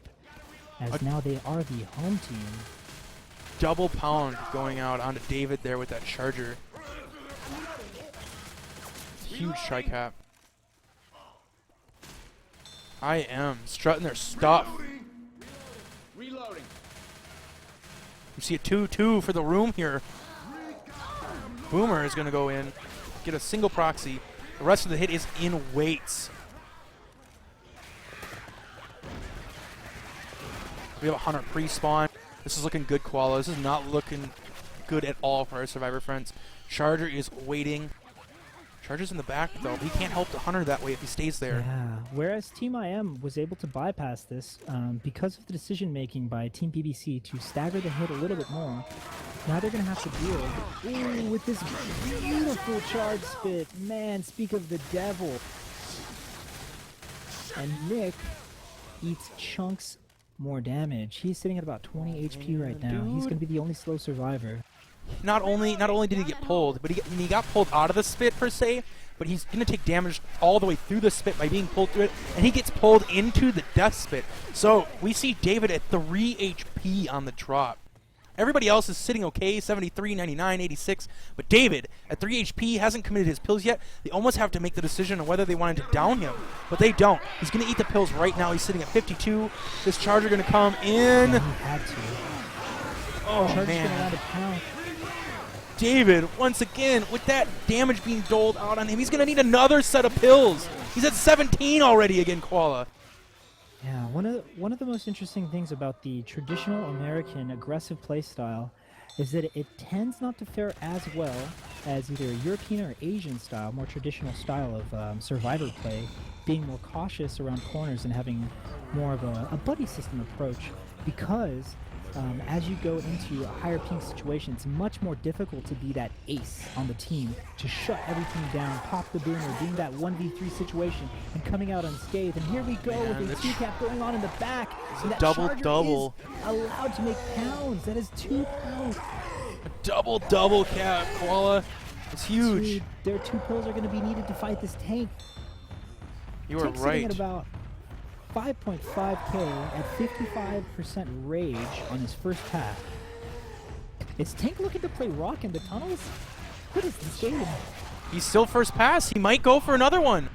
as now they are the home team. Double pound going out onto David there with that Charger. Huge tri-cap. IM strutting their stuff. Reloading. You see a 2-2 for the room here. Boomer is going to go in, get a single proxy. The rest of the hit is in weights. We have a Hunter pre-spawn. This is looking good, Koala. This is not looking good at all for our Survivor friends. Charger is waiting. Charger's in the back, though. He can't help the Hunter that way if he stays there. Yeah, whereas Team IM was able to bypass this because of the decision-making by Team BBC to stagger the hit a little bit more. Now they're going to have to deal with this beautiful charge spit. Man, speak of the devil. And Nick eats chunks more damage. He's sitting at about 20 HP right now. He's going to be the only slow survivor. Not only did he get pulled, but he got pulled out of the spit per se, but he's going to take damage all the way through the spit by being pulled through it, and he gets pulled into the death spit. So we see David at 3 HP on the drop. Everybody else is sitting okay, 73, 99, 86, but David at 3 HP hasn't committed his pills yet. They almost have to make the decision on whether they wanted to down him, but they don't. He's going to eat the pills right now. He's sitting at 52. This Charger going to come in. Yeah, he had to. Oh, Charger's man. going to land a pound. David, once again, with that damage being doled out on him, he's going to need another set of pills. He's at 17 already again, Koala. Yeah, one of the most interesting things about the traditional American aggressive playstyle is that it tends not to fare as well as either a European or Asian style, more traditional style of survivor play, being more cautious around corners and having more of a buddy system approach, because as you go into a higher ping situation, it's much more difficult to be that ace on the team, to shut everything down, pop the Boomer, being that 1v3 situation, and coming out unscathed. And here we go with a two-cap going on in the back. And that double. is allowed to make pounds. That is 2 pounds. A double cap, Koala. It's huge. Their 2 pills are going to be needed to fight this tank. You are Tank's right. sitting at about 5.5k at 55% rage on his first path. Is Tank looking to play rock in the tunnels? What is this game? He's still first pass. He might go for another one.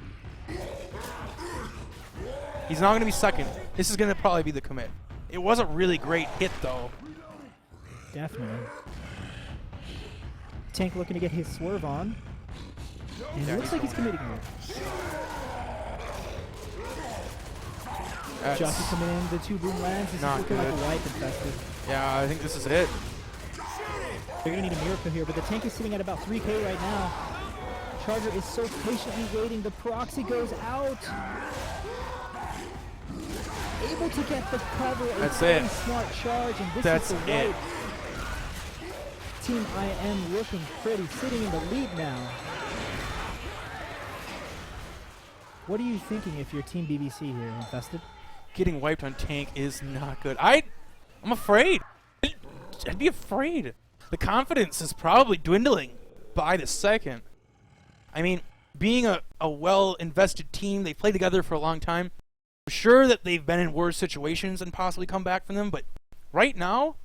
He's not going to be second. This is going to probably be the commit. It was a really great hit, though. Definitely. Tank looking to get his swerve on. And it looks like he's committing here. Jockey coming in, the 2 boom lands. This is looking like a wipe infested. Yeah, I think this is it. They're going to need a miracle here, but the tank is sitting at about 3k right now. Charger is so patiently waiting. The proxy goes out. Able to get the cover. That's a it. Smart charge, and this That's is the it. wipe. Team IM looking pretty, sitting in the lead now. What are you thinking if you're Team BBC here, Infested? Getting wiped on tank is not good. I'm afraid. I'd be afraid. The confidence is probably dwindling by the second. I mean, being a well-invested team, they play together for a long time. I'm sure that they've been in worse situations and possibly come back from them, but right now,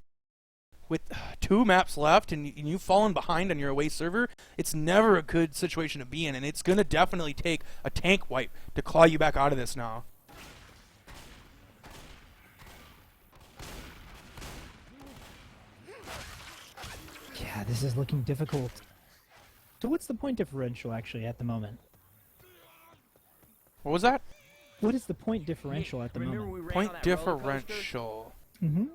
with 2 maps left and you've fallen behind on your away server, it's never a good situation to be in, and it's going to definitely take a tank wipe to claw you back out of this now. Yeah, this is looking difficult. So what's the point differential actually at the moment? What was that? What is the point differential at the moment? Point differential. Mm-hmm.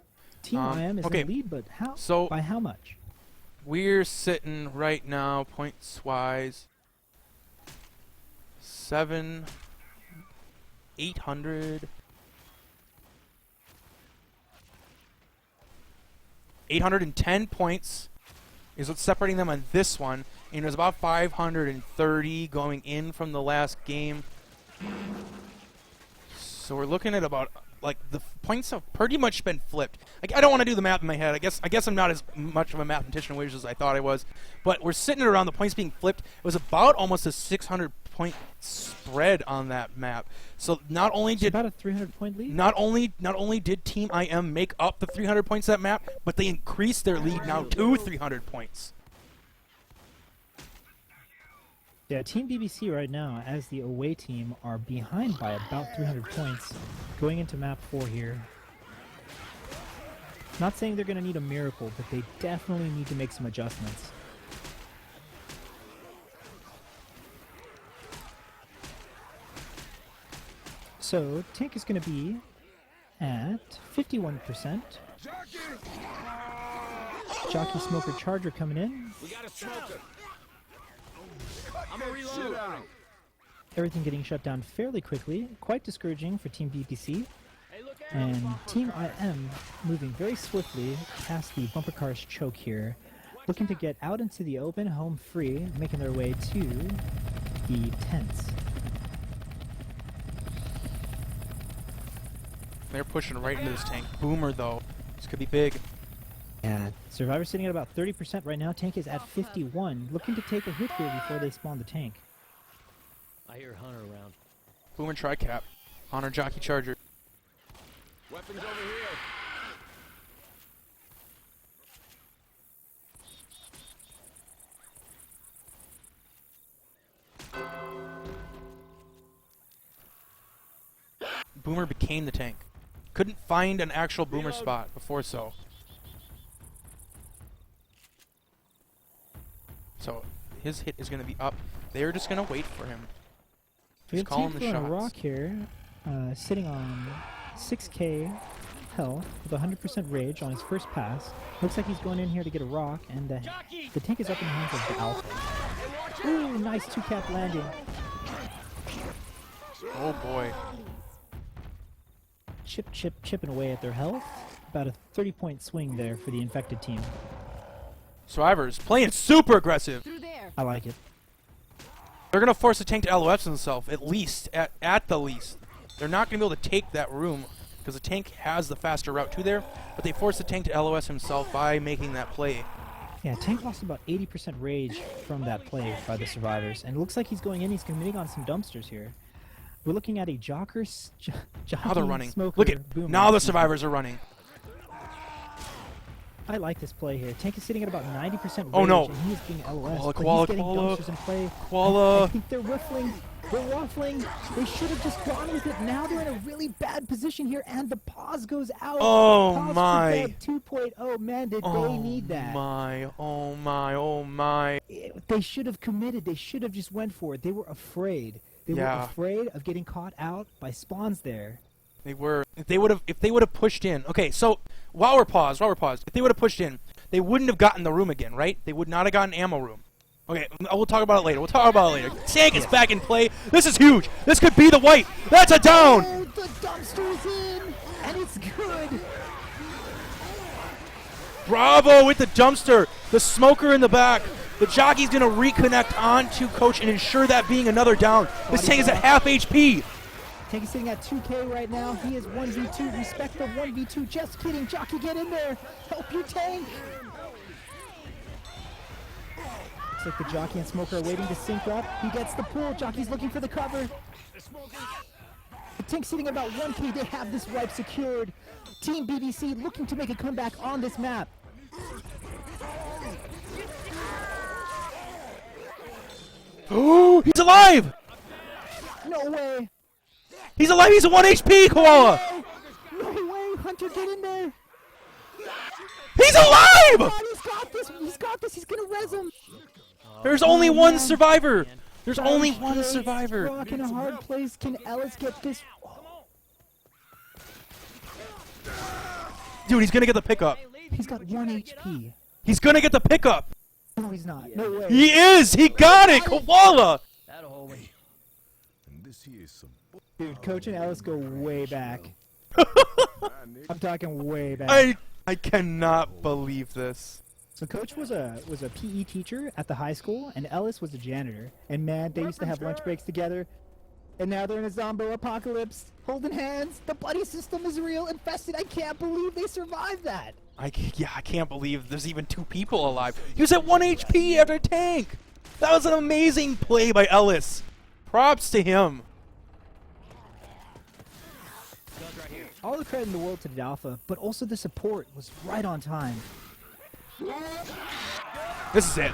Team IM is okay, in the lead, but how? so- by how much? We're sitting right now, points-wise, 800. 810 points is what's separating them on this one, and there's about 530 going in from the last game. So we're looking at about, like, the points have pretty much been flipped. Like, I don't want to do the math in my head. I guess I'm not as much of a mathematician as I thought I was. But we're sitting around the points being flipped. It was about almost a 600-point spread on that map. So not only It's did about a 300-point lead. not only did Team IM make up the 300 points that map, but they increased their lead now to 300 points. Yeah, Team BBC right now, as the away team, are behind by about 300 points going into map 4 here. Not saying they're going to need a miracle, but they definitely need to make some adjustments. So, tank is going to be at 51%. Jockey, Smoker, Charger coming in. We got a smoker. I'm a reload. Everything getting shut down fairly quickly. Quite discouraging for Team BBC. And Team IM moving very swiftly past the bumper cars choke here. Looking to get out into the open, home free, making their way to the tents. They're pushing right into this tank. Boomer, though. This could be big. Yeah, Survivor sitting at about 30% right now. Tank is at 51. Looking to take a hit here before they spawn the tank. I hear Hunter around. Boomer tri-cap. Honor Jockey Charger. Weapons over here. Boomer became the tank. Couldn't find an actual Boomer spot before so. So his hit is going to be up. They're just going to wait for him. We Just have calling Team the throwing a shots. rock here, sitting on 6k health with 100% rage on his first pass. Looks like he's going in here to get a rock, and the tank is up in the hands of the Alpha. Ooh, nice 2-cap landing. Oh boy. Chipping away at their health. About a 30-point swing there for the infected team. Survivors playing super aggressive. Through there. I like it. They're going to force the tank to LOS himself, at least, at the least. They're not going to be able to take that room, because the tank has the faster route to there, but they force the tank to LOS himself by making that play. Yeah, tank lost about 80% rage from that play by the survivors, and it looks like he's going in. He's committing on some dumpsters here. We're looking at a Jockey, Now they're running. Smoker, Look at, Boomer. now the survivors are running. I like this play here. Tank is sitting at about 90% rage, Oh, no. and he is being LOS, Koala, but koala, he's getting koala, dumpsters in play. koala. I think they're whiffling. They're waffling. They should have just gone with it. Now they're in a really bad position here, and the pause goes out. Oh, Pause my. 2.0. Man, did Oh they need that. my, oh my, oh my. They should have committed. They should have just went for it. They were afraid. They were Yeah. afraid of getting caught out by spawns there. They were. If they would have pushed in. Okay, so while we're paused, if they would have pushed in, they wouldn't have gotten the room again, right? They would not have gotten ammo room. Okay, we'll talk about it later. Tank is back in play. This is huge. This could be the white. That's a down. Oh, the dumpster's in, and it's good. Bravo with the dumpster. The smoker in the back. The jockey's going to reconnect onto Coach and ensure that being another down. This tank is at half HP. Tank is sitting at 2k right now. He is 1v2. Respect the 1v2. Just kidding. Jockey, get in there. Help your tank. Looks like the jockey and smoker are waiting to sync up. He gets the pull. Jockey's looking for the cover. The tank's sitting at about 1k. They have this wipe secured. Team BBC looking to make a comeback on this map. Oh, he's alive. No way. He's alive. He's at 1 HP, Koala. No way. Hunter, get in there. He's alive. God, he's got this. He's got this. He's going to res him. There's only one survivor. There's Irish only one Gates, survivor. Rock in a hard place. Can Ellis get this? Dude, he's gonna get the pickup. He's got 1 HP. He's gonna get the pickup. No, he's not. No way. He is. He got it. Koala. That'll hold me. And this here is some Dude, Coach and Ellis go way back. I'm talking way back. I cannot believe this. So Coach was a PE teacher at the high school, and Ellis was a janitor. And man, they used to have lunch breaks together. And now they're in a zombie apocalypse, holding hands. The buddy system is real. Infested. I can't believe they survived that. I can't believe there's even 2 people alive. He was at 1 HP after tank. That was an amazing play by Ellis. Props to him. All the credit in the world to the Alpha, but also the support was right on time. This is it.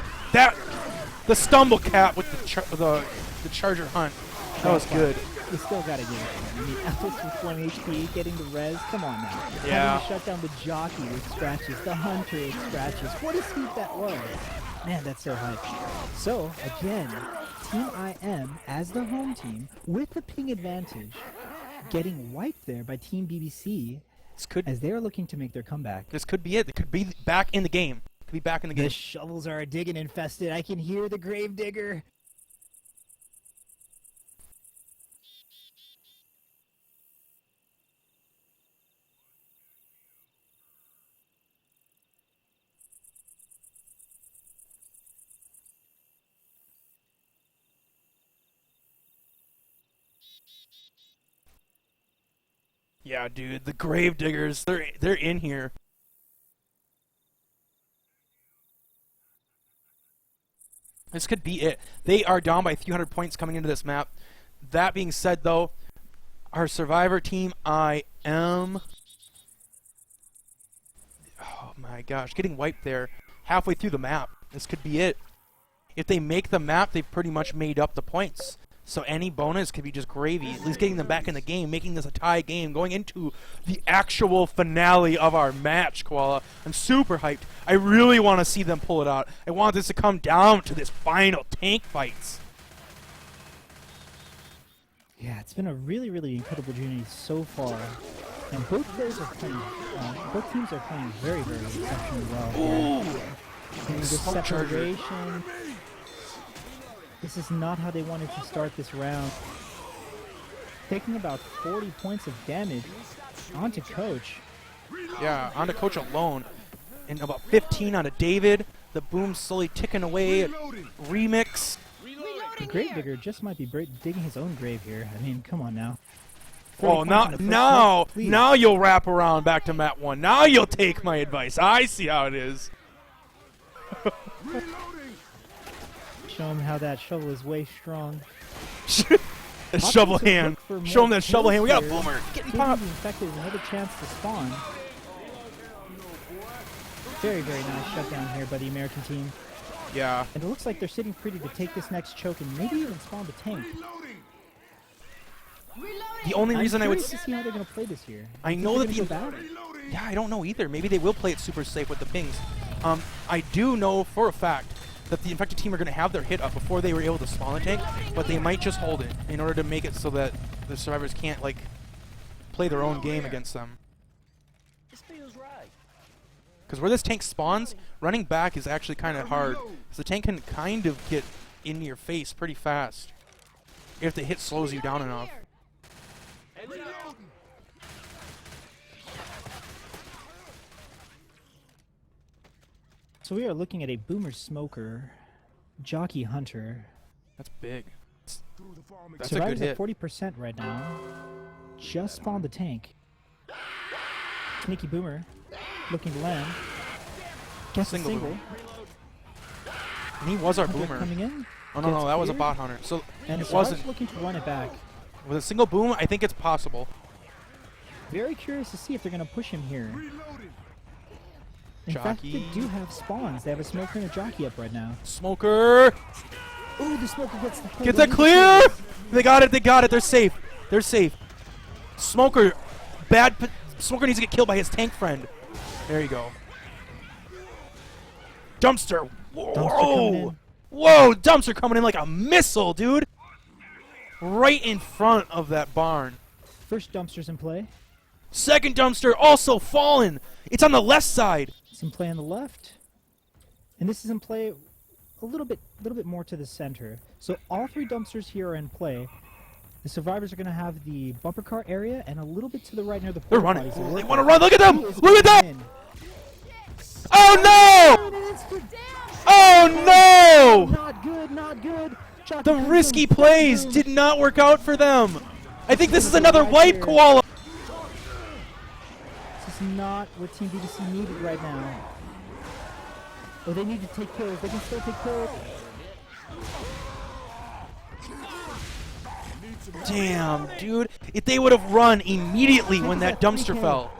The stumble cap with the Charger Hunt. That was good. You still gotta give it to him. I mean, Ellis with 1 HP, getting the res. Come on now. Yeah. Having to shut down the jockey with scratches, the hunter with scratches. What a sweep that was. Man, that's so hype. So, again, Team IM as the home team with the ping advantage, getting wiped there by Team BBC as they are looking to make their comeback. This could be it. It could be back in the game. Could be back in the game. The shovels are digging Infested. I can hear the grave digger. Yeah, dude, the grave diggers, they're in here. This could be it. They are down by 300 points coming into this map. That being said, though, our survivor team, oh my gosh, getting wiped there halfway through the map. This could be it. If they make the map, they've pretty much made up the points. So any bonus could be just gravy, at least getting them back in the game, making this a tie game, going into the actual finale of our match, Koala. I'm super hyped. I really want to see them pull it out. I want this to come down to this final tank fights. Yeah, it's been a really, really incredible journey so far. And both players are playing, both teams are playing very, very exceptionally well. Ooh! And the Smoke charger. separation. This is not how they wanted to start this round. Taking about 40 points of damage onto Coach. Yeah, onto Coach alone. And about 15 onto David. The boom slowly ticking away. Remix. The Gravedigger just might be digging his own grave here. I mean, come on now. Oh, now you'll wrap around back to map 1. Now you'll take my advice. I see how it is. Show him how that shovel is way strong. That shovel hand. Show him that shovel hand. We got a boomer. Get Giving the Infected another chance to spawn. Very, very nice shutdown here by the American team. Yeah. And it looks like they're sitting pretty to take this next choke and maybe even spawn the tank. The only reason I would to see how they're going to play this here. I know that the yeah, I don't know either. Maybe they will play it super safe with the pings. I do know for a fact that the Infected team are going to have their hit up before they were able to spawn the tank, but they might just hold it in order to make it so that the survivors can't, like, play their own game against them. This feels right. Because where this tank spawns, running back is actually kind of hard. Because the tank can kind of get in your face pretty fast if the hit slows you down enough. So we are looking at a Boomer Smoker, Jockey Hunter. That's big. That's a Survivors good at hit. 40% right now. Just spawned the tank. Sneaky Boomer looking to land. Gets a single. And he was our Hunter boomer. coming in. Oh, no, Gets that was a cleared. bot hunter. So And it the wasn't. Survivors looking to run it back. With a single boom, I think it's possible. Very curious to see if they're going to push him here. In fact, they Jockey. do have spawns. They have a Smoker and a Jockey up right now. Smoker! Ooh, the Smoker gets the play. Get that clear! They got it, they got it. They're safe. They're safe. Smoker, Smoker needs to get killed by his tank friend. There you go. Dumpster. Dumpster coming in. Whoa, dumpster coming in like a missile, dude. Right in front of that barn. First Dumpster's in play. Second dumpster also fallen. It's on the left side. Some play on the left, and this is in play a little bit more to the center. So all 3 dumpsters here are in play. The survivors are going to have the bumper car area and a little bit to the right near the They're porta running. potties to They work want to with. run. Look at them. He is Look at that. going in. Oh no! Oh no! Not good, not good. Chuck The comes risky in. plays did not work out for them. I think this is gonna go another right wipe, here. Koala. This is not what Team BBC needed right now. Oh, they need to take kills. They can still take kills. Damn, dude. If they would have run immediately when that dumpster fell.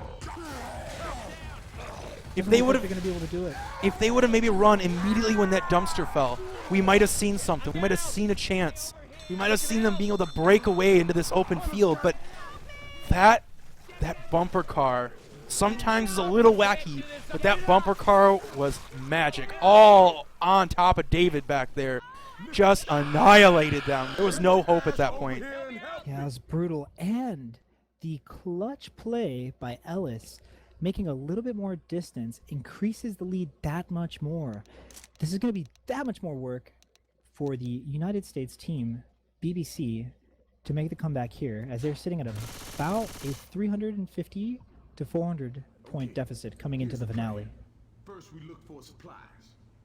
If they would They're have going to be able to do it. If they would have maybe run immediately when that dumpster fell, we might have seen something. We might have seen a chance. We might have seen them being able to break away into this open field. But that bumper car sometimes is a little wacky, but that bumper car was magic. All on top of David back there. Just annihilated them. There was no hope at that point. Yeah, it was brutal. And the clutch play by Ellis, making a little bit more distance, increases the lead that much more. This is going to be that much more work for the United States team, BBC, to make the comeback here, as they're sitting at about a 350 to 400 point deficit coming into the finale. First we look for supplies.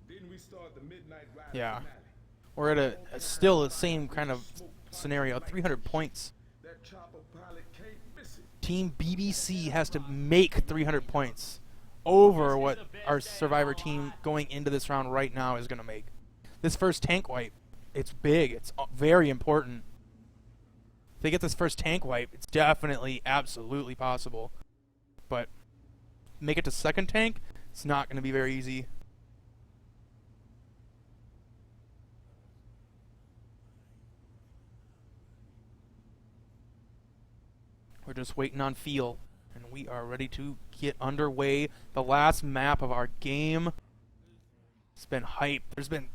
Then we start the midnight ride. Yeah. finale. We're at still the same kind of scenario, 300 points. That chopper pilot can't miss it. Team BBC has to make 300 points over what our Survivor team going into this round right now is going to make. This first tank wipe, it's big. It's very important. If they get this first tank wipe, it's definitely, absolutely possible. But make it to second tank, it's not going to be very easy. We're just waiting on feel, and we are ready to get underway. The last map of our game. It's been hype. There's been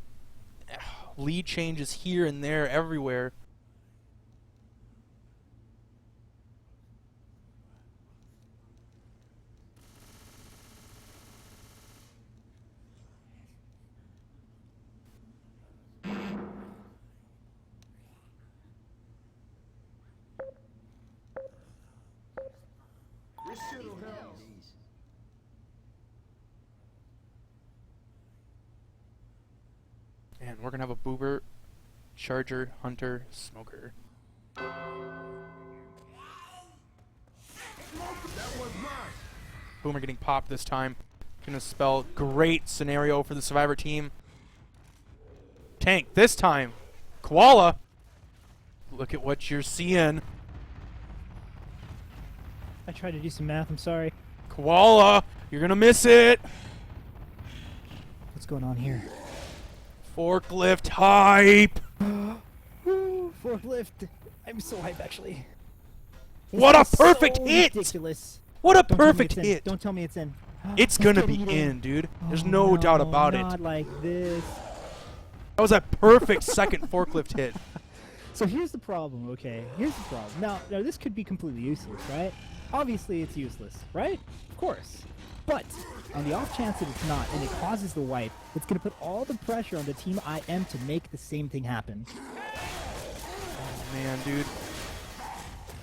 lead changes here and there, everywhere. This shit'll help. And we're going to have a Boober, Charger, Hunter, Smoker. That was mine. Boomer getting popped this time. Going to spell great scenario for the Survivor team. Tank this time. Koala. Look at what you're seeing. I tried to do some math, I'm sorry. Koala, you're going to miss it. What's going on here? Forklift hype. Woo, forklift. I'm so hyped, actually. What a This is perfect so hit. Ridiculous. What a Don't tell me perfect it's in. hit. Don't tell me it's in. It's going to be in, dude. There's no doubt about it. Not like this. That was a perfect second forklift hit. So here's the problem, okay? Here's the problem. Now this could be completely useless, right? Obviously it's useless, right? Of course. But on the off chance that it's not, and it causes the wipe, it's going to put all the pressure on the Team IM to make the same thing happen. Oh, man, dude.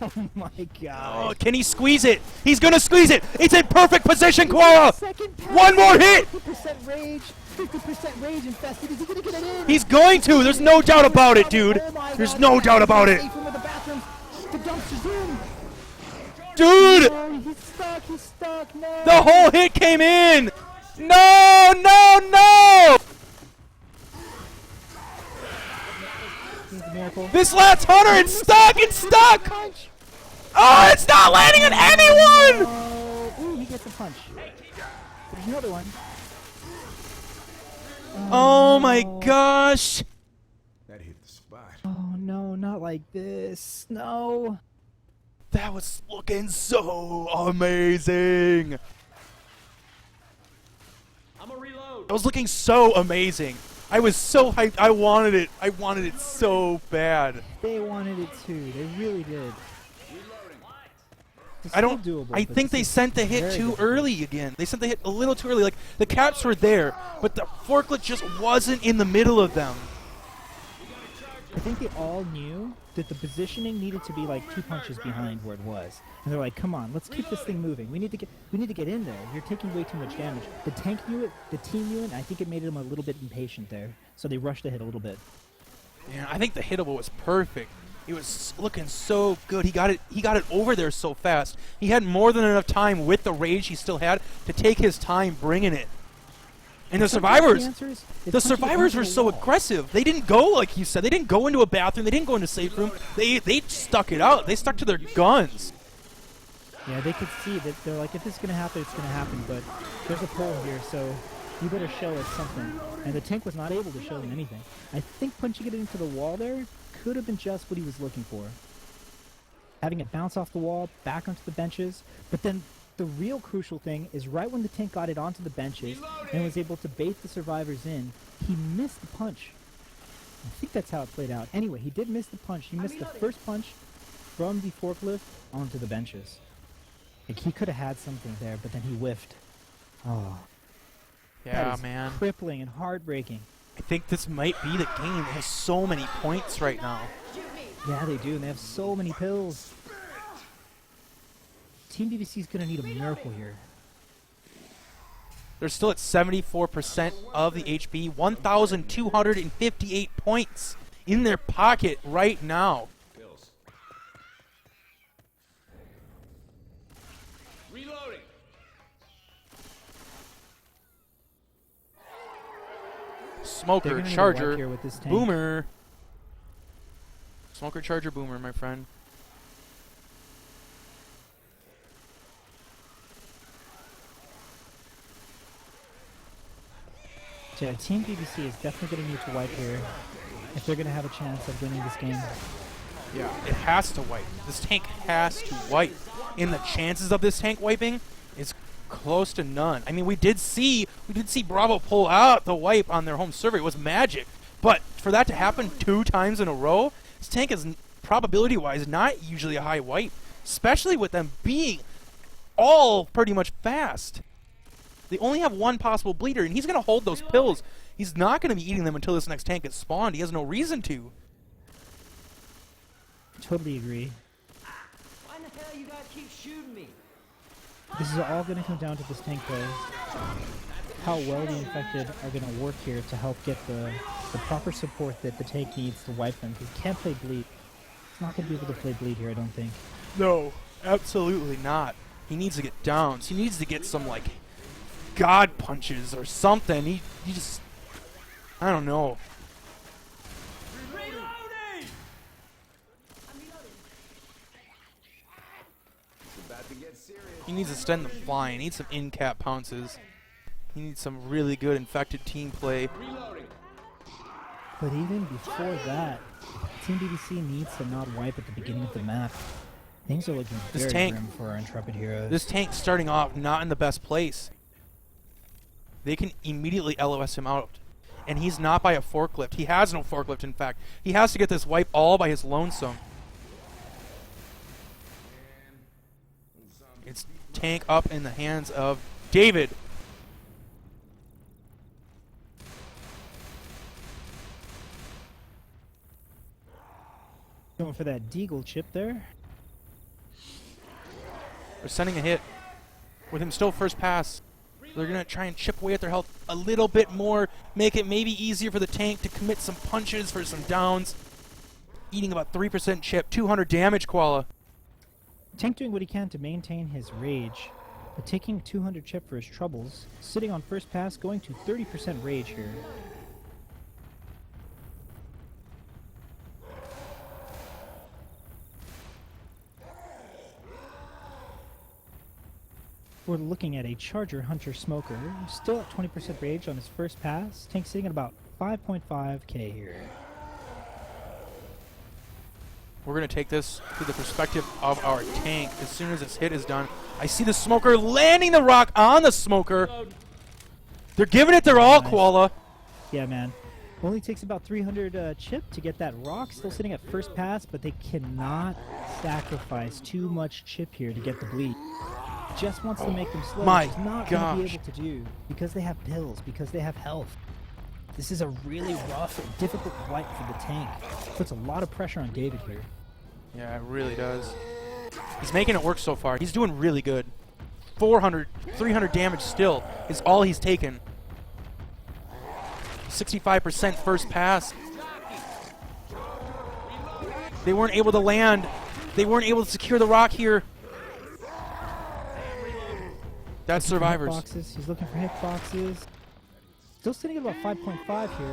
Oh my Oh, god. can he squeeze it? He's going to squeeze it. It's in perfect position, Koala. Second pass. One more hit. 50% rage. 50% rage infested. Is he going to get it in? He's going to. There's no doubt about it, dude. Oh my There's God, no the doubt about bathroom, it. safe room of the bathroom. The dumpster's in. Dude, Oh, he's stuck. He's stuck. No. the whole hit came in. No, no, no. Here's a miracle. This last Hunter, it's stuck. It's stuck. Punch. Oh, it's not landing on anyone. Oh, ooh, he gets a punch. There's another one. Oh, my no. gosh. That hit the spot. Oh no, not like this. No. That was looking so amazing. I'm a reload. That was looking so amazing. I was so hyped. I wanted it. I wanted it so bad. They wanted it too. They really did. It's I still don't. doable, I but think this they is sent the hit very too difficult. early again. They sent the hit a little too early. Like the caps were there, but the forklift just wasn't in the middle of them. I think they all knew that the positioning needed to be like 2 punches behind where it was, and they're like, "Come on, let's keep this thing moving. We need to get in there. You're taking way too much damage." The tank knew it, the team knew it, and I think it made them a little bit impatient there, so they rushed the hit a little bit. Yeah, I think the hittable was perfect. It was looking so good. He got it over there so fast. He had more than enough time with the rage he still had to take his time bringing it. And the survivors, were so aggressive. They didn't go like you said. They didn't go into a bathroom. They didn't go into a safe room. They stuck it out. They stuck to their guns. Yeah, they could see that they're like, if this is gonna happen, it's gonna happen. But there's a pole here, so you better show us something. And the tank was not able to show them anything. I think punching it into the wall there could have been just what he was looking for. Having it bounce off the wall, back onto the benches, but then the real crucial thing is right when the tank got it onto the benches and was able to bait the survivors in, he missed the punch. I think that's how it played out. Anyway, he did miss the punch. He missed the first punch from the forklift onto the benches. Like, he could have had something there, but then he whiffed. Oh, that Yeah, is man. crippling and heartbreaking. I think this might be the game that has so many points right now. Yeah, they do, and they have so many pills. Team BBC is going to need a miracle here. They're still at 74% of the HP, 1,258 points in their pocket right now. Pills. Reloading. They're Smoker, gonna need a wipe Charger, here with this tank. Boomer. Smoker, Charger, Boomer, my friend. So yeah, Team BBC is definitely going to need to wipe here if they're going to have a chance of winning this game. Yeah, it has to wipe. This tank has to wipe. And the chances of this tank wiping is close to none. I mean, we did see Bravo pull out the wipe on their home server. It was magic. But for that to happen 2 times in a row, this tank is probability-wise not usually a high wipe, especially with them being all pretty much fast. They only have one possible bleeder, and he's going to hold those pills. He's not going to be eating them until this next tank gets spawned. He has no reason to. Totally agree. Why in the hell you guys keep shooting me? This is all going to come down to this tank play. How well the infected are going to work here to help get the proper support that the tank needs to wipe them. Because he can't play bleed. He's not going to be able to play bleed here, I don't think. No, absolutely not. He needs to get downs. He needs to get some, like, God punches or something. He just... I don't know. It's about to get serious. He needs to extend the fly. He needs some in-cap pounces. He needs some really good infected team play. But even before that, Team BBC needs to not wipe at the beginning of the map. Things are looking This very tank- grim for our intrepid heroes. This tank's starting off not in the best place. They can immediately LOS him out. And he's not by a forklift. He has no forklift, in fact. He has to get this wipe all by his lonesome. It's tank up in the hands of David. Going for that Deagle chip there. They're sending a hit. With him still first pass. They're going to try and chip away at their health a little bit more. Make it maybe easier for the tank to commit some punches for some downs. Eating about 3% chip. 200 damage, Koala. Tank doing what he can to maintain his rage, but taking 200 chip for his troubles. Sitting on first pass, going to 30% rage here. We're looking at a Charger Hunter Smoker, still at 20% rage on his first pass. Tank sitting at about 5.5k here. We're going to take this to the perspective of our tank. As soon as this hit is done, I see the Smoker landing the rock on the Smoker. They're giving it their all, Nice. Koala. Yeah, man. Only takes about 300 chip to get that rock. Still sitting at first pass, but they cannot sacrifice too much chip here to get the bleed. Just wants to make them slow, My which is not going to be gosh. able to do because they have pills, because they have health. This is a really rough and difficult fight for the tank. Puts a lot of pressure on David here. Yeah, it really does. He's making it work so far. He's doing really good. 400, 300 damage still is all he's taken. 65% first pass. They weren't able to land. They weren't able to secure the rock here. That's Survivors. Hitboxes. He's looking for hitboxes. Still sitting at about 5.5 here.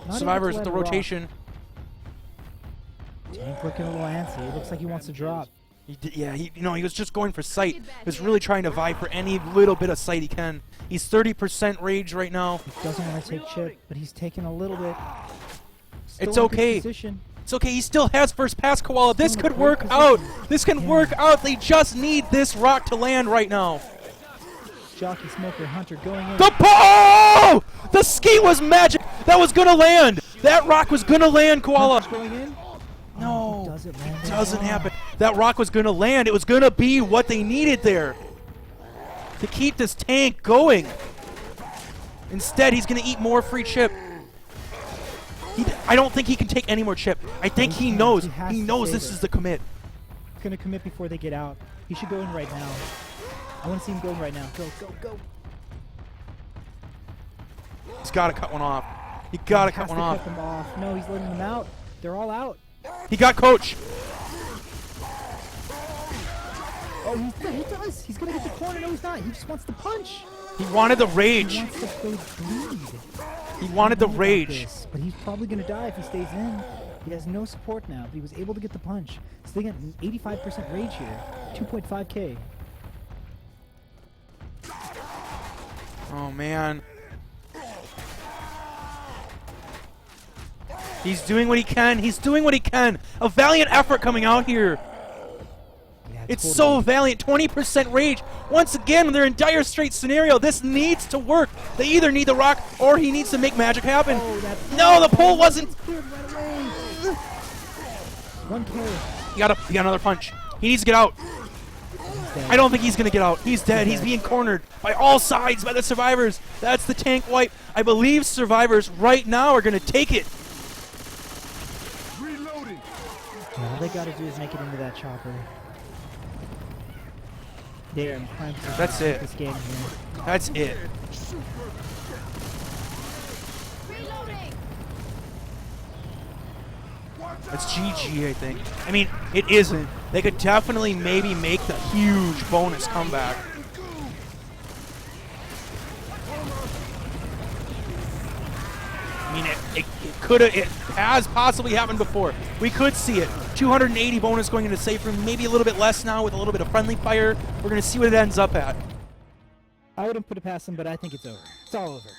Not Survivors able with to the land a rock. rotation. Tank looking a little antsy. It looks like he wants to drop. He was just going for sight. He was really trying to vie for any little bit of sight he can. He's 30% rage right now. He doesn't want to take chip, but he's taking a little bit. Still It's in good okay. position. It's okay. He still has first pass, Koala. This Still in a could great work position. out. This can Yeah. work out. They just need this rock to land right now. Jockey, Smoker, Hunter going in. The ball! The ski was magic. That was gonna land. That rock was gonna land, Koala. Hunter's going in. No, Doesn't land it at doesn't all. happen. That rock was gonna land. It was gonna be what they needed there to keep this tank going. Instead, he's gonna eat more free chip. I don't think he can take any more chip. I think he can't. knows. He has He to knows save this it. is the commit. He's going to commit before they get out. He should go in right now. I want to see him going right now. Go, go, go. He's got to cut one off. He got to He cut has one to off. cut them off. No, he's letting them out. They're all out. He got coach. Oh, he does. He's going to get the corner. No, he's not. He just wants the punch. He wanted the He rage. wants to go bleed. He wanted the About rage. this, but he's probably going to die if he stays in. He has no support now, but he was able to get the punch. Still got 85% rage here. 2.5k. Oh, man. He's doing what he can. He's doing what he can. A valiant effort coming out here. Yeah, It's totally. so valiant. 20% rage. Once again, they're in dire straits scenario. This needs to work. They either need the rock or he needs to make magic happen. Oh, that No, the pull wasn't. cleared right away. 1k. He got another punch. He needs to get out. I don't think he's going to get out. He's dead. He's being cornered by all sides by the Survivors. That's the tank wipe. I believe Survivors right now are going to take it. Reloading. All they got to do is make it into that chopper. They're in prime position That's to take it. this game here. That's it. Reloading. That's GG, I think. I mean, it isn't. They could definitely maybe make the huge bonus comeback. I mean, it could have, it has possibly happened before. We could see it. 280 bonus going into safe room, maybe a little bit less now with a little bit of friendly fire. We're going to see what it ends up at. I wouldn't put it past them, but I think it's over. It's all over.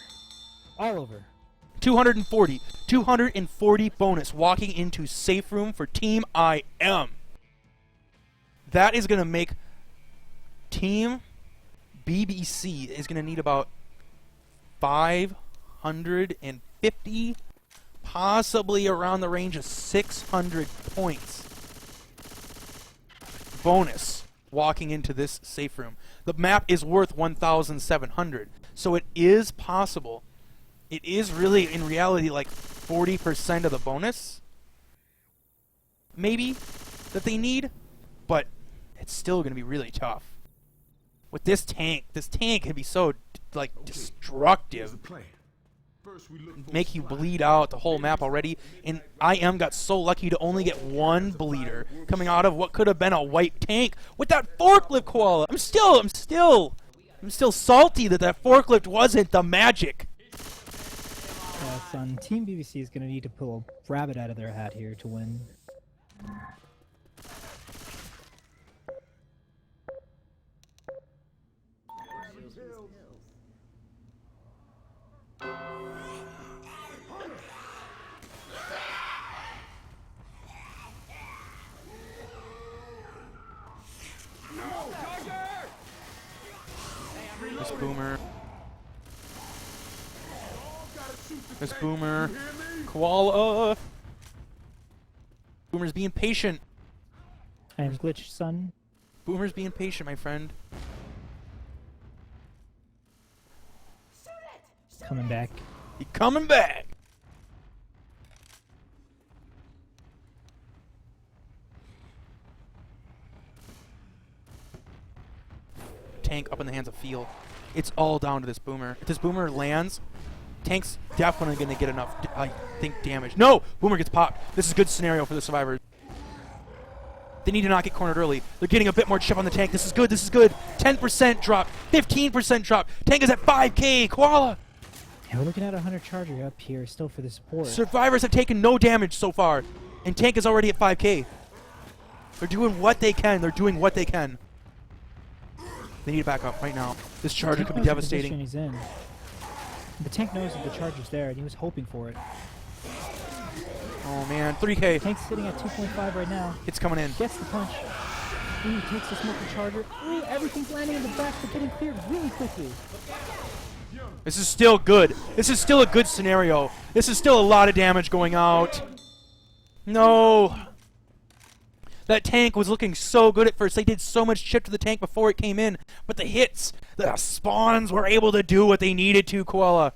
All over. 240 bonus walking into safe room for Team IM. That is going to make Team BBC is going to need about 550, possibly around the range of 600 points bonus walking into this safe room. The map is worth 1,700, so it is possible. It is really, in reality, like 40% of the bonus, maybe, that they need, but it's still going to be really tough. With this tank can be so, like, destructive. Plan. First we look for Make you bleed out the whole map already, and IM got so lucky to only get one bleeder coming out of what could have been a white tank with that forklift, Koala. I'm still salty that forklift wasn't the magic. Son, Team BBC is going to need to pull a rabbit out of their hat here to win. This boomer. This boomer. hear me? Koala. Boomer's being patient. I am glitched, son. Boomer's being patient, my friend. Coming back. He coming back. Tank up in the hands of Field. It's all down to this Boomer. If this Boomer lands, Tank's definitely going to get enough, I think, damage. No! Boomer gets popped. This is a good scenario for the survivors. They need to not get cornered early. They're getting a bit more chip on the Tank. This is good. This is good. 10% drop. 15% drop. Tank is at 5K. Koala! Yeah, we're looking at a Hunter Charger up here still for the support. Survivors have taken no damage so far. And Tank is already at 5K. They're doing what they can. They're doing what they can. They need to back up right now. This Charger could be devastating. He's in. The Tank knows that the Charger's there, and he was hoping for it. Oh, man. 3K. Tank's sitting at 2.5 right now. It's coming in. Gets the punch. Ooh, takes the smoke and Charger. Ooh, everything's landing in the back, but getting cleared really quickly. This is still good. This is still a good scenario. This is still a lot of damage going out. No. That Tank was looking so good at first. They did so much chip to the Tank before it came in. But the hits, the spawns were able to do what they needed to, Koala.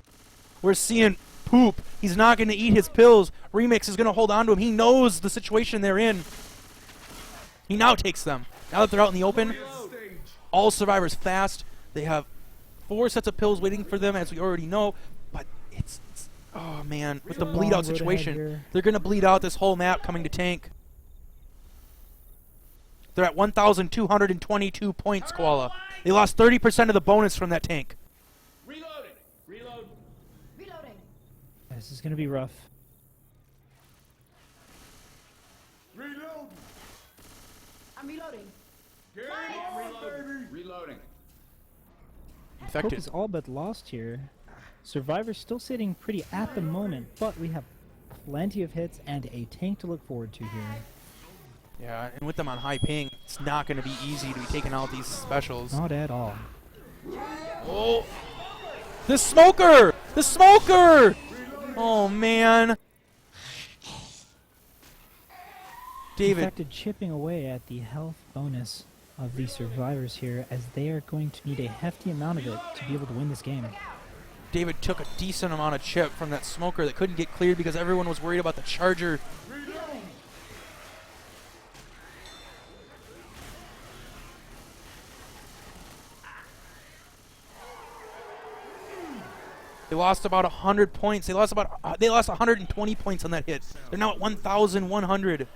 We're seeing Poop. He's not going to eat his pills. Remix is going to hold on to him. He knows the situation they're in. He now takes them. Now that they're out in the open, all survivors fast. They have 4 sets of pills waiting for them, as we already know. But it's oh, man. With the bleed out situation, they're going to bleed out this whole map coming to Tank. They're at 1,222 points, Koala. They lost 30% of the bonus from that Tank. Reloading. Reload. Reloading. This is going to be rough. Reload. I'm reloading. Reloading. Hope Infected. is all but lost here. Survivor's still sitting pretty at the moment, but we have plenty of hits and a Tank to look forward to here. Yeah, and with them on high ping, it's not going to be easy to be taking out these specials. Not at all. Oh! The smoker! The smoker! Oh, man. David. Infected chipping away at the health bonus of the survivors here, as they are going to need a hefty amount of it to be able to win this game. David took a decent amount of chip from that smoker that couldn't get cleared because everyone was worried about the Charger. They lost about 100 points. They lost 120 points on that hit. They're now at 1,100.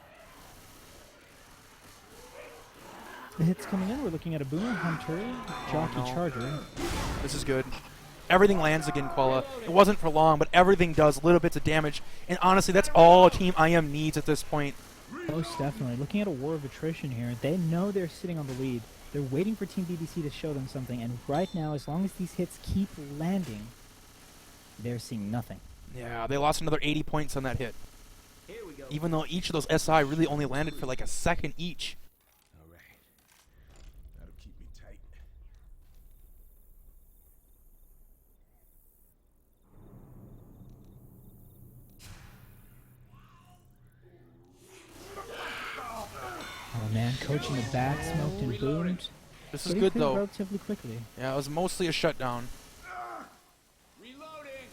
The hits coming in, we're looking at a Boomer, Hunter, Jockey, no. Charger. This is good. Everything lands again, Koala. It wasn't for long, but everything does. Little bits of damage. And honestly, that's all Team IM needs at this point. Most definitely. Looking at a war of attrition here, they know they're sitting on the lead. They're waiting for Team BBC to show them something, and right now, as long as these hits keep landing, they're seeing nothing. Yeah, they lost another 80 points on that hit. Here we go. Even though each of those SI really only landed for like a second each. All right. That'll keep me tight. Oh man, coaching the back, smoked and boomed. This is Getting good cleared though. relatively quickly. Yeah, it was mostly a shutdown. Reloading.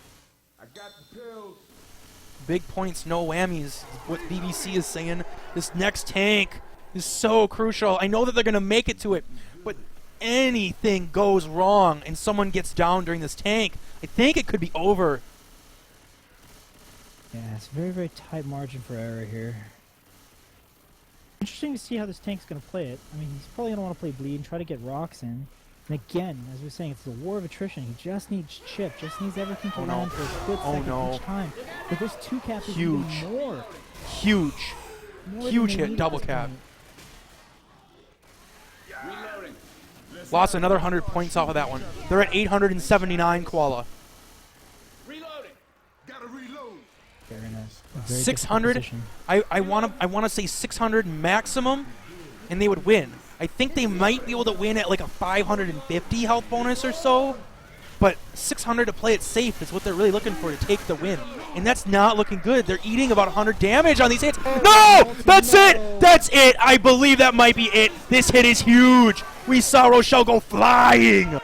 I got the pills. Big points, no whammies. Is what BBC is saying. This next tank is so crucial. I know that they're going to make it to it, but anything goes wrong and someone gets down during this tank, I think it could be over. Yeah, it's a very, very tight margin for error here. Interesting to see how this tank's going to play it. I mean, he's probably going to want to play bleed and try to get rocks in. And again, as we were saying, it's the war of attrition. He just needs chip, just needs everything to Oh, no. land for a good Oh, second no. each time. But this 2-cap is Huge. even more. Huge. More Huge than they hit, need at double this cap. point. Reloading. Lost another 100 points off of that one. They're at 879, Koala. Reloading. Gotta reload. They're in a very difficult 600. position. I want to say 600 maximum, and they would win. I think they might be able to win at like a 550 health bonus or so. But 600 to play it safe is what they're really looking for to take the win. And that's not looking good. They're eating about 100 damage on these hits. No! That's it! That's it! I believe that might be it. This hit is huge. We saw Rochelle go flying. Yeah,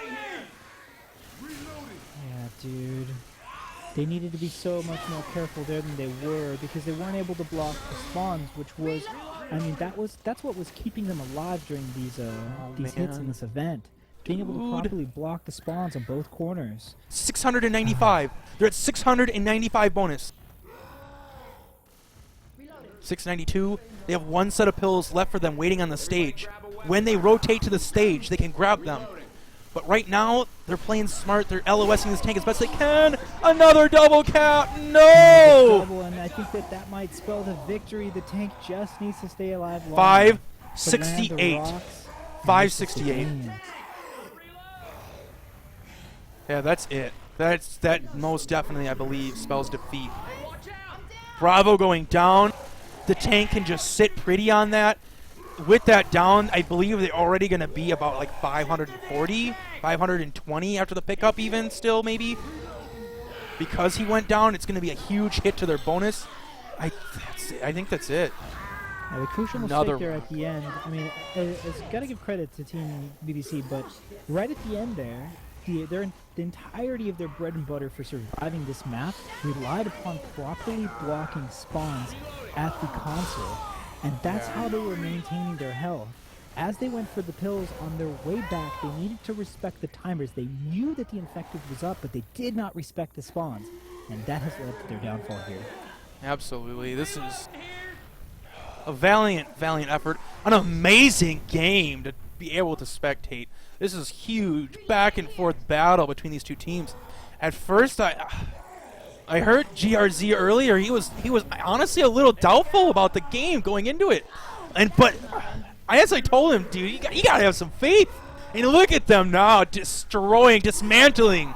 dude. They needed to be so much more careful there than they were because they weren't able to block the spawns, which was, I mean, that's what was keeping them alive during these hits in this event. Being able to properly block the spawns on both corners. 695. They're at 695 bonus. 692. They have one set of pills left for them waiting on the stage. When they rotate to the stage, they can grab them. But right now, they're playing smart. They're LOSing this tank as best they can. Another double cap. No! Double, and I think that might spell the victory. The tank just needs to stay alive longer. 568. 568. Yeah, that's it. That most definitely, I believe, spells defeat. Bravo going down. The tank can just sit pretty on that. With that down, I believe they're already going to be about like 540, 520 after the pickup even still maybe. Because he went down, it's going to be a huge hit to their bonus. I think that's it. The crucial mistake there at the end, I mean, it's got to give credit to Team BBC, but right at the end there, the entirety of their bread and butter for surviving this map relied upon properly blocking spawns at the console, and that's how they were maintaining their health. As they went for the pills on their way back, they needed to respect the timers. They knew that the infected was up, but they did not respect the spawns, and that has led to their downfall here. Absolutely. This is a valiant effort. An amazing game to be able to spectate. This is huge back and forth battle between these two teams. At first, I heard GRZ earlier. He was honestly a little doubtful about the game going into it, but I told him, dude, you gotta have some faith. And look at them now, dismantling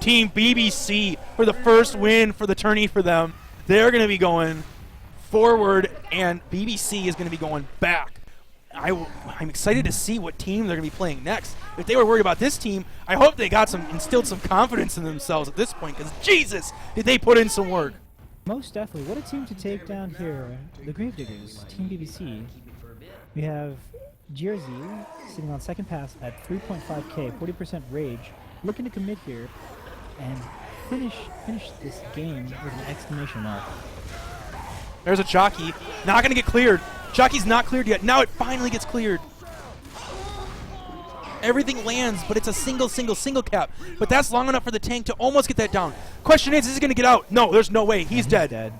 Team BBC for the first win for the tourney for them. They're gonna be going forward, and BBC is gonna be going back. I'm excited to see what team they're going to be playing next. If they were worried about this team, I hope they instilled some confidence in themselves at this point, because Jesus, did they put in some work. Most definitely. What a team to take down here. The Gravediggers, Team BBC. We have GRZ sitting on second pass at 3.5k, 40% rage, looking to commit here and finish this game with an exclamation mark. There's a jockey. Not going to get cleared. Jockey's not cleared yet. Now it finally gets cleared. Everything lands, but it's a single cap. But that's long enough for the tank to almost get that down. Question is he going to get out? No, there's no way. He's dead.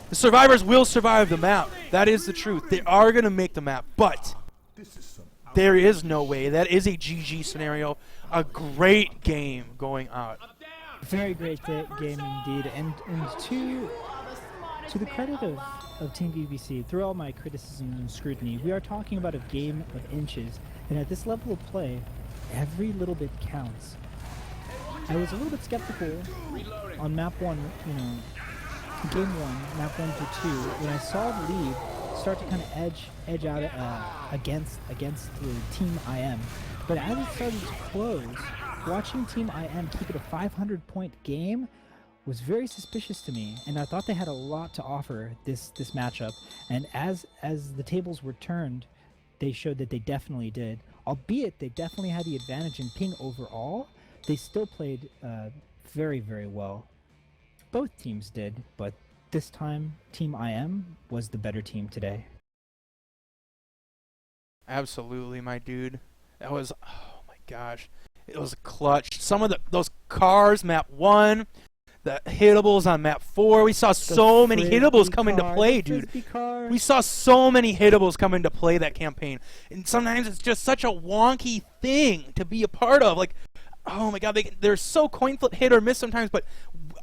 The survivors will survive the map. That is the truth. They are going to make the map, but there is no way. That is a GG scenario. A great game going out. Very great game indeed. And to the credit of Team BBC, through all my criticism and scrutiny, we are talking about a game of inches, and at this level of play, every little bit counts. I was a little bit skeptical on map 1, game 1, map 1 to 2, when I saw the lead start to kind of edge out against the Team IM. But as it started to close, watching Team IM keep it a 500-point game was very suspicious to me, and I thought they had a lot to offer this matchup. And as the tables were turned, they showed that they definitely did. Albeit they definitely had the advantage in ping overall, they still played very, very well. Both teams did, but this time Team IM was the better team today. Absolutely, my dude. That was, oh my gosh, it was clutch. Some of those cars, map 1. The hittables on map 4. We saw so many hittables come into play, dude. We saw so many hittables come into play that campaign. And sometimes it's just such a wonky thing to be a part of. Like, oh my god, they're so coin flip hit or miss sometimes, but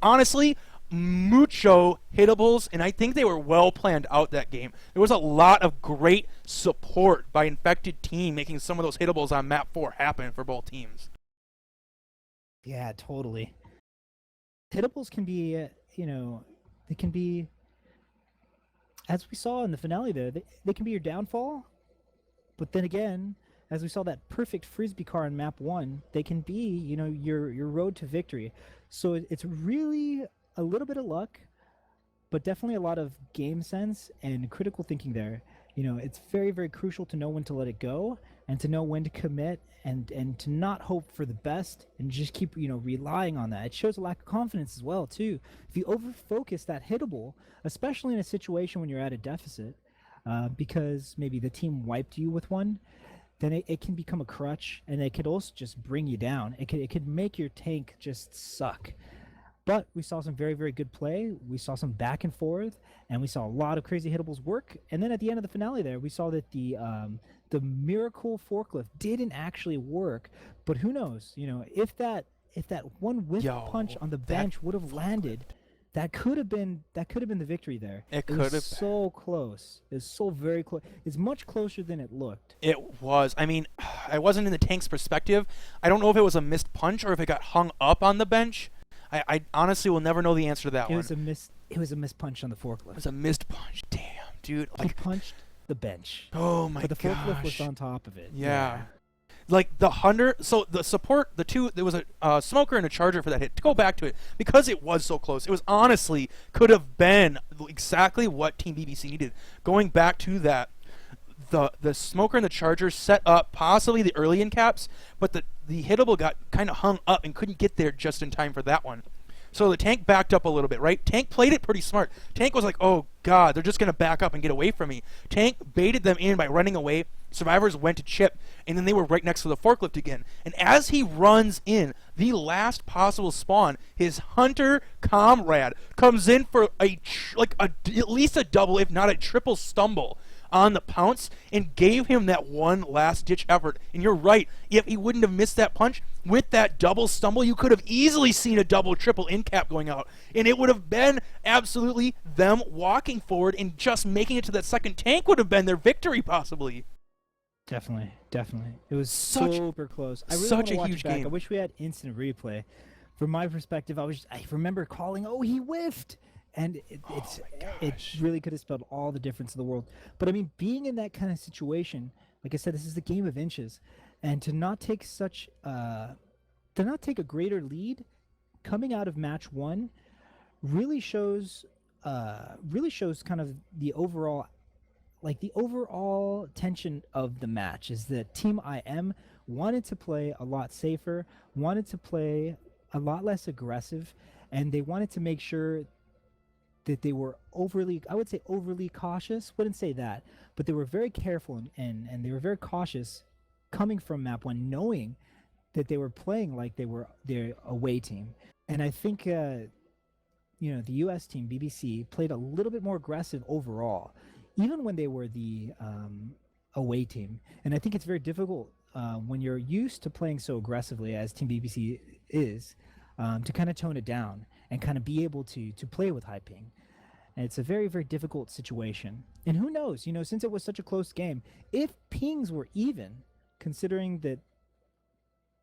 honestly, mucho hittables, and I think they were well planned out that game. There was a lot of great support by Infected Team making some of those hittables on map 4 happen for both teams. Yeah, totally. Hittables can be, they can be, as we saw in the finale there, they can be your downfall, but then again, as we saw that perfect frisbee car in map 1, they can be, your road to victory. So it's really a little bit of luck, but definitely a lot of game sense and critical thinking there. It's very, very crucial to know when to let it go and to know when to commit and to not hope for the best and just keep, relying on that. It shows a lack of confidence as well, too. If you over-focus that hittable, especially in a situation when you're at a deficit, because maybe the team wiped you with one, then it can become a crutch, and it could also just bring you down. It could make your tank just suck. But we saw some very, very good play. We saw some back and forth, and we saw a lot of crazy hittables work. And then at the end of the finale there, we saw that the miracle forklift didn't actually work. But who knows? If that one whiff punch on the bench would have landed, that could have been the victory there. It could have been so close. It's so very close. It's much closer than it looked. It was. I mean, I wasn't in the tank's perspective. I don't know if it was a missed punch or if it got hung up on the bench. I honestly will never know the answer to that one. It was a missed punch on the forklift. It was a missed punch. Damn, dude. He punched the bench. Oh my gosh. But the forklift was on top of it. Yeah. Like the Hunter, so the support, there was a smoker and a charger for that hit. To go back to it, because it was so close, it was honestly could have been exactly what Team BBC needed. Going back to that, the smoker and the charger set up possibly the early in caps, but the hittable got kind of hung up and couldn't get there just in time for that one. So the tank backed up a little bit, right? Tank played it pretty smart. Tank was like, oh god, they're just going to back up and get away from me. Tank baited them in by running away. Survivors went to chip, and then they were right next to the forklift again. And as he runs in, the last possible spawn, his hunter comrade comes in for at least a double, if not a triple stumble on the pounce, and gave him that one last ditch effort. And you're right, if he wouldn't have missed that punch with that double stumble, you could have easily seen a double triple in cap going out, and it would have been absolutely them walking forward, and just making it to that second tank would have been their victory possibly. Definitely. It was super close. I really want to watch it back. I wish we had instant replay. From my perspective, I remember calling, oh, he whiffed. And it really could have spelled all the difference in the world. But I mean, being in that kind of situation, like I said, this is the game of inches, and to not take a greater lead coming out of match 1 really shows kind of the overall tension of the match. Is that Team IM wanted to play a lot safer, wanted to play a lot less aggressive, and they wanted to make sure that they were overly cautious. Wouldn't say that, but they were very careful and they were very cautious coming from map 1, knowing that they were playing like they were their away team. And I think the US team, BBC, played a little bit more aggressive overall, even when they were the away team. And I think it's very difficult when you're used to playing so aggressively as Team BBC is, to kind of tone it down and kind of be able to play with high ping. And it's a very, very difficult situation. And who knows, since it was such a close game, if pings were even, considering that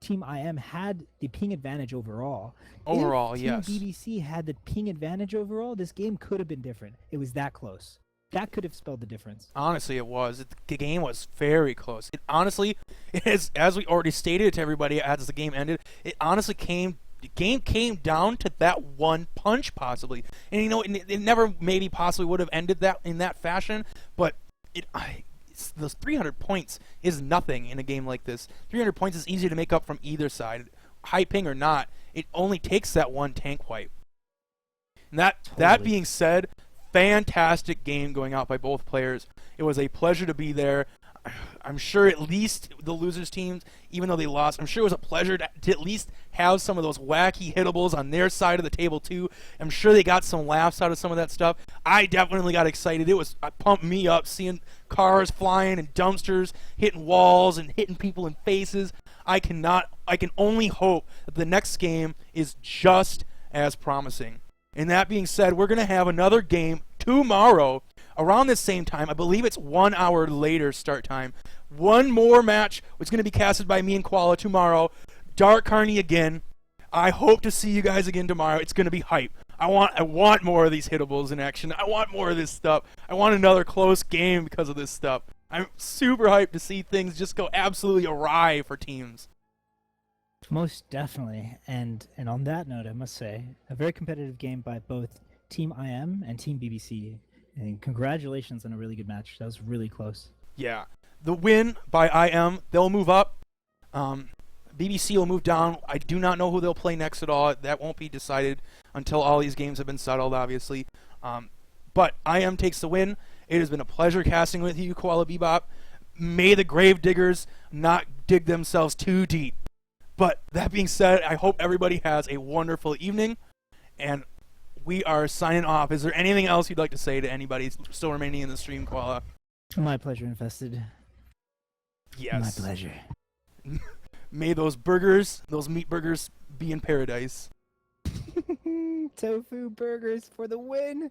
Team IM had the ping advantage overall. If yes. Team BBC had the ping advantage overall, this game could have been different. It was that close. That could have spelled the difference. Honestly, it was. The game was very close. It honestly, as we already stated to everybody as the game ended, the game came down to that one punch possibly. And it never maybe possibly would have ended that in that fashion, but those 300 points is nothing in a game like this. 300 points is easy to make up from either side. High ping or not, it only takes that one tank wipe. And that being said, fantastic game going out by both players. It was a pleasure to be there. I'm sure at least the losers teams, even though they lost, I'm sure it was a pleasure to at least have some of those wacky hittables on their side of the table too. I'm sure they got some laughs out of some of that stuff. I definitely got excited. It pumped me up seeing cars flying and dumpsters hitting walls and hitting people in faces. I can only hope that the next game is just as promising. And that being said, we're going to have another game tomorrow around this same time. I believe it's 1 hour later start time. One more match was going to be casted by me and Koala tomorrow. Dark Carney again. I hope to see you guys again tomorrow. It's going to be hype. I want more of these hittables in action. I want more of this stuff. I want another close game because of this stuff. I'm super hyped to see things just go absolutely awry for teams. Most definitely. And on that note, I must say, a very competitive game by both Team IM and Team BBC. And congratulations on a really good match. That was really close. Yeah. The win by IM, they'll move up. BBC will move down. I do not know who they'll play next at all. That won't be decided until all these games have been settled, obviously. But IM takes the win. It has been a pleasure casting with you, Koalabebop. May the Gravediggers not dig themselves too deep. But that being said, I hope everybody has a wonderful evening. And we are signing off. Is there anything else you'd like to say to anybody still remaining in the stream, Koala? My pleasure, Infested. Yes. My pleasure. May those burgers, those meat burgers, be in paradise. Tofu burgers for the win.